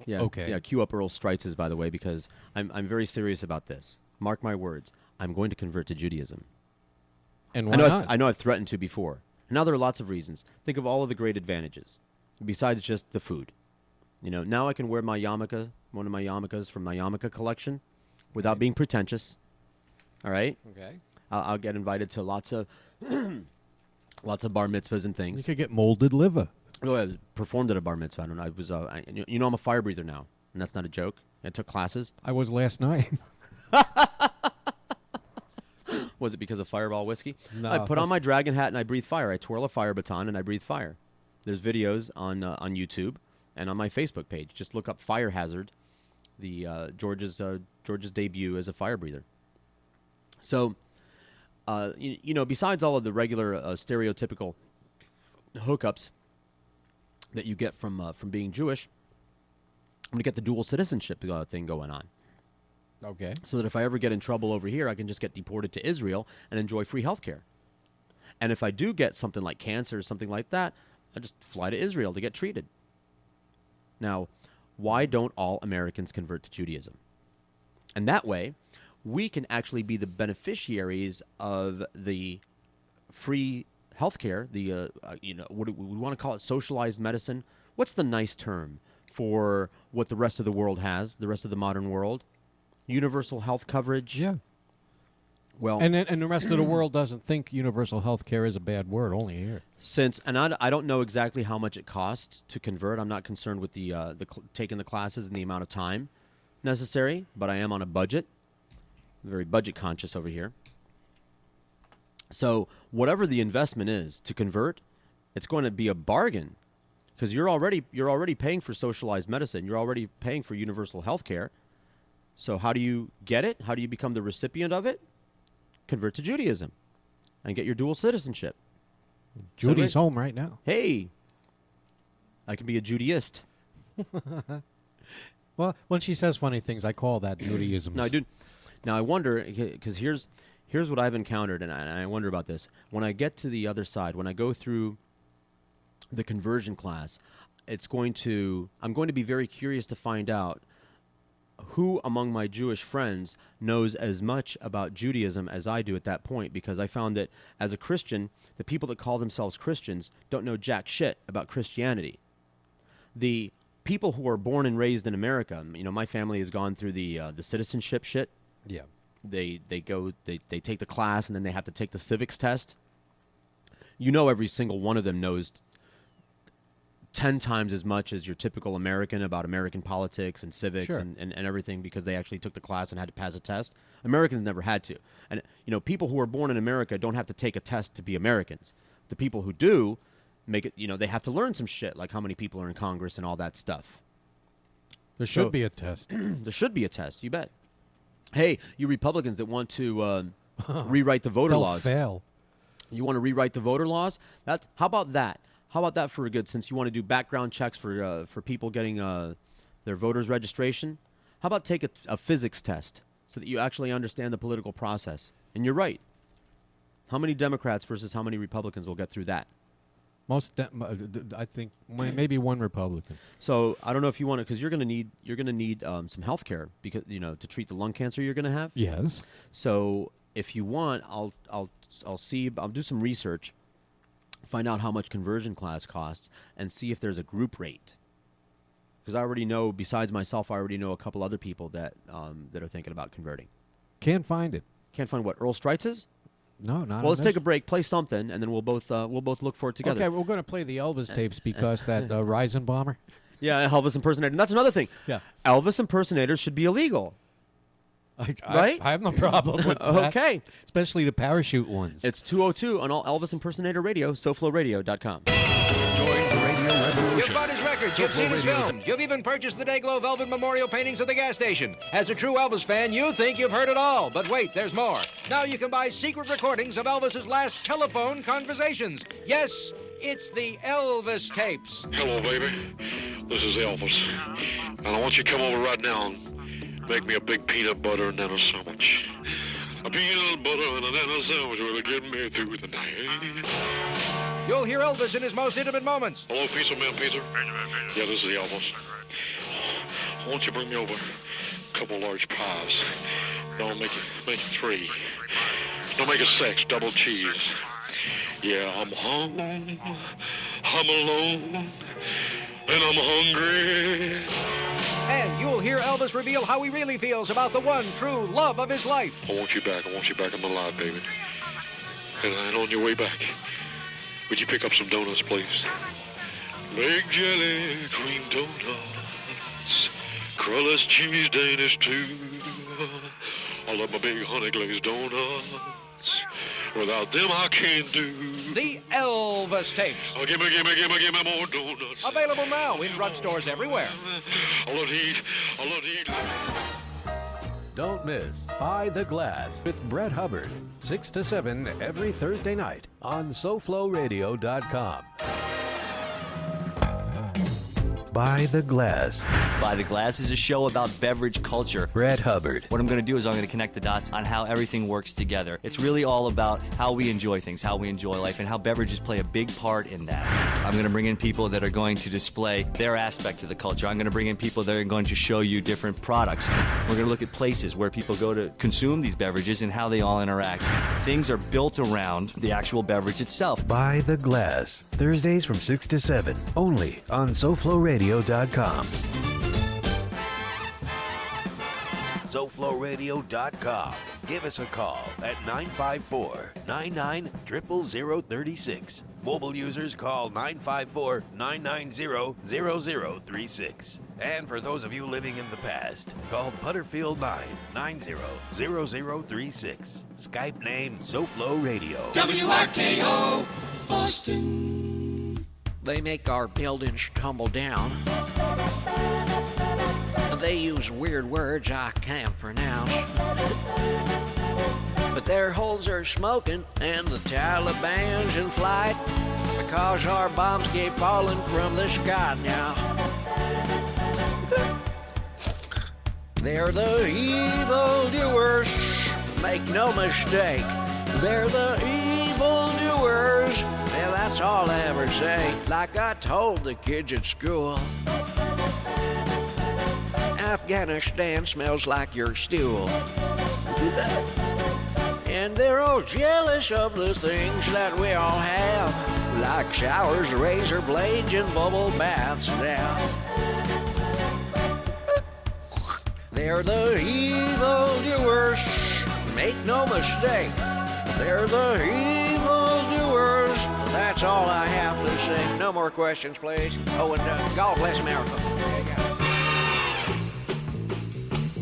Speaker 9: Yeah.
Speaker 8: Okay.
Speaker 9: Yeah, cue up Earl Streitz's, by the way, because I'm very serious about this. Mark my words. I'm going to convert to Judaism.
Speaker 8: And why not?
Speaker 9: I know I've threatened to before. Now there are lots of reasons. Think of all of the great advantages, besides just the food. You know, now I can wear my yarmulke, one of my yarmulkes from my yarmulke collection, without being pretentious. All right?
Speaker 8: Okay.
Speaker 9: I'll get invited to lots of lots of bar mitzvahs and things.
Speaker 8: You could get molded liver.
Speaker 9: No, I performed at a bar mitzvah. I don't know. I was, you know, I'm a fire breather now, and that's not a joke. I took classes.
Speaker 8: I was last night.
Speaker 9: Was it because of Fireball whiskey?
Speaker 8: No.
Speaker 9: I put on my dragon hat and I breathe fire. I twirl a fire baton and I breathe fire. There's videos on YouTube and on my Facebook page. Just look up Fire Hazard, the George's debut as a fire breather. So, you know, besides all of the regular stereotypical hookups that you get from being Jewish, I'm gonna get the dual citizenship thing going on.
Speaker 8: Okay.
Speaker 9: So that if I ever get in trouble over here, I can just get deported to Israel and enjoy free health care. And if I do get something like cancer or something like that, I just fly to Israel to get treated. Now, why don't all Americans convert to Judaism? And that way, we can actually be the beneficiaries of the free healthcare, the what do we want to call it, socialized medicine. What's the nice term for what the rest of the world has, the rest of the modern world? Universal health coverage.
Speaker 8: Yeah.
Speaker 9: Well,
Speaker 8: and the rest of the world doesn't think universal health care is a bad word. Only here.
Speaker 9: I don't know exactly how much it costs to convert. I'm not concerned with the taking the classes and the amount of time necessary, but I am on a budget. I'm very budget conscious over here. So whatever the investment is to convert, it's going to be a bargain, because you're already paying for socialized medicine. You're already paying for universal health care. So how do you get it? How do you become the recipient of it? Convert to Judaism and get your dual citizenship.
Speaker 8: Judy's home right now.
Speaker 9: Hey, I can be a Judaist.
Speaker 8: Well, when she says funny things, I call that Judaism.
Speaker 9: No, I do. Now I wonder, because here's what I've encountered, and I wonder about this. When I get to the other side, when I go through the conversion class, I'm going to be very curious to find out who among my Jewish friends knows as much about Judaism as I do at that point, because I found that as a Christian, the people that call themselves Christians don't know jack shit about Christianity. The people who are born and raised in America, my family has gone through the citizenship shit.
Speaker 8: Yeah.
Speaker 9: They take the class, and then they have to take the civics test. Every single one of them knows 10 times as much as your typical American about American politics and civics.
Speaker 8: Sure.
Speaker 9: and everything, because they actually took the class and had to pass a test. Americans never had to. And, people who are born in America don't have to take a test to be Americans. The people who do make it, they have to learn some shit, like how many people are in Congress and all that stuff.
Speaker 8: There should be a test.
Speaker 9: There should be a test, you bet. Hey, you Republicans that want to rewrite the voter laws.
Speaker 8: They'll fail.
Speaker 9: You want to rewrite the voter laws? How about that? How about that for a good, since you want to do background checks for people getting their voters registration? How about take a physics test so that you actually understand the political process? And you're right. How many Democrats versus how many Republicans will get through that?
Speaker 8: I think maybe one Republican.
Speaker 9: So I don't know if you want to, because you're going to need some health care, because to treat the lung cancer you're going to have.
Speaker 8: Yes.
Speaker 9: So if you want, I'll do some research, find out how much conversion class costs, and see if there's a group rate. Because I already know, besides myself, I already know a couple other people that are thinking about converting.
Speaker 8: Can't find it.
Speaker 9: Can't find what? Earl Streitz's?
Speaker 8: No, not.
Speaker 9: Well, let's take a break, play something, and then we'll both look for it together.
Speaker 8: Okay, we're going to play the Elvis tapes because that Ryzen bomber.
Speaker 9: Yeah, Elvis impersonator. And that's another thing.
Speaker 8: Yeah.
Speaker 9: Elvis impersonators should be illegal. Right?
Speaker 8: I have no problem with that.
Speaker 9: Okay.
Speaker 8: Especially the parachute ones.
Speaker 9: It's 2:02 on all Elvis impersonator radio, SoFloRadio.com.
Speaker 2: Join the radio revolution.
Speaker 16: You've bought his records, you've seen his films, you've even purchased the Dayglow Velvet Memorial paintings at the gas station. As a true Elvis fan, you think you've heard it all. But wait, there's more. Now you can buy secret recordings of Elvis's last telephone conversations. Yes, it's the Elvis tapes.
Speaker 17: Hello, baby. This is Elvis. And I want you to come over right now and make me a big peanut butter and then a sandwich. A peanut butter and then a sandwich will get me through the night.
Speaker 16: You'll hear Elvis in his most intimate moments.
Speaker 17: Hello, Pizza Man, Pizza. Yeah, this is Elvis. Won't you bring me over a couple large pies? Don't make it 3. Don't make it 6, double cheese. Yeah, I'm home, I'm alone, and I'm hungry.
Speaker 16: And you'll hear Elvis reveal how he really feels about the one true love of his life.
Speaker 17: I want you back. I'm alive, baby. And on your way back, would you pick up some donuts, please? Big jelly, cream donuts, crustless cheese Danish too. I love my big honey glazed donuts. Without them, I can't do.
Speaker 16: The Elvis tapes.
Speaker 17: Oh, give me more donuts.
Speaker 16: Available now in drugstores everywhere.
Speaker 17: I love to eat.
Speaker 2: Don't miss By the Glass with Brett Hubbard, 6 to 7 every Thursday night on SoFloRadio.com. By the Glass.
Speaker 19: By the Glass is a show about beverage culture.
Speaker 2: Brad Hubbard.
Speaker 19: What I'm going to do is I'm going to connect the dots on how everything works together. It's really all about how we enjoy things, how we enjoy life, and how beverages play a big part in that. I'm going to bring in people that are going to display their aspect of the culture. I'm going to bring in people that are going to show you different products. We're going to look at places where people go to consume these beverages and how they all interact. Things are built around the actual beverage itself.
Speaker 2: By the Glass. Thursdays from 6 to 7. Only on SoFloRadio.com. SoFloRadio.com. Give us a call at 954-99-00036. Mobile users call 954-990-0036. And for those of you living in the past, call Butterfield 990-0036. Skype name SoFlo Radio.
Speaker 20: WRKO, Boston.
Speaker 21: They make our buildings tumble down. They use weird words I can't pronounce. But their holes are smoking and the Taliban's in flight because our bombs keep falling from the sky now. They're the evildoers, make no mistake. They're the evildoers, and that's all I ever say. Like I told the kids at school, Afghanistan smells like your stool. And they're all jealous of the things that we all have, like showers, razor blades, and bubble baths now. They're the evildoers, make no mistake. They're the evildoers. That's all I have to say. No more questions, please. Oh, and God bless America.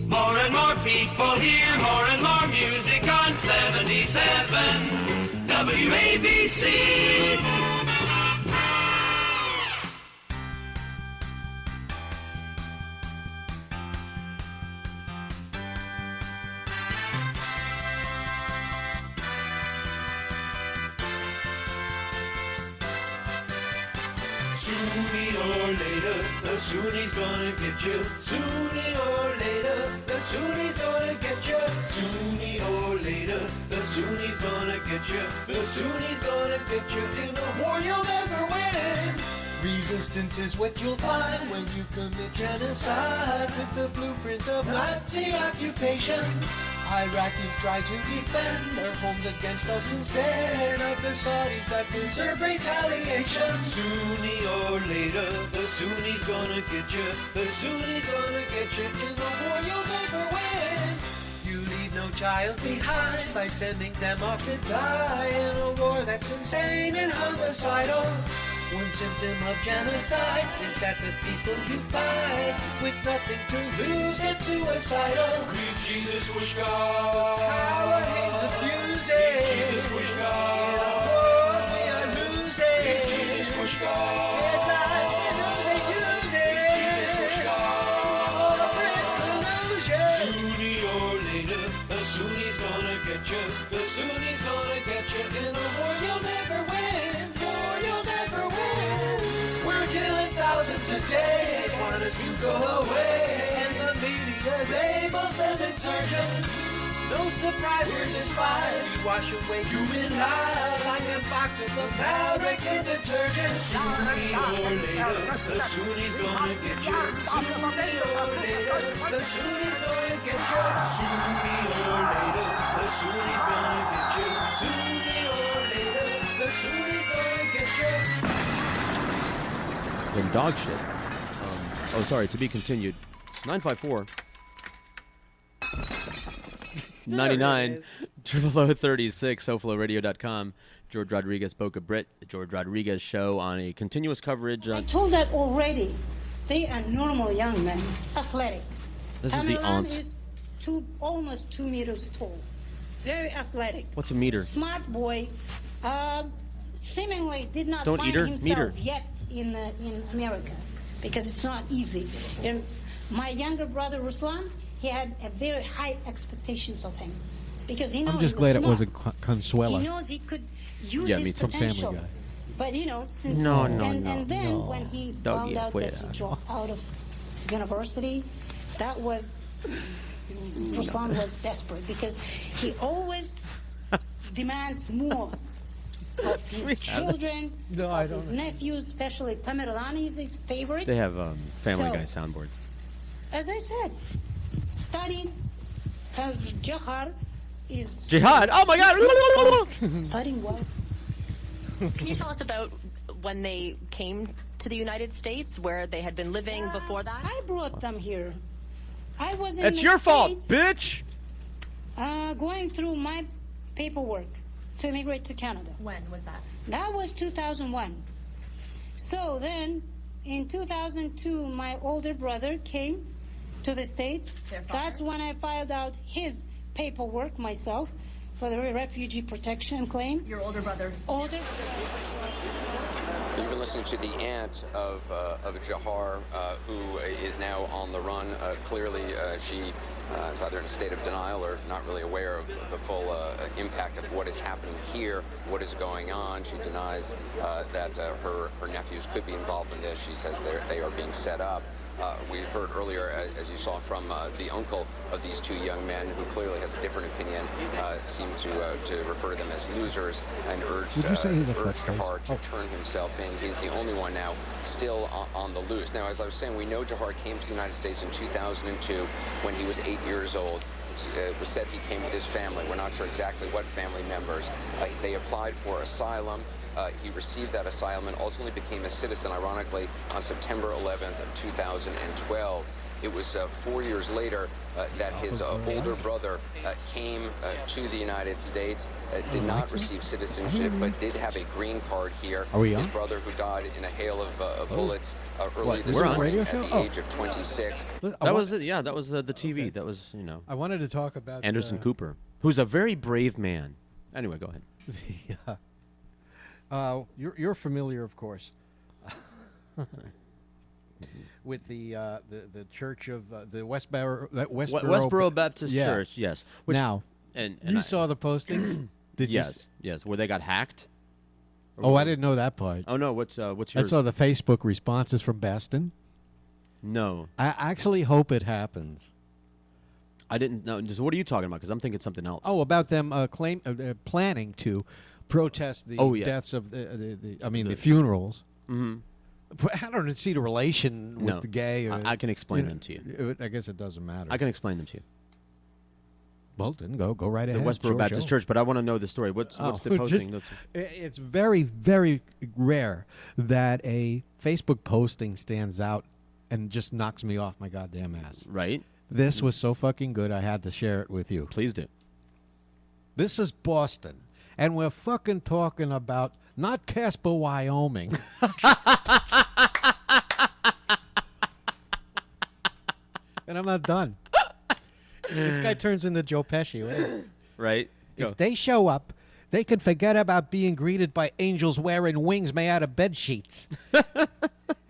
Speaker 20: More and more people hear more and more music on 77 WABC. Sooner or later, the Sunni's gonna get you. Sooner or later, the Sunni's gonna get you. Sooner or later, the Sunni's gonna get you. The Sunni's gonna get you in a war you'll never win. Resistance is what you'll find when you commit genocide with the blueprint of Nazi occupation. Iraqis try to defend their homes against us instead of the Saudis that deserve retaliation. Sooner or later, the Sunni's gonna get you. The Sunni's gonna get you in a war you'll never win. You leave no child behind by sending them off to die in a war that's insane and homicidal. One symptom of genocide is that the people you fight with nothing to lose get suicidal. Please Jesus wish God. Power he's abusing. Please Jesus wish God. In a war we are losing. Please Jesus wish God. Headlines using. Please Jesus wish God. All the print collusion. Sooner or later, the Sunni's gonna get you. The Sunni's gonna get you in a war you'll never win. Thousands a day want us to go away, and the media labels them insurgents. No surprise we're despised, wash away human life like a box of American detergent. Sooner or later, the Sunni's gonna get you. Sooner or later, the Sunni's gonna get you. Sooner or later, the Sunni's gonna get you. Sooner or later, the Sunni's gonna get you.
Speaker 9: From dog shit. Oh, sorry, to be continued. 954 99 0036 SoFloRadio.com. George Rodriguez, Boca Brit, the George Rodriguez Show on a continuous coverage.
Speaker 13: I told that already. They are normal young men, athletic.
Speaker 9: This is the aunt.
Speaker 13: Is almost 2 meters tall. Very athletic.
Speaker 9: What's a meter?
Speaker 13: Smart boy. Seemingly did not
Speaker 9: Don't
Speaker 13: find
Speaker 9: eat her?
Speaker 13: himself
Speaker 9: Meter.
Speaker 13: yet in America because it's not easy. And my younger brother Ruslan, he had a very high expectations of him because he knows
Speaker 8: I'm just
Speaker 13: he
Speaker 8: glad
Speaker 13: was
Speaker 8: it wasn't
Speaker 13: smart.
Speaker 8: Consuela.
Speaker 13: He knows he could use
Speaker 9: Yeah, me
Speaker 13: his
Speaker 9: too.
Speaker 13: potential.
Speaker 8: Family Guy.
Speaker 13: But since and then when he found out that he dropped out of university, that was Ruslan was desperate because he always demands more of his children, of his nephews, especially Tamerlani is his favorite.
Speaker 9: They have Family
Speaker 13: So,
Speaker 9: Guy soundboards.
Speaker 13: As I said, studying Jihad is...
Speaker 9: Jihad? Oh my God!
Speaker 13: Studying what?
Speaker 15: Can you tell us about when they came to the United States, where they had been living before that?
Speaker 13: I brought them here. I was in
Speaker 9: That's
Speaker 13: the
Speaker 9: your fault,
Speaker 13: States,
Speaker 9: bitch!
Speaker 13: going through my paperwork to immigrate to Canada.
Speaker 15: When was that?
Speaker 13: That was 2001. So then, in 2002, my older brother came to the States. That's when I filed out his paperwork myself for the refugee protection claim.
Speaker 15: Your older brother.
Speaker 13: Older.
Speaker 6: You've been listening to the aunt of Jahar, who is now on the run. Clearly, she is either in a state of denial or not really aware of the full impact of what is happening here, what is going on. She denies that her nephews could be involved in this. She says they are being set up. We heard earlier, as you saw from the uncle of these two young men, who clearly has a different opinion, seemed to refer to them as losers and urged Jahar to turn himself in. He's the only one now still on the loose. Now, as I was saying, we know Jahar came to the United States in 2002 when he was 8 years old. It was said he came with his family. We're not sure exactly what family members. They applied for asylum. He received that asylum and ultimately became a citizen, ironically, on September 11th of 2012. It was 4 years later that his older brother came to the United States, did not receive citizenship, but did have a green card here.
Speaker 8: Are we
Speaker 6: his
Speaker 8: on?
Speaker 6: brother, who died in a hail of bullets early this
Speaker 9: We're on.
Speaker 6: morning at the age of 26.
Speaker 9: That was it. Yeah, that was the TV. That was,
Speaker 8: I wanted to talk about
Speaker 9: Anderson Cooper, who's a very brave man. Anyway, go ahead.
Speaker 8: Yeah. You're familiar, of course, with the church of the
Speaker 9: Westboro Baptist Church. Yes.
Speaker 8: Which, now,
Speaker 9: and
Speaker 8: you saw the postings? Did you?
Speaker 9: Yes. Where they got hacked.
Speaker 8: Oh, I didn't know that part.
Speaker 9: Oh no, what's yours?
Speaker 8: I saw the Facebook responses from Baston.
Speaker 9: No.
Speaker 8: I actually hope it happens.
Speaker 9: I didn't know. So what are you talking about? Because I'm thinking something else.
Speaker 8: Oh, about them planning to protest the deaths of the funerals.
Speaker 9: Mm-hmm.
Speaker 8: I don't see the relation with the gay.
Speaker 9: I can explain them to you.
Speaker 8: I guess it doesn't matter.
Speaker 9: I can explain them to you.
Speaker 8: Bolton, go right ahead.
Speaker 9: The Westboro Baptist Church, but I want to know the story. What's the posting?
Speaker 8: It's very, very rare that a Facebook posting stands out and just knocks me off my goddamn ass.
Speaker 9: Right.
Speaker 8: This was so fucking good, I had to share it with you.
Speaker 9: Please do.
Speaker 8: This is Boston, and we're fucking talking about not Casper, Wyoming. And I'm not done. This guy turns into Joe Pesci, right?
Speaker 9: Right.
Speaker 8: If they show up, they can forget about being greeted by angels wearing wings made out of bed sheets.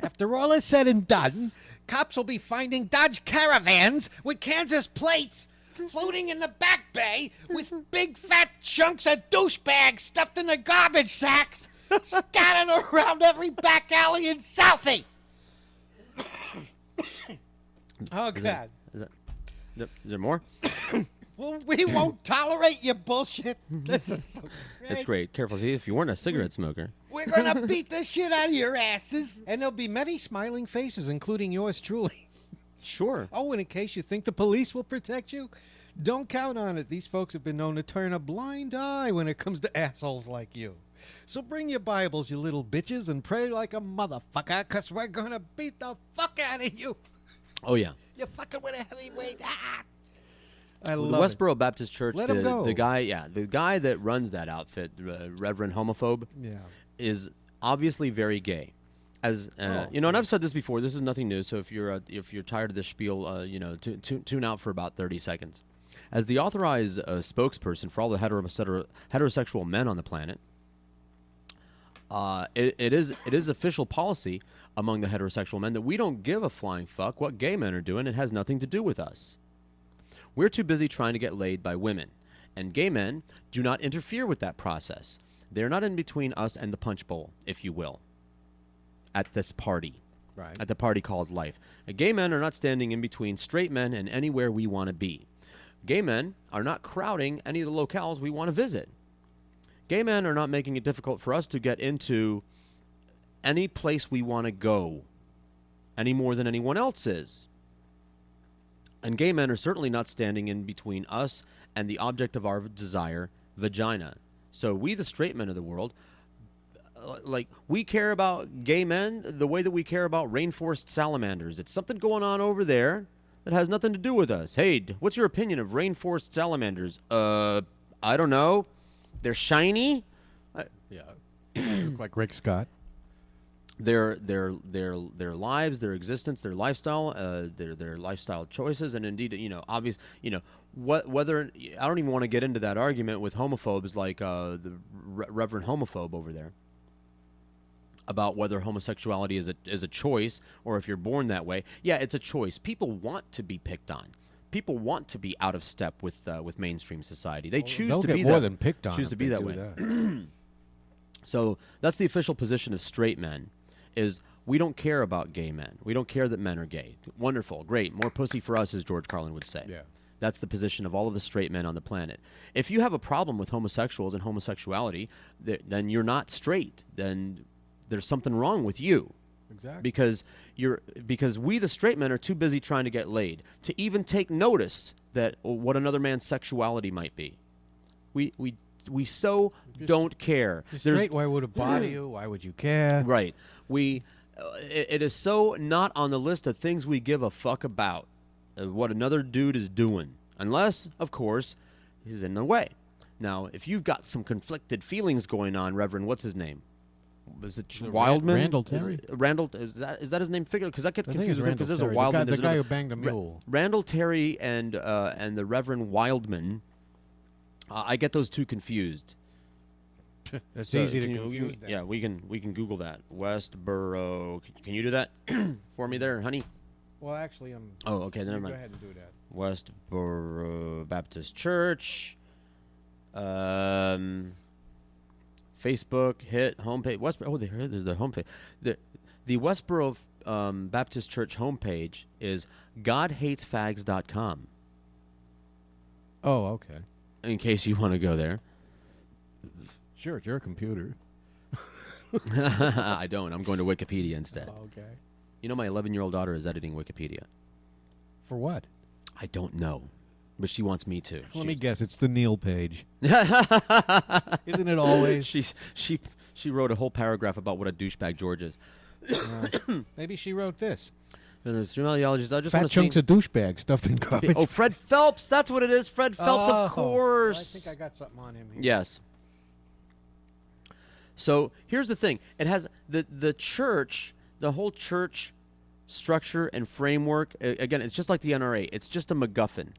Speaker 8: After all is said and done, cops will be finding Dodge Caravans with Kansas plates floating in the back bay with big fat chunks of douchebags stuffed in the garbage sacks scattered around every back alley in Southie. Oh, God.
Speaker 9: Is there more?
Speaker 8: Well, we won't tolerate your bullshit. This is so great.
Speaker 9: That's great. Careful. See, if you weren't a cigarette smoker.
Speaker 8: We're going to beat the shit out of your asses. And there'll be many smiling faces, including yours truly.
Speaker 9: Sure.
Speaker 8: Oh, and in case you think the police will protect you, don't count on it. These folks have been known to turn a blind eye when it comes to assholes like you. So bring your Bibles, you little bitches, and pray like a motherfucker, because we're going to beat the fuck out of you.
Speaker 9: Oh, yeah.
Speaker 8: You're fucking with a heavyweight. Ah!
Speaker 9: The Westboro Baptist Church,
Speaker 8: Let him go.
Speaker 9: the guy that runs that outfit, Reverend Homophobe, is obviously very gay. As you know, and I've said this before. This is nothing new. So if you're tired of this spiel, tune out for about 30 seconds. As the authorized spokesperson for all the heterosexual men on the planet, it is official policy among the heterosexual men that we don't give a flying fuck what gay men are doing. It has nothing to do with us. We're too busy trying to get laid by women, and gay men do not interfere with that process. They're not in between us and the punch bowl, if you will, at this party.
Speaker 8: Right.
Speaker 9: At the party called life. Gay men are not standing in between straight men and anywhere we want to be. Gay men are not crowding any of the locales we want to visit. Gay men are not making it difficult for us to get into any place we want to go any more than anyone else is. And gay men are certainly not standing in between us and the object of our desire, vagina. So we, the straight men of the world, like, we care about gay men the way that we care about rainforest salamanders. It's something going on over there that has nothing to do with us. Hey, what's your opinion of rainforest salamanders? I don't know. They're shiny.
Speaker 8: Yeah. Look like Rick Scott.
Speaker 9: Their lives, their existence, their lifestyle, their lifestyle choices, and indeed, obvious, whether I don't even want to get into that argument with homophobes like the Reverend homophobe over there about whether homosexuality is a choice or if you're born that way. Yeah, it's a choice. People want to be picked on. People want to be out of step with mainstream society. They choose
Speaker 8: they'll
Speaker 9: to
Speaker 8: get
Speaker 9: be
Speaker 8: more
Speaker 9: that,
Speaker 8: than picked on
Speaker 9: choose
Speaker 8: if
Speaker 9: to be
Speaker 8: they
Speaker 9: that
Speaker 8: do
Speaker 9: way.
Speaker 8: that.
Speaker 9: So that's the official position of straight men, is we don't care about gay men. We don't care that men are gay. Wonderful, great, more pussy for us, as George Carlin would say.
Speaker 8: Yeah.
Speaker 9: That's the position of all of the straight men on the planet. If you have a problem with homosexuals and homosexuality, then you're not straight. Then there's something wrong with you.
Speaker 8: Exactly.
Speaker 9: Because we, the straight men, are too busy trying to get laid to even take notice that what another man's sexuality might be. We so don't care.
Speaker 8: You're straight, why would it bother you? Why would you care?
Speaker 9: Right. It is so not on the list of things we give a fuck about, what another dude is doing. Unless, of course, he's in the way. Now, if you've got some conflicted feelings going on, Reverend, what's his name? Was it Wildman?
Speaker 8: Randall Terry.
Speaker 9: Is that his name? Figure, because I get confused with him because there's a
Speaker 8: Terry,
Speaker 9: Wildman.
Speaker 8: the guy who banged a mule.
Speaker 9: Randall Terry and the Reverend Wildman. I get those two confused.
Speaker 8: It's easy to confuse them.
Speaker 9: Yeah, we can Google that. Westboro. Can you do that for me there, honey?
Speaker 8: Well, actually, I'm.
Speaker 9: Oh, okay. Then
Speaker 8: go ahead and do that.
Speaker 9: Westboro Baptist Church. Facebook hit homepage. Westboro. Oh, there's the homepage. The Westboro Baptist Church homepage is GodHatesFags.com.
Speaker 8: Oh, okay.
Speaker 9: In case you want to go there.
Speaker 8: Sure, it's your computer.
Speaker 9: I don't. I'm going to Wikipedia instead.
Speaker 8: Oh, okay.
Speaker 9: You know, my 11-year-old daughter is editing Wikipedia.
Speaker 8: For what?
Speaker 9: I don't know, but she wants me to.
Speaker 8: Let me guess. It's the Neil page. Isn't it always?
Speaker 9: She wrote a whole paragraph about what a douchebag George is.
Speaker 8: Maybe she wrote this.
Speaker 9: Fat
Speaker 8: chunks of douchebag stuffed in garbage.
Speaker 9: Oh, Fred Phelps. That's what it is. Fred Phelps, of course.
Speaker 8: I think I got something on him here.
Speaker 9: Yes. So here's the thing. It has the church, the whole church structure and framework. Again, it's just like the NRA. It's just a MacGuffin.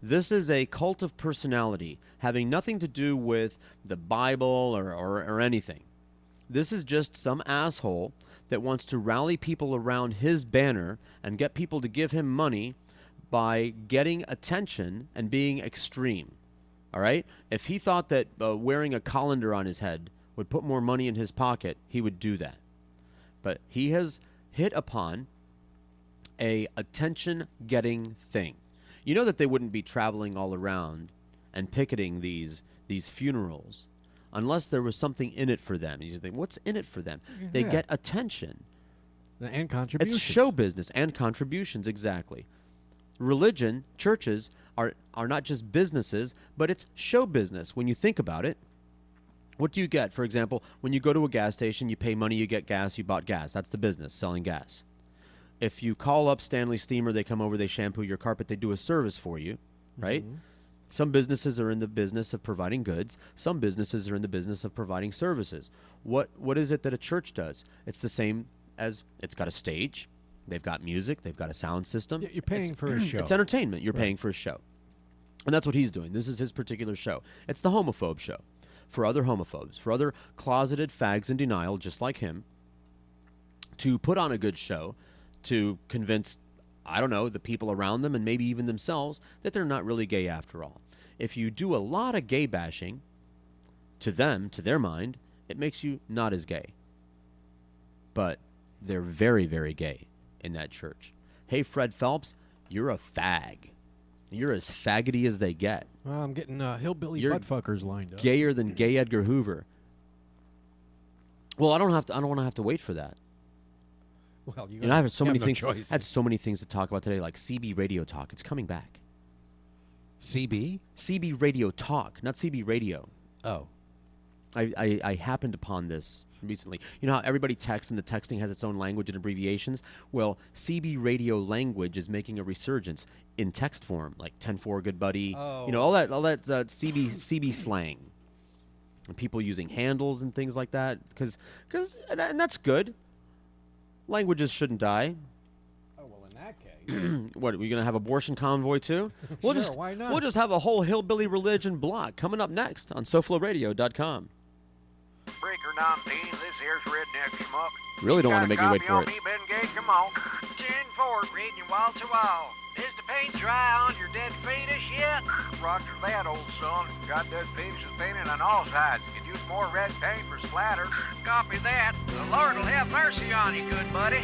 Speaker 9: This is a cult of personality having nothing to do with the Bible or anything. This is just some asshole that wants to rally people around his banner and get people to give him money by getting attention and being extreme. All right? If he thought that wearing a colander on his head would put more money in his pocket, he would do that. But he has hit upon a attention-getting thing. You know that they wouldn't be traveling all around and picketing these funerals unless there was something in it for them. You think, what's in it for them?
Speaker 8: Yeah.
Speaker 9: They get attention.
Speaker 8: And contributions.
Speaker 9: It's show business and contributions, exactly. Religion, churches, are not just businesses, but it's show business. When you think about it, what do you get? For example, when you go to a gas station, you pay money, you get gas, you bought gas. That's the business, selling gas. If you call up Stanley Steamer, they come over, they shampoo your carpet, they do a service for you, right?
Speaker 8: Mm-hmm.
Speaker 9: Some businesses are in the business of providing goods. Some businesses are in the business of providing services. What is it that a church does? It's the same as, it's got a stage, they've got music, they've got a sound system.
Speaker 8: You're paying for a show.
Speaker 9: It's entertainment. You're paying for a show. And that's what he's doing. This is his particular show. It's the homophobe show. For other homophobes, for other closeted fags in denial just like him, to put on a good show, to convince, I don't know, the people around them and maybe even themselves that they're not really gay after all. If you do a lot of gay bashing, To them, to their mind, it makes you not as gay. But they're very, very gay in that church. Hey, Fred Phelps, you're a fag. You're as faggoty as they get.
Speaker 8: Well, I'm getting hillbilly
Speaker 9: You're
Speaker 8: buttfuckers lined up.
Speaker 9: Gayer than gay Edgar Hoover. Well, I don't want to have to wait for that.
Speaker 8: Well, you
Speaker 9: I have so many
Speaker 8: no
Speaker 9: things.
Speaker 8: choice.
Speaker 9: I had so many things to talk about today, like CB Radio Talk. It's coming back.
Speaker 8: CB?
Speaker 9: CB Radio Talk, not CB Radio.
Speaker 8: Oh.
Speaker 9: I happened upon this recently. You know how everybody texts and the texting has its own language and abbreviations? Well, CB radio language is making a resurgence in text form, like 10-4, good buddy.
Speaker 8: Oh.
Speaker 9: You know, all that CB slang. And people using handles and things like that. And that's good. Languages shouldn't die.
Speaker 8: Oh, well, in that case.
Speaker 9: What, are we going to have abortion convoy too?
Speaker 8: Sure, why not?
Speaker 9: We'll just have a whole hillbilly religion block coming up next on SoFloRadio.com.
Speaker 21: Breaker 19, this here's Redneck Schmuck.
Speaker 9: Really don't want to make me wait for it.
Speaker 21: Me, Ben Gay, come on. 10-4, reading you wall to wall. Is the paint dry on your dead fetus yet? Roger that, old son. Got dead fetuses painted on all sides. Could use more red paint for splatter. Copy that. The Lord will have mercy on you, good buddy.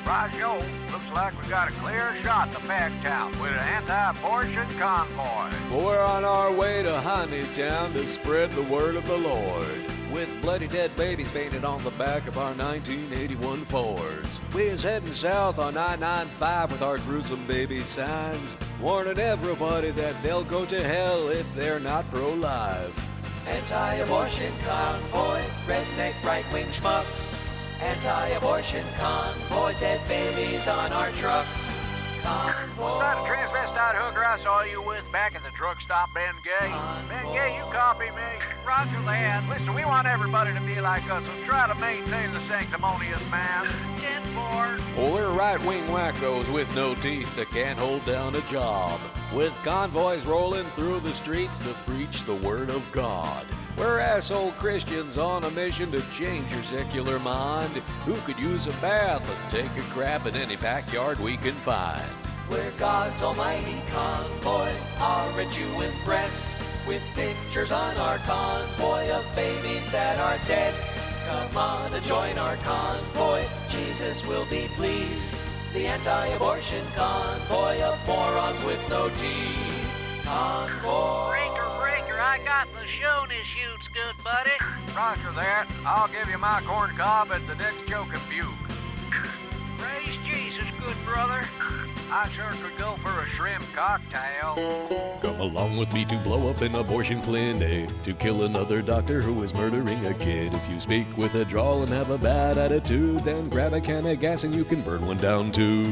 Speaker 21: Rajo, looks like we got a clear shot to Bagtown with an anti-abortion convoy.
Speaker 1: We're on our way to Honeytown to spread the word of the Lord. With bloody dead babies painted on the back of our 1981 Fords. We is heading south on I-95 with our gruesome baby signs, warning everybody that they'll go to hell if they're not pro-life.
Speaker 10: Anti-abortion convoy, redneck right-wing schmucks. Anti-abortion convoy, dead babies on our trucks. Convoy.
Speaker 21: Was that a transvestite hooker I saw you with back at the truck stop, Ben Gay? Ben Gay, you copy me? Roger that. Listen, we want everybody to be like us, so try to maintain the sanctimonious man. 10-4.
Speaker 1: Well, we're right-wing wackos with no teeth that can't hold down a job. With convoys rolling through the streets to preach the word of God. We're asshole Christians on a mission to change your secular mind. Who could use a bath and take a crap in any backyard we can find?
Speaker 10: We're God's almighty convoy. Aren't you impressed? With pictures on our convoy of babies that are dead. Come on and join our convoy. Jesus will be pleased. The anti-abortion convoy of morons with no teeth. Convoy.
Speaker 21: Breaker, I got the shoney shoots, good buddy. Roger that. I'll give you my corn cob at the next choking puke. Praise Jesus, good brother. I sure could go for a shrimp cocktail.
Speaker 1: Come along with me to blow up an abortion clinic, to kill another doctor who is murdering a kid. If you speak with a drawl and have a bad attitude, then grab a can of gas and you can burn one down too.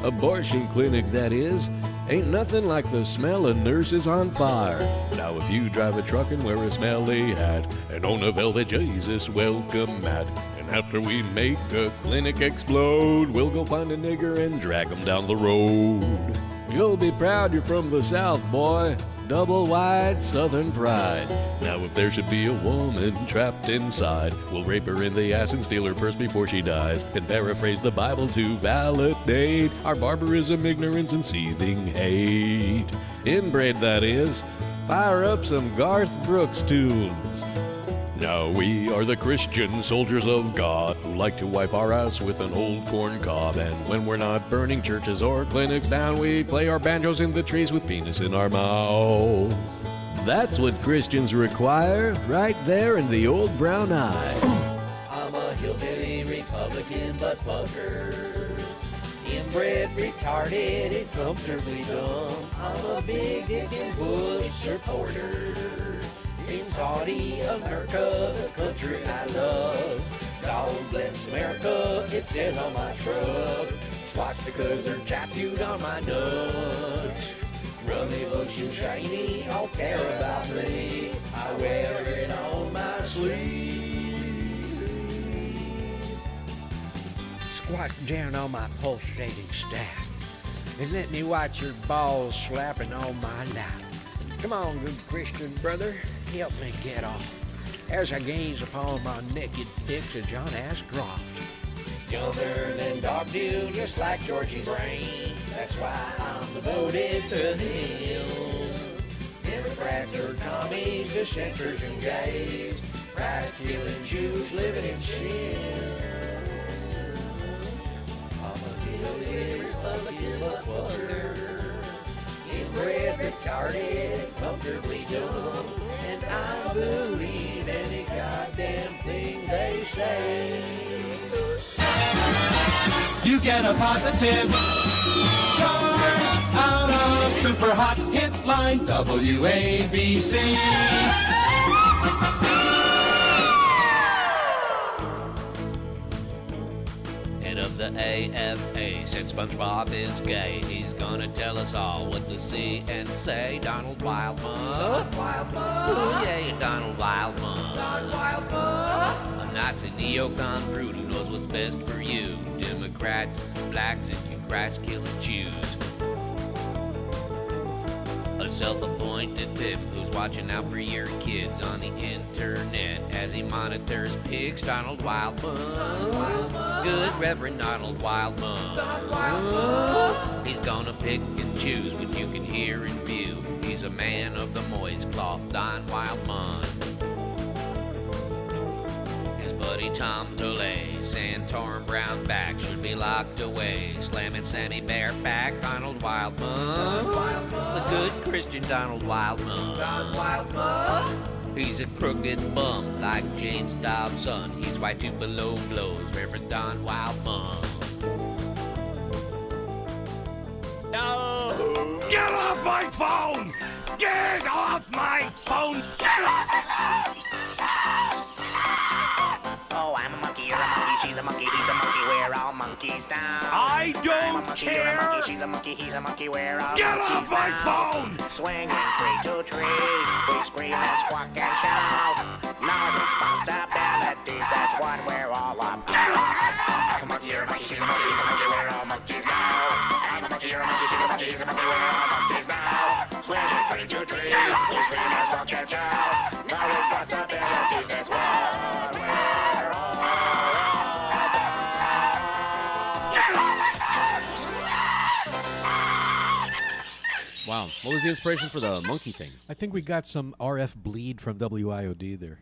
Speaker 1: Abortion clinic, that is. Ain't nothing like the smell of nurses on fire. Now if you drive a truck and wear a smelly hat, and own a velvet Jesus welcome mat, and after we make a clinic explode, we'll go find a nigger and drag him down the road. You'll be proud you're from the South, boy. Double wide Southern pride. Now if there should be a woman trapped inside, we'll rape her in the ass and steal her purse before she dies, and paraphrase the Bible to validate our barbarism, ignorance, and seething hate. Inbred, that is. Fire up some Garth Brooks tunes. Now we are the Christian soldiers of God who like to wipe our ass with an old corn cob. And when we're not burning churches or clinics down, we play our banjos in the trees with penis in our mouths. That's what Christians require, right there in the old brown eye.
Speaker 10: I'm a hillbilly Republican buttfucker. Inbred, retarded, and comfortably dumb. I'm a big dick and Bush supporter. In Saudi America, the country I love. God bless America, it says on my truck. Swatch because they're tattooed on my nuts. Rummy looks you shiny, don't care about me. I wear it on my sleeve.
Speaker 5: Squat down on my pulsating staff and let me watch your balls slapping on my lap. Come on, good Christian brother, help me get off as I gaze upon my naked pics of John Ashcroft.
Speaker 10: Younger than dog do, just like Georgie's brain. That's why I'm devoted to him. Democrats or commies, dissenters and gays, Christ-killing Jews living in sin. I'm a giddy Republican fucker, inbred, retarded, comfortably dumb, and I believe any goddamn thing they say.
Speaker 20: You get a positive charge out of super hot hit line WABC.
Speaker 7: Head of the AFA said SpongeBob is gay. He's gonna tell us all what to see and say. Donald Wildman. Ooh, yeah, Donald Wildman. A Nazi neocon brute who knows what's best for you. Democrats, blacks, and you Christ-killing Jews. A self-appointed pimp who's watching out for your kids on the internet as he monitors pigs. Donald Wildman. Good Reverend Donald Wildman. He's gonna pick and choose what you can hear and view. He's a man of the moist cloth, Don Wildman. His buddy Tom DeLay, Santorum brown back, should be locked away. Slamming Sammy bareback, Donald Wildman. The good Christian Donald Wildman. He's a crooked bum like James Dobson. He's white Tupelo blows, Reverend Don Wildman. No!
Speaker 20: Get off my phone! Get off my phone! Get off my phone!
Speaker 3: Oh, I'm a monkey, you're a monkey, she's a monkey, he's a monkey, we're all monkeys down.
Speaker 20: I don't
Speaker 3: I'm a monkey,
Speaker 20: care.
Speaker 3: You're a monkey, she's a monkey, he's a monkey, we're all
Speaker 20: Get
Speaker 3: monkeys
Speaker 20: off my
Speaker 3: down.
Speaker 20: phone!
Speaker 3: Swinging tree to tree, we scream and squawk and shout. No responsibilities, that's what we're all about. I'm a monkey, you're a monkey, she's a monkey, he's a monkey, we're all monkeys now. I'm a monkey, you're a monkey, she's a monkey, he's a monkey, we're all monkeys now. Swinging tree to tree, we scream and squawk and shout. No responsibilities, that's what we're all about.
Speaker 9: Wow. What was the inspiration for the monkey thing?
Speaker 8: I think we got some RF bleed from WIOD there.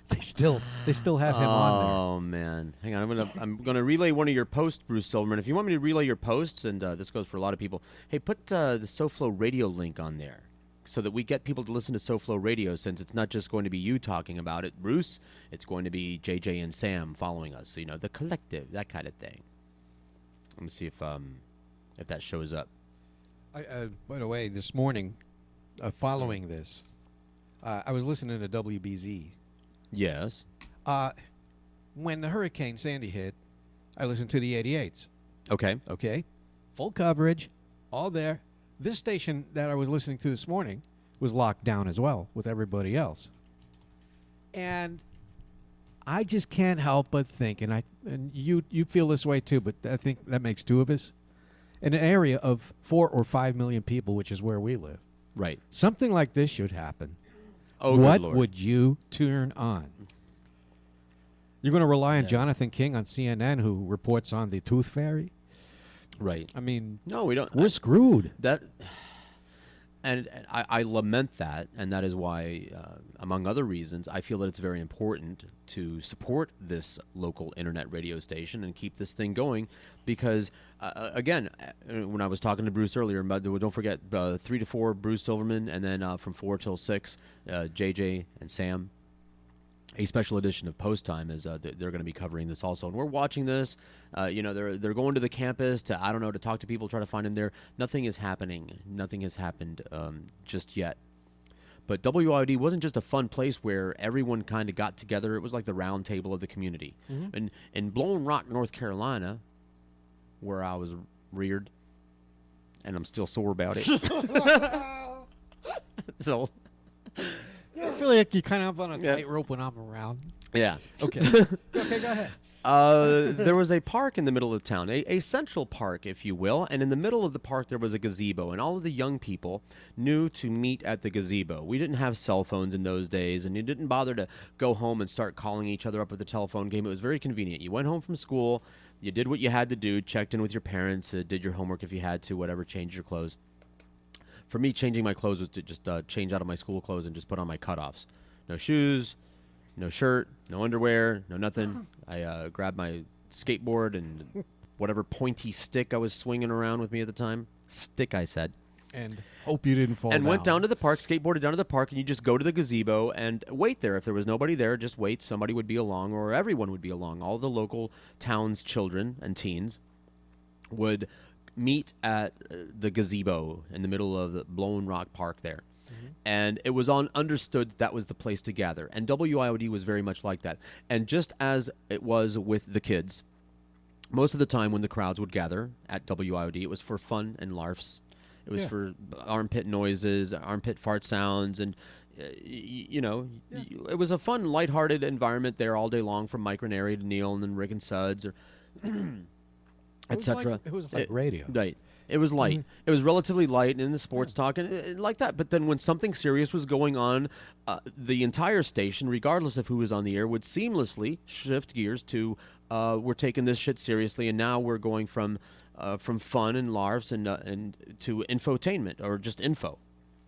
Speaker 8: they still have him on there.
Speaker 9: Oh man, hang on. I'm gonna relay one of your posts, Bruce Silverman. If you want me to relay your posts, and this goes for a lot of people. Hey, put the SoFlo Radio link on there, so that we get people to listen to SoFlo Radio. Since it's not just going to be you talking about it, Bruce, it's going to be JJ and Sam following us. So, the collective, that kind of thing. Let me see if that shows up.
Speaker 8: By the way, this morning, following this, I was listening to WBZ.
Speaker 9: Yes.
Speaker 8: When the Hurricane Sandy hit, I listened to the 88s.
Speaker 9: Okay.
Speaker 8: Okay. Full coverage, all there. This station that I was listening to this morning was locked down as well with everybody else. And I just can't help but think, and you feel this way too, but I think that makes two of us. In an area of 4 or 5 million people, which is where we live.
Speaker 9: Right.
Speaker 8: Something like this should happen.
Speaker 9: Oh,
Speaker 8: what
Speaker 9: good Lord.
Speaker 8: would you turn on? You're going to rely on Jonathan King on CNN, who reports on the Tooth Fairy?
Speaker 9: Right.
Speaker 8: I mean,
Speaker 9: no, we don't.
Speaker 8: We're screwed.
Speaker 9: And I lament that, and that is why, among other reasons, I feel that it's very important to support this local internet radio station and keep this thing going, because, again, when I was talking to Bruce earlier, don't forget 3 to 4, Bruce Silverman, and then from 4 till 6, JJ and Sam. A special edition of Post Time is they're going to be covering this also, and we're watching this. They're going to the campus to to talk to people, try to find them there. Nothing is happening. Nothing has happened just yet. But WID wasn't just a fun place where everyone kind of got together. It was like the round table of the community. Mm-hmm. And in Blowing Rock, North Carolina, where I was reared, and I'm still sore about it. So.
Speaker 8: I feel like you kind of on a tightrope when I'm around.
Speaker 9: Yeah.
Speaker 8: Okay. Okay, go ahead.
Speaker 9: There was a park in the middle of town, a central park, if you will, and in the middle of the park there was a gazebo, and all of the young people knew to meet at the gazebo. We didn't have cell phones in those days, and you didn't bother to go home and start calling each other up with the telephone game. It was very convenient. You went home from school, you did what you had to do, checked in with your parents, did your homework if you had to, whatever, changed your clothes. For me, changing my clothes was to just change out of my school clothes and just put on my cutoffs. No shoes, no shirt, no underwear, no nothing. I grabbed my skateboard and whatever pointy stick I was swinging around with me at the time. Stick, I said.
Speaker 8: And hope you didn't fall
Speaker 9: and
Speaker 8: down.
Speaker 9: went down to the park, skateboarded down to the park, and you just go to the gazebo and wait there. If there was nobody there, just wait. Somebody would be along, or everyone would be along. All the local town's children and teens would meet at the gazebo in the middle of the Blown Rock Park there. And it was understood that was the place to gather. And WIOD was very much like that. And just as it was with the kids, most of the time when the crowds would gather at WIOD, it was for fun and larfs. It was for armpit noises, armpit fart sounds, and, it was a fun, lighthearted environment there all day long, from Mike Ranieri to Neil and then Rick and Suds, or etc.
Speaker 8: It was like radio.
Speaker 9: Right. It was light. It was relatively light in the sports talk and like that. But then when something serious was going on, the entire station, regardless of who was on the air, would seamlessly shift gears to we're taking this shit seriously, and now we're going from fun and larfs and to infotainment, or just info.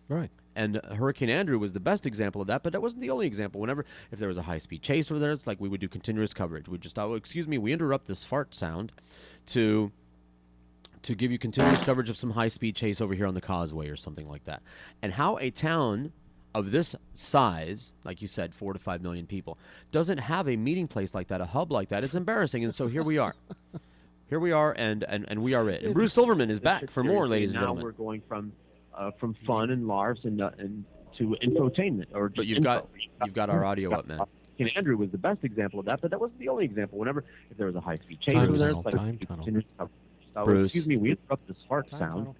Speaker 8: Right.
Speaker 9: And Hurricane Andrew was the best example of that, but that wasn't the only example. If there was a high-speed chase over there, it's like we would do continuous coverage. We'd just, excuse me, we interrupt this fart sound to give you continuous coverage of some high-speed chase over here on the causeway or something like that. And how a town of this size, like you said, 4 to 5 million people, doesn't have a meeting place like that, a hub like that, it's embarrassing. And so here we are. Here we are, and we are it. And Bruce Silverman is back for more, ladies and gentlemen.
Speaker 14: Now we're going from fun and larfs and to infotainment, or just
Speaker 9: but you've got our audio up, man.
Speaker 14: And Andrew was the best example of that, but that wasn't the only example. If there was a high-speed chase over there, it's like
Speaker 9: Bruce.
Speaker 14: Excuse me, we interrupt this fart sound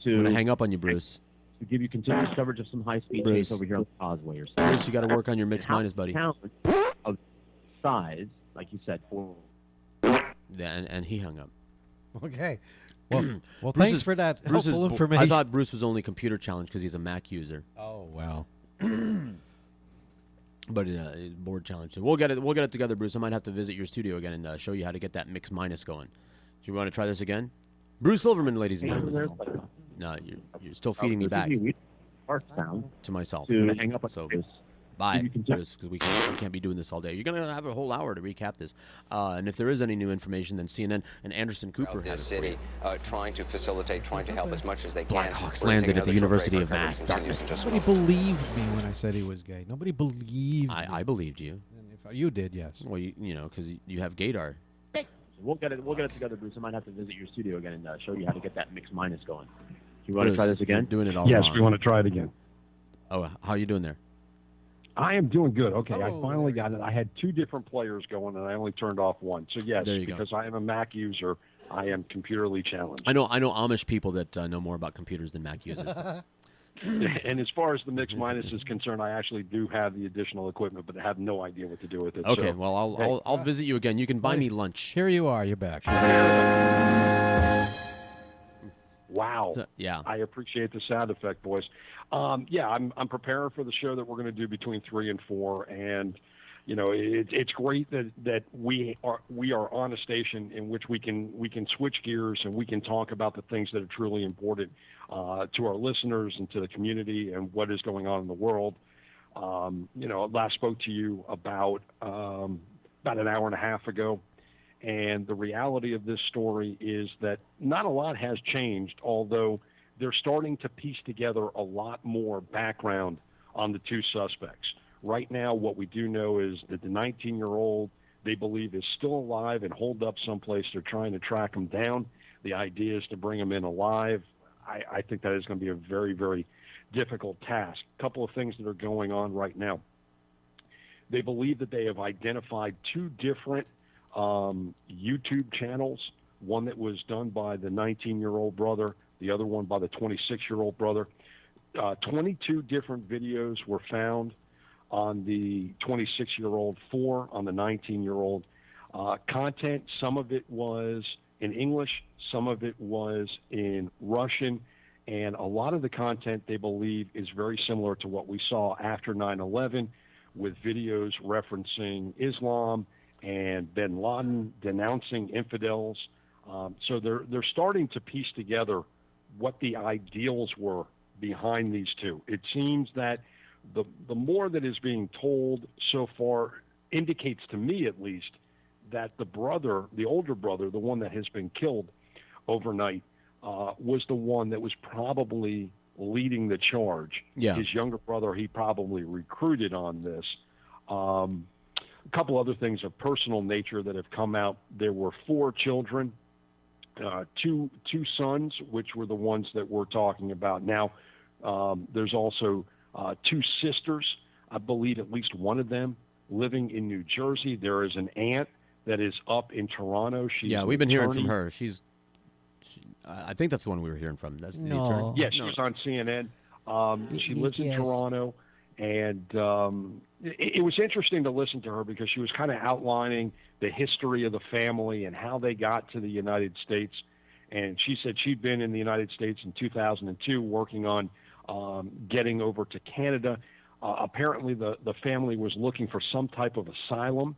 Speaker 9: I'm gonna hang up on you, Bruce.
Speaker 14: To give you continuous coverage of some high-speed chase over here on the causeway or something.
Speaker 9: Bruce, you got to work on your mix minus, buddy.
Speaker 14: Of size, like you said, for.
Speaker 9: Yeah, and he hung up.
Speaker 8: Okay. Well, thanks for that helpful information.
Speaker 9: I thought Bruce was only computer challenged because he's a Mac user.
Speaker 8: Oh, well.
Speaker 9: But he's board challenged. We'll get it together, Bruce. I might have to visit your studio again and show you how to get that mix minus going. Do you want to try this again? Bruce Silverman, ladies and gentlemen. No, you're still feeding me back. To myself.
Speaker 14: Hang up
Speaker 9: so, bye, Bruce, because we can't be doing this all day. You're going to have a whole hour to recap this. And if there is any new information, then CNN and Anderson Cooper
Speaker 6: this city trying to facilitate, trying to help as much as they can.
Speaker 9: Blackhawks landed at the University of Mass.
Speaker 8: Nobody believed me when I said he was gay. Nobody believed me.
Speaker 9: I believed you.
Speaker 8: And if you did, yes.
Speaker 9: Well, because you have gaydar.
Speaker 14: We'll get it together, Bruce. I might have to visit your studio again and show you how to get that mix minus going. Do you want to try this again?
Speaker 9: Doing it all
Speaker 18: Yes,
Speaker 9: wrong.
Speaker 18: we want to try it again.
Speaker 9: Oh, how are you doing there?
Speaker 18: I am doing good. Okay, I finally got it. I had 2 different players going, and I only turned off one. So yes, because I am a Mac user, I am computerly challenged.
Speaker 9: I know Amish people that know more about computers than Mac users.
Speaker 18: And as far as the mix minus is concerned, I actually do have the additional equipment, but I have no idea what to do with it.
Speaker 9: Okay,
Speaker 18: so,
Speaker 9: well I'll visit you again. You can buy me lunch.
Speaker 8: Here you are. You're back.
Speaker 18: Wow.
Speaker 9: Yeah.
Speaker 18: I appreciate the sound effect, boys. Yeah, I'm preparing for the show that we're going to do between 3 and 4, and it's great that we are on a station in which we can switch gears and we can talk about the things that are truly important to our listeners and to the community and what is going on in the world. Last spoke to you about an hour and a half ago. And the reality of this story is that not a lot has changed, although they're starting to piece together a lot more background on the 2 suspects. Right now, what we do know is that the 19-year-old, they believe, is still alive and holed up someplace. They're trying to track him down. The idea is to bring him in alive. I think that is going to be a very, very difficult task. A couple of things that are going on right now. They believe that they have identified 2 different YouTube channels, one that was done by the 19-year-old brother, the other one by the 26-year-old brother. 22 different videos were found on the 26-year-old, 4 on the 19-year-old. Content, some of it was in English, some of it was in Russian, and a lot of the content, they believe, is very similar to what we saw after 9/11, with videos referencing Islam and bin Laden denouncing infidels. So they're starting to piece together what the ideals were behind these two. It seems that the more that is being told so far indicates to me, at least, that the older brother, the one that has been killed overnight, was the one that was probably leading the charge.
Speaker 9: Yeah.
Speaker 18: His younger brother, he probably recruited on this. A couple other things of personal nature that have come out. There were 4 children, two sons, which were the ones that we're talking about now. There's also 2 sisters, I believe at least one of them living in New Jersey. There is an aunt that is up in Toronto. She's
Speaker 9: we've been hearing from her. I think that's the one we were hearing from. That's the attorney.
Speaker 18: Yeah, she was on CNN. She lives in Toronto, and it was interesting to listen to her because she was kind of outlining the history of the family and how they got to the United States. And she said she'd been in the United States in 2002 working on getting over to Canada. Apparently, the family was looking for some type of asylum,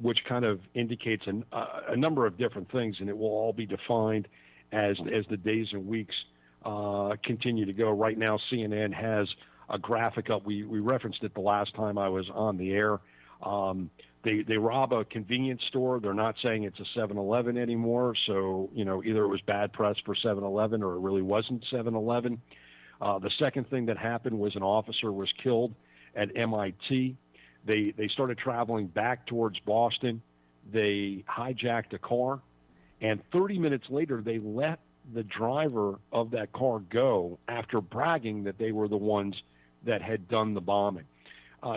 Speaker 18: which kind of indicates a number of different things, and it will all be defined as the days and weeks continue to go. Right now, CNN has a graphic up. We referenced it the last time I was on the air. They rob a convenience store. They're not saying it's a 7-Eleven anymore, so either it was bad press for 7-Eleven or it really wasn't 7-Eleven. The second thing that happened was an officer was killed at MIT. They started traveling back towards Boston. They hijacked a car, and 30 minutes later, they let the driver of that car go after bragging that they were the ones that had done the bombing.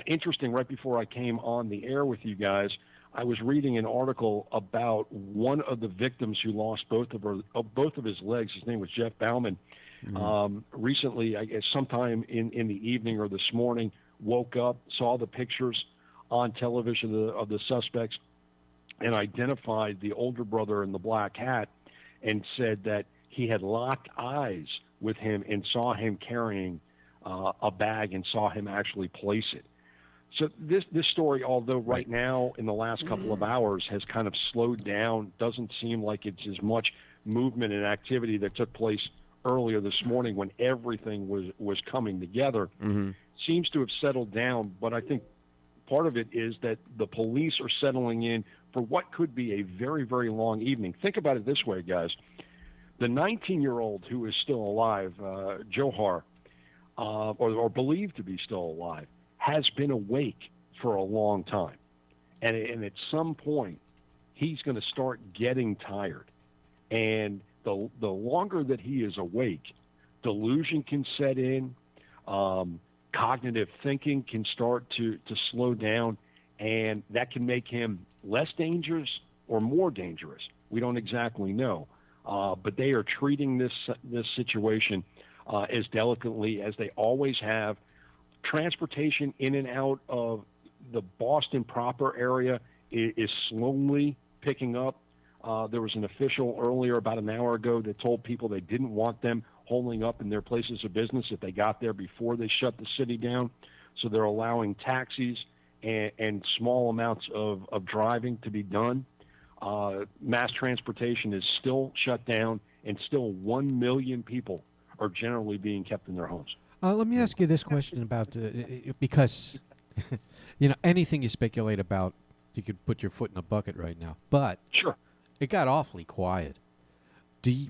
Speaker 18: Interesting, right before I came on the air with you guys, I was reading an article about one of the victims who lost both of his legs. His name was Jeff Bauman. Recently, I guess sometime in the evening or this morning, woke up, saw the pictures on television of the suspects, and identified the older brother in the black hat and said that he had locked eyes with him and saw him carrying a bag and saw him actually place it. So this story, although right now in the last couple of hours has kind of slowed down, doesn't seem like it's as much movement and activity that took place earlier this morning when everything was coming together, seems to have settled down. But I think part of it is that the police are settling in for what could be a very, very long evening. Think about it this way, guys. The 19-year-old who is still alive, Jorge, or believed to be still alive, has been awake for a long time. And at some point, he's going to start getting tired. And the longer that he is awake, delusion can set in, cognitive thinking can start to slow down, and that can make him less dangerous or more dangerous. We don't exactly know. But they are treating this situation as delicately as they always have. Transportation in and out of the Boston proper area is slowly picking up. There was an official earlier, about an hour ago, that told people they didn't want them holding up in their places of business if they got there before they shut the city down. So they're allowing taxis and small amounts of driving to be done. Mass transportation is still shut down, and still 1 million people are generally being kept in their homes.
Speaker 8: Let me ask you this question about, because, anything you speculate about, you could put your foot in a bucket right now. But
Speaker 18: sure,
Speaker 8: it got awfully quiet.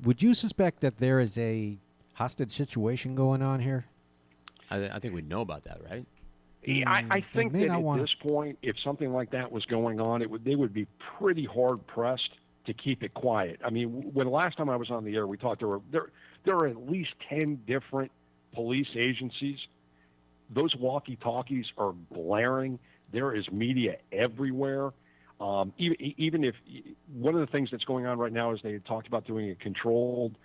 Speaker 8: Would you suspect that there is a hostage situation going on here?
Speaker 9: I think we know about that, right?
Speaker 18: I think that at this point, if something like that was going on, they would be pretty hard pressed to keep it quiet. I mean, when last time I was on the air, we talked. There are at least 10 different police agencies. Those walkie-talkies are blaring. There is media everywhere. Even if one of the things that's going on right now is they talked about doing a controlled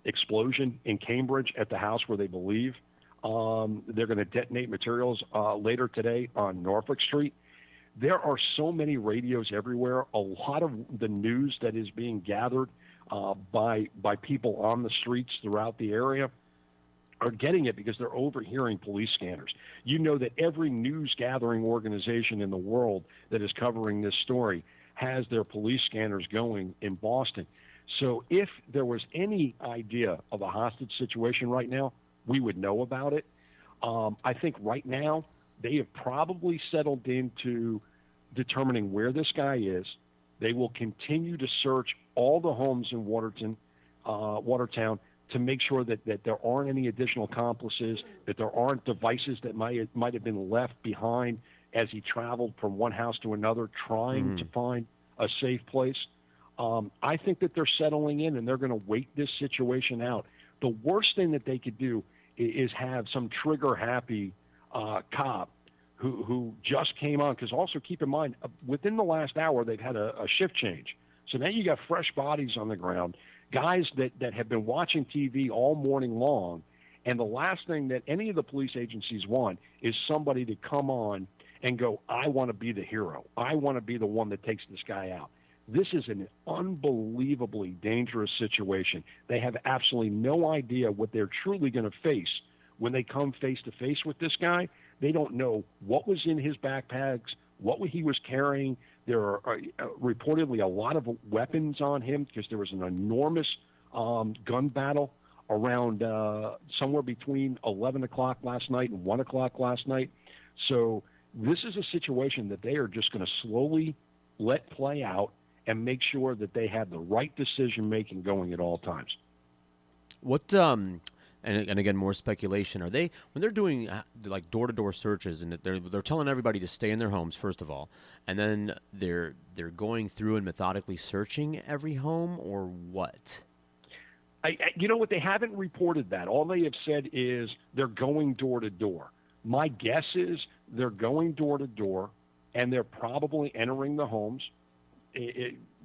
Speaker 18: explosion in Cambridge at the house where they believe they're going to detonate materials later today on Norfolk Street. There are so many radios everywhere. A lot of the news that is being gathered by people on the streets throughout the area are getting it because they're overhearing police scanners. You know that every news gathering organization in the world that is covering this story has their police scanners going in Boston. So if there was any idea of a hostage situation right now, we would know about it. I think right now they have probably settled into determining where this guy is. They will continue to search all the homes in Watertown to make sure that there aren't any additional accomplices, that there aren't devices that might have been left behind as he traveled from one house to another trying to find a safe place. I think that they're settling in and they're going to wait this situation out. The worst thing that they could do is have some trigger-happy cop who just came on, because also keep in mind, within the last hour, they've had a shift change. So now you got fresh bodies on the ground, guys that have been watching TV all morning long, and the last thing that any of the police agencies want is somebody to come on and go, I want to be the hero. I want to be the one that takes this guy out. This is an unbelievably dangerous situation. They have absolutely no idea what they're truly going to face when they come face-to-face with this guy. They don't know what was in his backpacks, what he was carrying. There are reportedly a lot of weapons on him because there was an enormous gun battle around somewhere between 11 o'clock last night and 1 o'clock last night. So this is a situation that they are just going to slowly let play out and make sure that they have the right decision-making going at all times.
Speaker 9: What and again, more speculation. Are they, when they're doing like door-to-door searches, and they're telling everybody to stay in their homes first of all, and then they're going through and methodically searching every home, or what?
Speaker 18: You know what? They haven't reported that. All they have said is they're going door to door. My guess is they're going door to door, and they're probably entering the homes.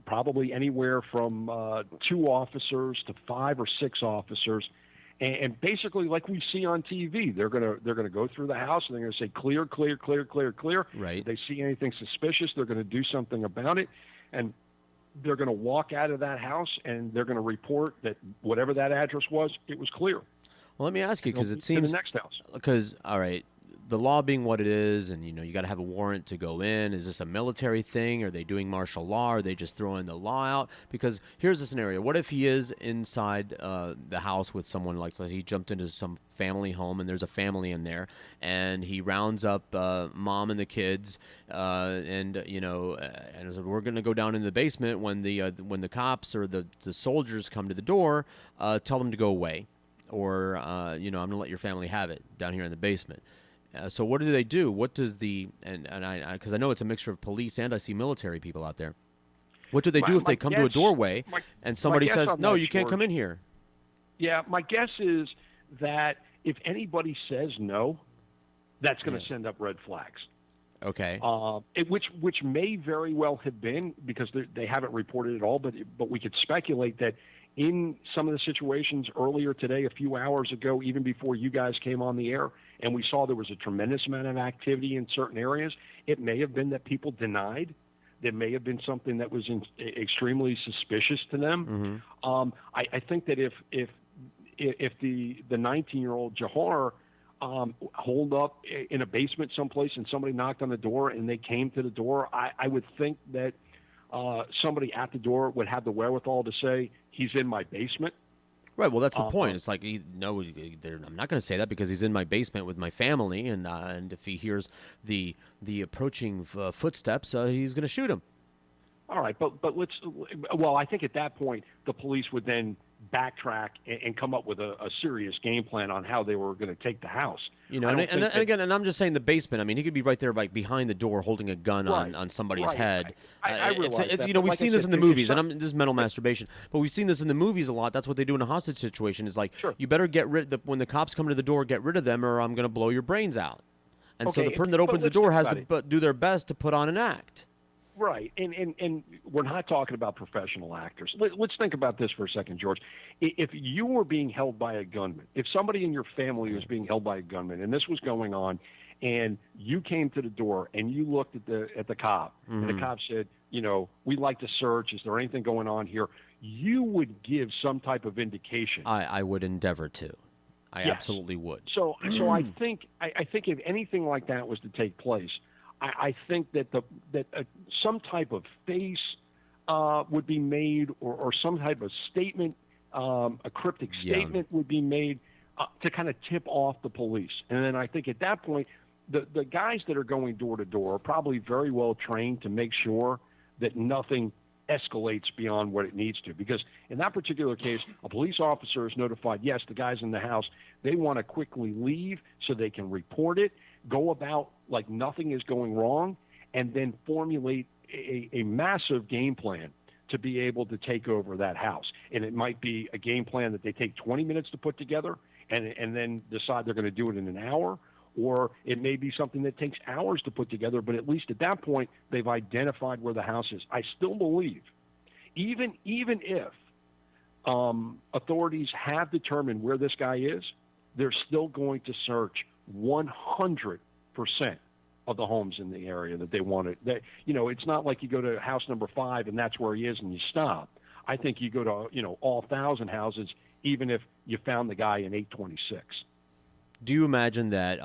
Speaker 18: Probably anywhere from 2 officers to 5 or 6 officers. And basically, like we see on TV, they're gonna go through the house and they're gonna say clear, clear, clear, clear, clear.
Speaker 9: Right.
Speaker 18: If they see anything suspicious, they're gonna do something about it, and they're gonna walk out of that house and they're gonna report that whatever that address was, it was clear.
Speaker 9: Well, let me ask you, because it
Speaker 18: To
Speaker 9: seems
Speaker 18: the next house.
Speaker 9: Because all right, the law being what it is, and you got to have a warrant to go in. Is this a military thing? Are they doing martial law? Are they just throwing the law out? Because here's the scenario: what if he is inside the house with someone, like he jumped into some family home and there's a family in there, and he rounds up mom and the kids, and said, we're going to go down in the basement when the cops or the soldiers come to the door, tell them to go away, or I'm going to let your family have it down here in the basement. So what do they do? What does because I know it's a mixture of police and I see military people out there. What do they do if they come to a doorway and somebody says, no, you can't come in here?
Speaker 18: Yeah, my guess is that if anybody says no, that's going to send up red flags.
Speaker 9: Okay.
Speaker 18: Which may very well have been, because they haven't reported it all, but we could speculate that in some of the situations earlier today, a few hours ago, even before you guys came on the air, and we saw there was a tremendous amount of activity in certain areas, it may have been that people denied. There may have been something that was extremely suspicious to them.
Speaker 9: Mm-hmm.
Speaker 18: I think that if the 19-year-old Johar holed up in a basement someplace and somebody knocked on the door and they came to the door, I would think that somebody at the door would have the wherewithal to say, he's in my basement.
Speaker 9: Right. Well, that's the point. It's like, no, I'm not going to say that because he's in my basement with my family, and if he hears the approaching footsteps, he's going to shoot him.
Speaker 18: All right, but I think at that point the police would then backtrack and come up with a serious game plan on how they were going to take the house.
Speaker 9: And I'm just saying the basement. I mean, he could be right there, like behind the door, holding a gun on somebody's head.
Speaker 18: I realize that.
Speaker 9: We've seen this in the movies, and this is mental masturbation. But we've seen this in the movies a lot. That's what they do in a hostage situation. Is like, you better get rid. When the cops come to the door, get rid of them, or I'm going to blow your brains out. And so the person that opens the door has to do their best to put on an act.
Speaker 18: Right, and we're not talking about professional actors. Let's think about this for a second, George. If you were being held by a gunman, if somebody in your family was being held by a gunman, and this was going on, and you came to the door and you looked at the cop, and the cop said, we'd like to search. Is there anything going on here? You would give some type of indication.
Speaker 9: I would endeavor to. I absolutely would.
Speaker 18: So I think if anything like that was to take place, I think that some type of face would be made, or some type of statement, a cryptic statement would be made to kind of tip off the police. And then I think at that point, the guys that are going door to door are probably very well trained to make sure that nothing escalates beyond what it needs to. Because in that particular case, a police officer is notified, yes, the guy's in the house. They want to quickly leave so they can report it, go about like nothing is going wrong, and then formulate a massive game plan to be able to take over that house. And it might be a game plan that they take 20 minutes to put together and then decide they're going to do it in an hour, or it may be something that takes hours to put together, but at least at that point, they've identified where the house is. I still believe, even if authorities have determined where this guy is, they're still going to search 100% of the homes in the area that they wanted. It's not like you go to house number 5 and that's where he is and you stop. I think you go to, all 1,000 houses, even if you found the guy in 826.
Speaker 9: Do you imagine that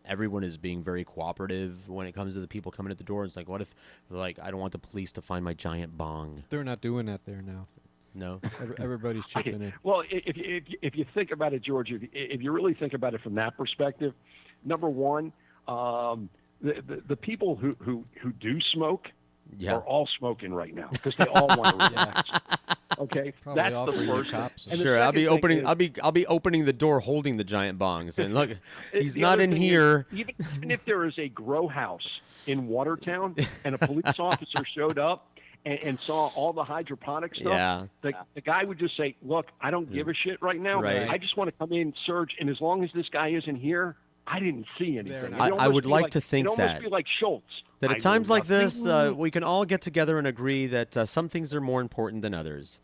Speaker 9: everyone is being very cooperative when it comes to the people coming at the door? It's like, what if, I don't want the police to find my giant bong?
Speaker 8: They're not doing that there now.
Speaker 9: No?
Speaker 8: Everybody's chipping in.
Speaker 18: Well, if you think about it, George, if you really think about it from that perspective, number one, the people who do smoke are all smoking right now because they all want to relax. Okay,
Speaker 8: Probably
Speaker 18: that's the first.
Speaker 9: Sure, I'll be opening. I'll be opening the door, holding the giant bong, saying, "Look, he's not in here."
Speaker 18: Even if there is a grow house in Watertown and a police officer showed up and saw all the hydroponic stuff, the guy would just say, "Look, I don't give a shit right now.
Speaker 9: Right.
Speaker 18: I just want to come in, search, and as long as this guy isn't here, I didn't see anything."
Speaker 9: I would like to think
Speaker 18: it
Speaker 9: that.
Speaker 18: almost be like Schultz.
Speaker 9: That at times like this, we can all get together and agree that some things are more important than others.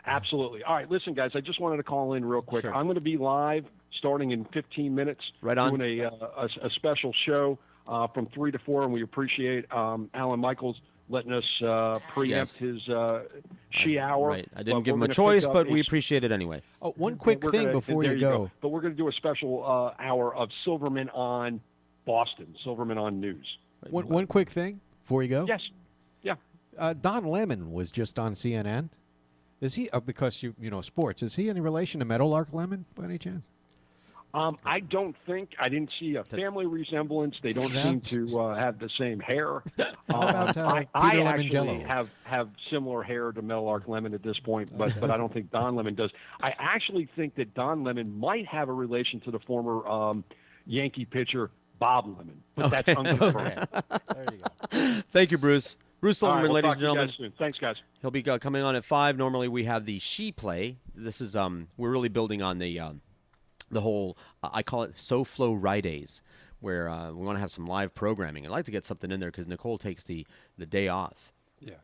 Speaker 18: Absolutely. All right, listen, guys, I just wanted to call in real quick. Sure. I'm going to be live starting in 15 minutes.
Speaker 9: Right on.
Speaker 18: Doing a special show from 3 to 4, and we appreciate Alan Michaels letting us preempt his She Hour.
Speaker 9: Right. I didn't give him a choice, but we appreciate it anyway.
Speaker 8: Oh, one quick thing before you go.
Speaker 18: But we're going to do a special hour of Silverman on Boston, Silverman on News.
Speaker 8: One quick thing before you go.
Speaker 18: Yes. Yeah.
Speaker 8: Don Lemon was just on CNN. Is he, because you know sports, is he any relation to Meadowlark Lemon by any chance?
Speaker 18: I don't think. I didn't see a family resemblance. They don't seem to have the same hair.
Speaker 8: How about
Speaker 18: I
Speaker 8: Peter
Speaker 18: actually
Speaker 8: Lemongello?
Speaker 18: have similar hair to Meadowlark Lemon at this point, but I don't think Don Lemon does. I actually think that Don Lemon might have a relation to the former Yankee pitcher Bob Lemon, but that's unconfirmed.
Speaker 8: There you go.
Speaker 9: Thank you, Bruce. Bruce Silverman,
Speaker 18: we'll
Speaker 9: ladies
Speaker 18: talk
Speaker 9: and
Speaker 18: to you
Speaker 9: gentlemen.
Speaker 18: guys soon. Thanks, guys.
Speaker 9: He'll be coming on at 5. Normally we have the She Play. This is we're really building on the whole I call it So Flow Ridays, where we want to have some live programming. I'd like to get something in there because Nicole takes the day off.
Speaker 8: Yeah.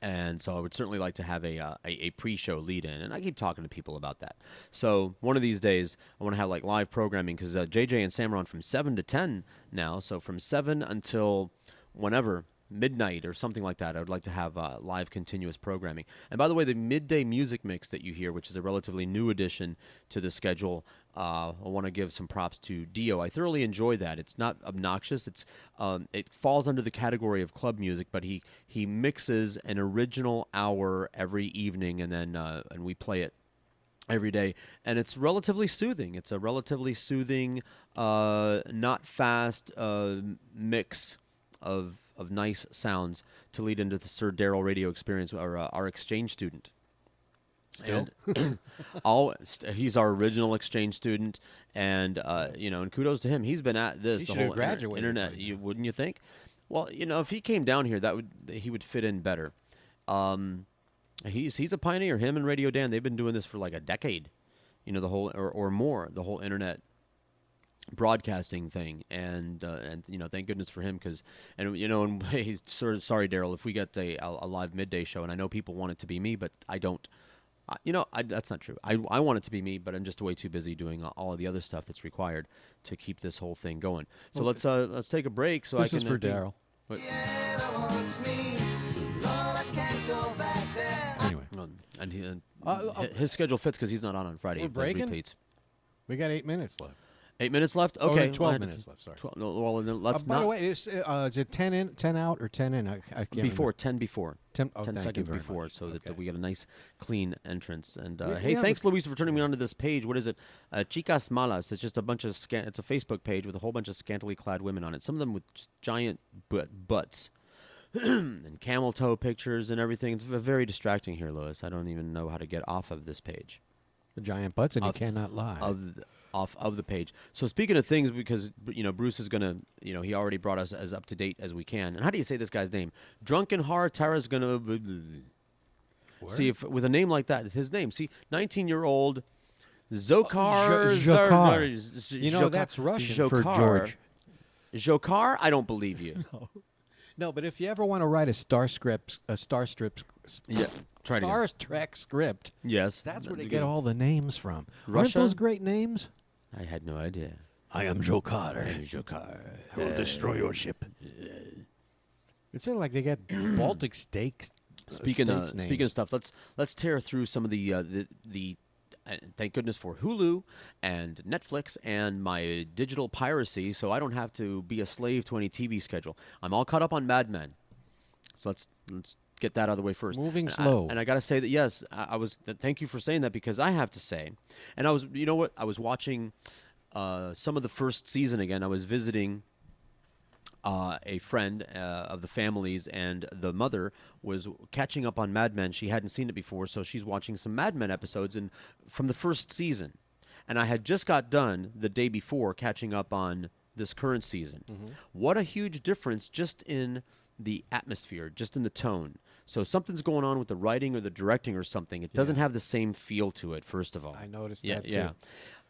Speaker 9: And so I would certainly like to have a pre-show lead-in, and I keep talking to people about that. So one of these days, I want to have like live programming because JJ and Sam are on from 7 to 10 now. So from 7 until whenever, midnight or something like that, I would like to have live continuous programming. And by the way, the midday music mix that you hear, which is a relatively new addition to the schedule, I want to give some props to Dio. I thoroughly enjoy that. It's not obnoxious. It falls under the category of club music, but he mixes an original hour every evening, and then and we play it every day, and it's relatively soothing. It's a relatively soothing, not fast mix of nice sounds to lead into the Sir Darrell Radio Experience, our exchange student.
Speaker 8: Still?
Speaker 9: He's our original exchange student, and and kudos to him. He's been at this
Speaker 8: He
Speaker 9: the
Speaker 8: should
Speaker 9: whole
Speaker 8: have graduated
Speaker 9: internet.
Speaker 8: by
Speaker 9: You wouldn't you think? Well, if he came down here, he would fit in better. He's a pioneer. Him and Radio Dan, they've been doing this for like a decade. The whole or more, the whole internet broadcasting thing, and thank goodness for him, because he's sort of sorry, Darrell, if we get a live midday show, and I know people want it to be me, but I don't. That's not true. I want it to be me, but I'm just way too busy doing all of the other stuff that's required to keep this whole thing going. So let's take a break. So
Speaker 8: this is for Darrell. Anyway,
Speaker 9: and his schedule fits because he's not on Friday.
Speaker 8: We're breaking?
Speaker 9: Repeats.
Speaker 8: We got 8 minutes left.
Speaker 9: 8 minutes left.
Speaker 8: Oh,
Speaker 9: Okay,
Speaker 8: 12 minutes left. Sorry.
Speaker 9: 12, well, then let's
Speaker 8: by
Speaker 9: not.
Speaker 8: the way, is it 10 in, 10 out, or 10 in? I can't
Speaker 9: Before
Speaker 8: remember.
Speaker 9: 10 before
Speaker 8: 10
Speaker 9: 10
Speaker 8: thank you
Speaker 9: seconds
Speaker 8: very
Speaker 9: before,
Speaker 8: much.
Speaker 9: so that we get a nice clean entrance. And
Speaker 8: We
Speaker 9: hey,
Speaker 8: have
Speaker 9: thanks, Luis, for turning me onto this page. What is it? Chicas Malas. It's just a bunch of it's a Facebook page with a whole bunch of scantily clad women on it. Some of them with just giant butts. And camel toe pictures and everything. It's very distracting here, Louis. I don't even know how to get off of this page.
Speaker 8: The giant butts, and you cannot lie.
Speaker 9: Off of the page. So speaking of things, because Bruce is gonna, he already brought us as up to date as we can. And how do you say this guy's name? Drunken Har Tara's gonna see if with a name like that, his name. See, 19-year-old Zokar.
Speaker 8: Zokar. That's Russian for George.
Speaker 9: Zokar? I don't believe you.
Speaker 8: No, but if you ever want to write a Star Trek script,
Speaker 9: yes,
Speaker 8: that's where they get all the names from.
Speaker 9: Russia?
Speaker 8: Aren't those great names?
Speaker 9: I had no idea.
Speaker 8: I am Zokar.
Speaker 9: I am Zokar.
Speaker 8: I will destroy your ship. It sounds like they get Baltic steaks.
Speaker 9: Speaking of stuff, let's tear through some of the thank goodness for Hulu and Netflix and my digital piracy, so I don't have to be a slave to any TV schedule. I'm all caught up on Mad Men, so let's get that out of the way first.
Speaker 8: Moving slow.
Speaker 9: And I got to say that yes, I was. Thank you for saying that, because I have to say, and I was. You know what? I was watching some of the first season again. I was visiting a friend of the family's, and the mother was catching up on Mad Men. She hadn't seen it before, so she's watching some Mad Men episodes from the first season. And I had just got done the day before catching up on this current season. Mm-hmm. What a huge difference just in the atmosphere, just in the tone. So something's going on with the writing or the directing or something. It doesn't have the same feel to it, first of all.
Speaker 8: I noticed that too.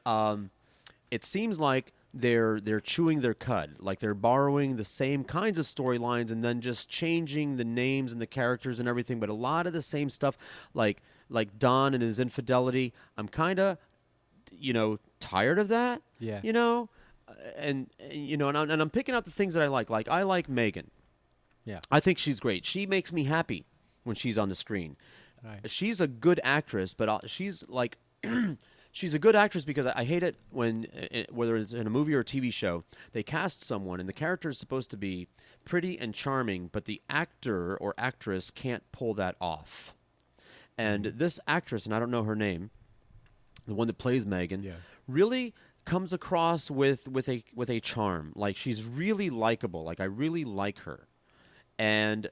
Speaker 9: Yeah. It seems like they're chewing their cud, like they're borrowing the same kinds of storylines and then just changing the names and the characters and everything, but a lot of the same stuff, like Don and his infidelity. I'm kind of, tired of that.
Speaker 8: Yeah.
Speaker 9: And I'm picking out the things that I like. Like I like Megan.
Speaker 8: Yeah.
Speaker 9: I think she's great. She makes me happy when she's on the screen.
Speaker 8: Right.
Speaker 9: She's a good actress, but she's like. She's a good actress because I hate it when, whether it's in a movie or a TV show, they cast someone and the character is supposed to be pretty and charming, but the actor or actress can't pull that off. And this actress, and I don't know her name, the one that plays Megan, really comes across with a charm. Like she's really likable. Like I really like her, and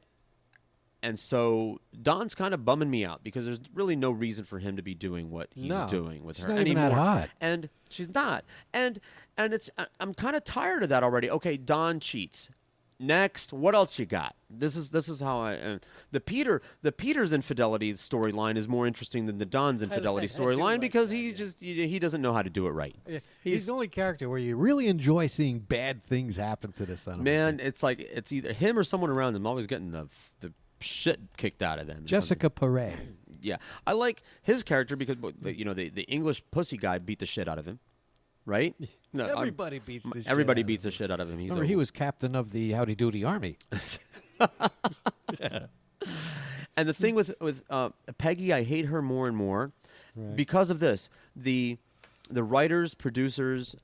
Speaker 9: so Don's kind of bumming me out because there's really no reason for him to be doing what he's doing with her
Speaker 8: not
Speaker 9: anymore.
Speaker 8: even that hot.
Speaker 9: And she's not. And I'm kind of tired of that already. Okay, Don cheats. Next, what else you got? This is how the Peter's infidelity storyline is more interesting than the Don's infidelity storyline because he doesn't know how to do it right.
Speaker 8: Yeah. He's the only character where you really enjoy seeing bad things happen to the son of
Speaker 9: man. It's like it's either him or someone around him always getting the shit kicked out of them.
Speaker 8: Jessica Paré.
Speaker 9: Yeah, I like his character because the English pussy guy beat the shit out of him, right? No,
Speaker 8: everybody beats the shit.
Speaker 9: Everybody beats the shit out of him.
Speaker 8: Remember, he was captain of the Howdy Doody Army.
Speaker 9: Yeah. And the thing with Peggy, I hate her more and more because of this. The writers, producers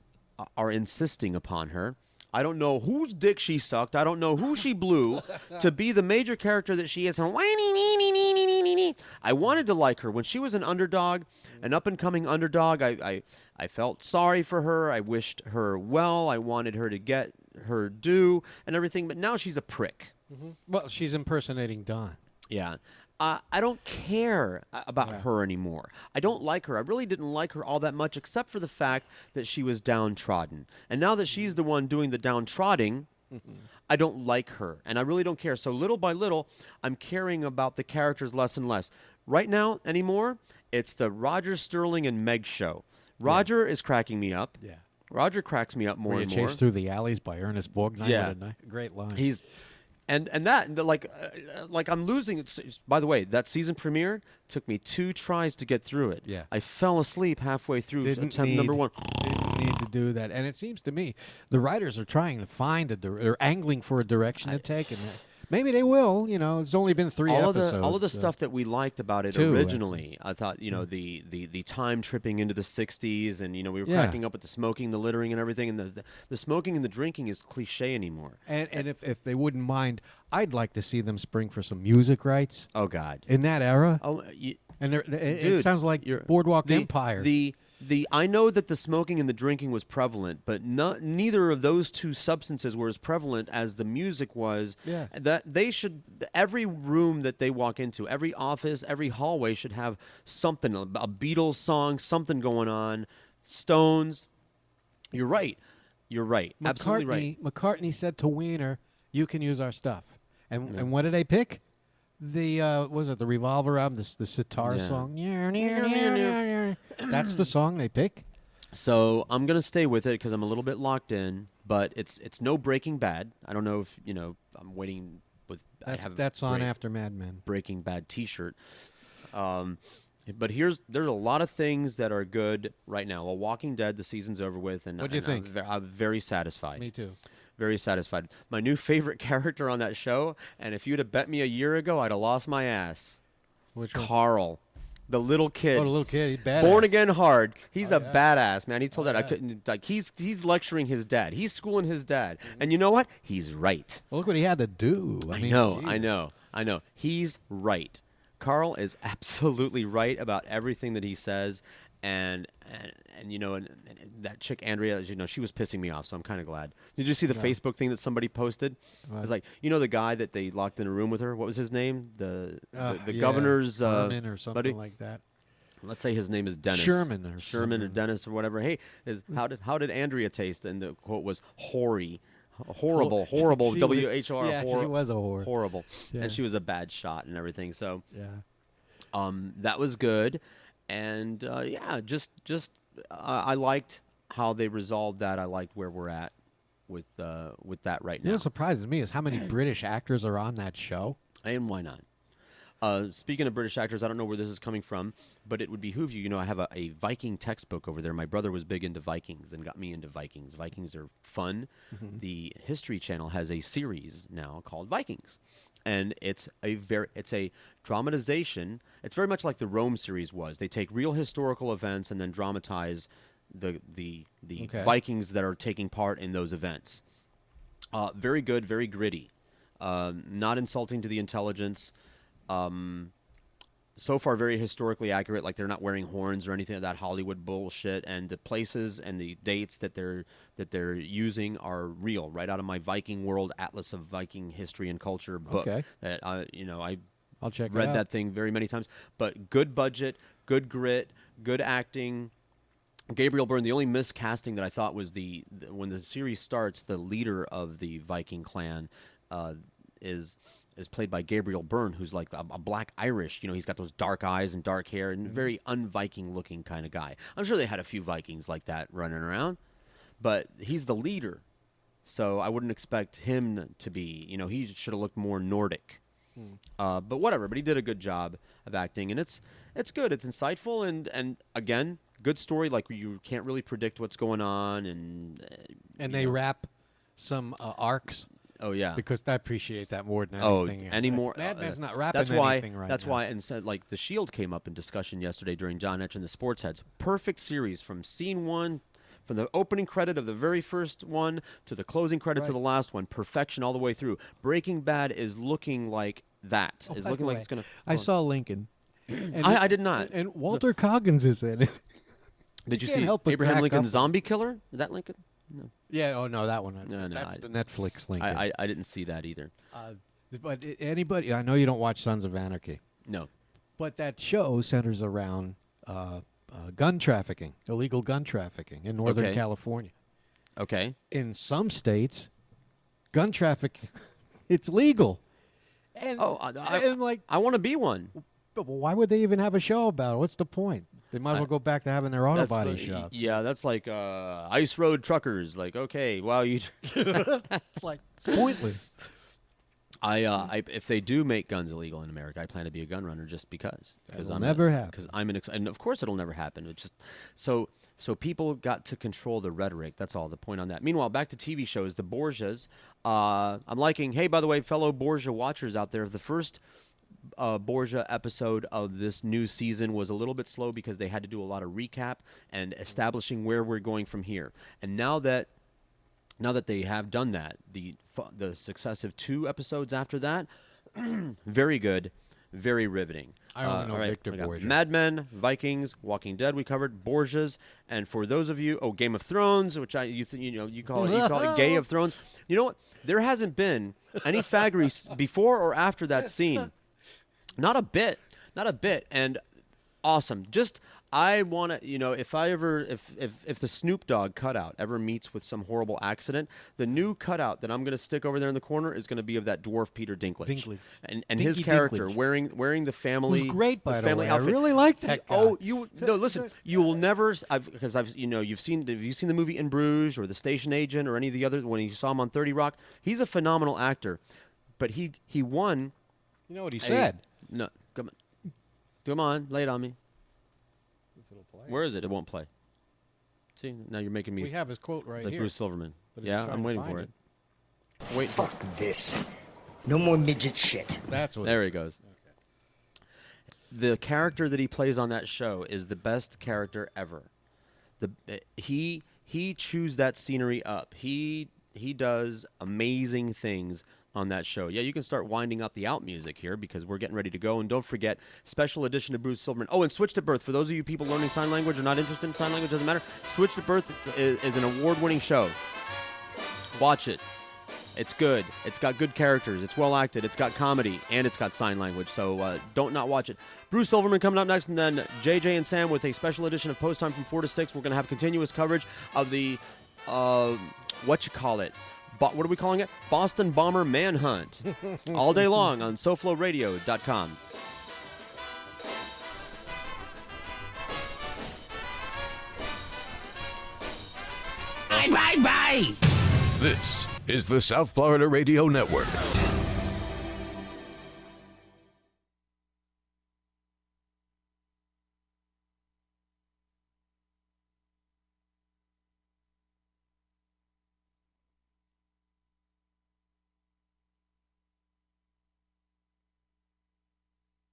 Speaker 9: are insisting upon her. I don't know whose dick she sucked. I don't know who she blew to be the major character that she is. I wanted to like her. When she was an underdog, an up-and-coming underdog, I felt sorry for her. I wished her well. I wanted her to get her due and everything. But now she's a prick.
Speaker 8: Mm-hmm. Well, she's impersonating Don.
Speaker 9: Yeah. I don't care about her anymore. I don't like her. I really didn't like her all that much, except for the fact that she was downtrodden. And now that she's the one doing the downtrodden, I don't like her. And I really don't care. So little by little, I'm caring about the characters less and less. Right now, anymore, it's the Roger Sterling and Meg show. Roger is cracking me up.
Speaker 8: Yeah.
Speaker 9: Roger cracks me up more
Speaker 8: Where
Speaker 9: and
Speaker 8: you
Speaker 9: more.
Speaker 8: Chased Through the Alleys by Ernest Borgnine.
Speaker 9: Yeah.
Speaker 8: Great line.
Speaker 9: He's... And that, like I'm losing. By the way, that season premiere took me 2 tries to get through it.
Speaker 8: Yeah.
Speaker 9: I fell asleep halfway through attempt number 1.
Speaker 8: Didn't need to do that. And it seems to me the writers are trying to find they're angling for a direction to take. And Maybe they will. It's only been 3 episodes.
Speaker 9: All of the
Speaker 8: so.
Speaker 9: stuff that we liked about it
Speaker 8: 2,
Speaker 9: originally, I thought, the time tripping into the 60s, and, we were cracking up with the smoking, the littering, and everything, and the smoking and the drinking is cliche anymore.
Speaker 8: And if they wouldn't mind, I'd like to see them spring for some music rights.
Speaker 9: Oh, God.
Speaker 8: In that era.
Speaker 9: Oh,
Speaker 8: and
Speaker 9: dude,
Speaker 8: it sounds like Boardwalk Empire.
Speaker 9: I know that the smoking and the drinking was prevalent, but neither of those two substances were as prevalent as the music was.
Speaker 8: Yeah.
Speaker 9: That every room that they walk into, every office, every hallway should have something, a Beatles song, something going on. Stones. You're right. Absolutely right.
Speaker 8: McCartney said to Wiener, "You can use our stuff." And what did they pick? The was it the Revolver album? The sitar song. That's the song they pick.
Speaker 9: So I'm gonna stay with it because I'm a little bit locked in. But it's no Breaking Bad. I don't know if I'm waiting with.
Speaker 8: That's on after Mad Men.
Speaker 9: Breaking Bad T-shirt. But there's a lot of things that are good right now. Well, Walking Dead, the season's over with, and
Speaker 8: what do you think?
Speaker 9: I'm very satisfied.
Speaker 8: Me too.
Speaker 9: Very satisfied. My new favorite character on that show, and if you'd have bet me a year ago, I'd have lost my ass.
Speaker 8: Which one?
Speaker 9: Carl, the little kid.
Speaker 8: Oh, the little kid. He's badass.
Speaker 9: Born again hard. He's a badass, man. He told that I couldn't. Like he's lecturing his dad. He's schooling his dad, and you know what? He's right.
Speaker 8: Well, look what he had to do. I
Speaker 9: know. He's right. Carl is absolutely right about everything that he says, and that chick Andrea, she was pissing me off, so I'm kind of glad. Did you see the Facebook thing that somebody posted? It was like, the guy that they locked in a room with her. What was his name? The governor's
Speaker 8: Sherman or something
Speaker 9: buddy?
Speaker 8: like that.
Speaker 9: Let's say his name is Dennis.
Speaker 8: Sherman
Speaker 9: or Dennis or whatever. Hey, how did Andrea taste? And the quote was hoary. Horrible. WHR.
Speaker 8: Yeah, she was a whore.
Speaker 9: Horrible.
Speaker 8: Yeah.
Speaker 9: And she was a bad shot and everything. So
Speaker 8: yeah,
Speaker 9: that was good. And I liked how they resolved that. I liked where we're at with that right now.
Speaker 8: What surprises me is how many British actors are on that show.
Speaker 9: And why not? Speaking of British actors, I don't know where this is coming from, but it would behoove you. I have a Viking textbook over there. My brother was big into Vikings and got me into Vikings. Vikings are fun.
Speaker 8: Mm-hmm.
Speaker 9: The History Channel has a series now called Vikings, and it's a dramatization. It's very much like the Rome series was. They take real historical events and then dramatize the Vikings that are taking part in those events. Very good, very gritty. Not insulting to the intelligence. So far very historically accurate, like they're not wearing horns or anything of that Hollywood bullshit, and the places and the dates that they're using are real, right out of my Viking World Atlas of Viking History and Culture book.
Speaker 8: Okay.
Speaker 9: That
Speaker 8: I'll check
Speaker 9: read
Speaker 8: it out.
Speaker 9: that thing very many times. But good budget, good grit, good acting. Gabriel Byrne, the only miscasting that I thought was when the series starts, the leader of the Viking clan is played by Gabriel Byrne, who's like a black Irish. He's got those dark eyes and dark hair and very un-Viking looking kind of guy. I'm sure they had a few Vikings like that running around, but he's the leader. So I wouldn't expect him to be, he should have looked more Nordic. But whatever, but he did a good job of acting, and it's good. It's insightful, and again, good story. Like, you can't really predict what's going on, and
Speaker 8: they wrap some arcs.
Speaker 9: Oh yeah,
Speaker 8: because I appreciate that more than anything.
Speaker 9: Anymore.
Speaker 8: Mad Men's not wrapping anything right now.
Speaker 9: That's why, and said like The Shield came up in discussion yesterday during John Etch and the Sports Heads. Perfect series from scene one, from the opening credit of the very first one to the closing credits of the last one. Perfection all the way through. Breaking Bad is looking like that. It's looking like it's gonna.
Speaker 8: I saw Lincoln.
Speaker 9: And I did not.
Speaker 8: And Walter Coggins is in it.
Speaker 9: Did you see Abraham Lincoln Zombie Killer? Is that Lincoln? No.
Speaker 8: Yeah. Oh no, that one.
Speaker 9: No,
Speaker 8: that's the Netflix link.
Speaker 9: I didn't see that either.
Speaker 8: But anybody, I know you don't watch Sons of Anarchy.
Speaker 9: No.
Speaker 8: But that show centers around gun trafficking, illegal gun trafficking in Northern California.
Speaker 9: Okay.
Speaker 8: In some states, gun trafficking, it's legal. And,
Speaker 9: I want to be one.
Speaker 8: But why would they even have a show about it? What's the point? They might as well go back to having their auto body shops.
Speaker 9: Yeah, that's like Ice Road Truckers. Like, okay, wow, you.
Speaker 8: It's like it's pointless.
Speaker 9: If they do make guns illegal in America, I plan to be a gun runner just because.
Speaker 8: It'll never happen.
Speaker 9: Because and of course it'll never happen. It's just so So people got to control the rhetoric. That's all the point on that. Meanwhile, back to TV shows, the Borgias. I'm liking, hey, by the way, fellow Borgia watchers out there, the first Borgia episode of this new season was a little bit slow because they had to do a lot of recap and establishing where we're going from here. And now that they have done that, the successive 2 episodes after that, very good, very riveting.
Speaker 8: I only know Victor Borgia.
Speaker 9: Mad Men, Vikings, Walking Dead. We covered Borgias, and for those of you, Game of Thrones, which you call it Gay of Thrones. You know what? There hasn't been any faggery before or after that scene. Not a bit, and awesome. Just I want to, if the Snoop Dogg cutout ever meets with some horrible accident, the new cutout that I'm going to stick over there in the corner is going to be of that dwarf Peter Dinklage. And his character
Speaker 8: Dinklage.
Speaker 9: wearing the family.
Speaker 8: Who's great, by the way.
Speaker 9: Outfit.
Speaker 8: I really like that guy.
Speaker 9: Oh, listen, you will never, because have you seen the movie In Bruges or The Station Agent or any of the other, when you saw him on 30 Rock, he's a phenomenal actor, but he won.
Speaker 8: You know what he said?
Speaker 9: No, come on, lay it on me. Where is it? It won't play. See, now you're making me.
Speaker 8: We have his quote right
Speaker 9: like
Speaker 8: here.
Speaker 9: Bruce Silverman.
Speaker 8: But
Speaker 9: Yeah, I'm waiting for it. Wait.
Speaker 12: Fuck this. No more midget shit.
Speaker 8: That's what.
Speaker 9: There he goes. The character that he plays on that show is the best character ever. He chews that scenery up. He does amazing things on that show. Yeah, you can start winding up the out music here because we're getting ready to go. And don't forget, special edition of Bruce Silverman. Oh, and Switched at Birth. For those of you people learning sign language or not interested in sign language, doesn't matter. Switched at Birth is an award-winning show. Watch it. It's good. It's got good characters. It's well acted. It's got comedy, and it's got sign language. So don't not watch it. Bruce Silverman coming up next, and then JJ and Sam with a special edition of Post Time from 4 to 6. We're going to have continuous coverage of the, what are we calling it? Boston Bomber Manhunt. All day long on SoFloRadio.com.
Speaker 2: Bye. This is the South Florida Radio Network.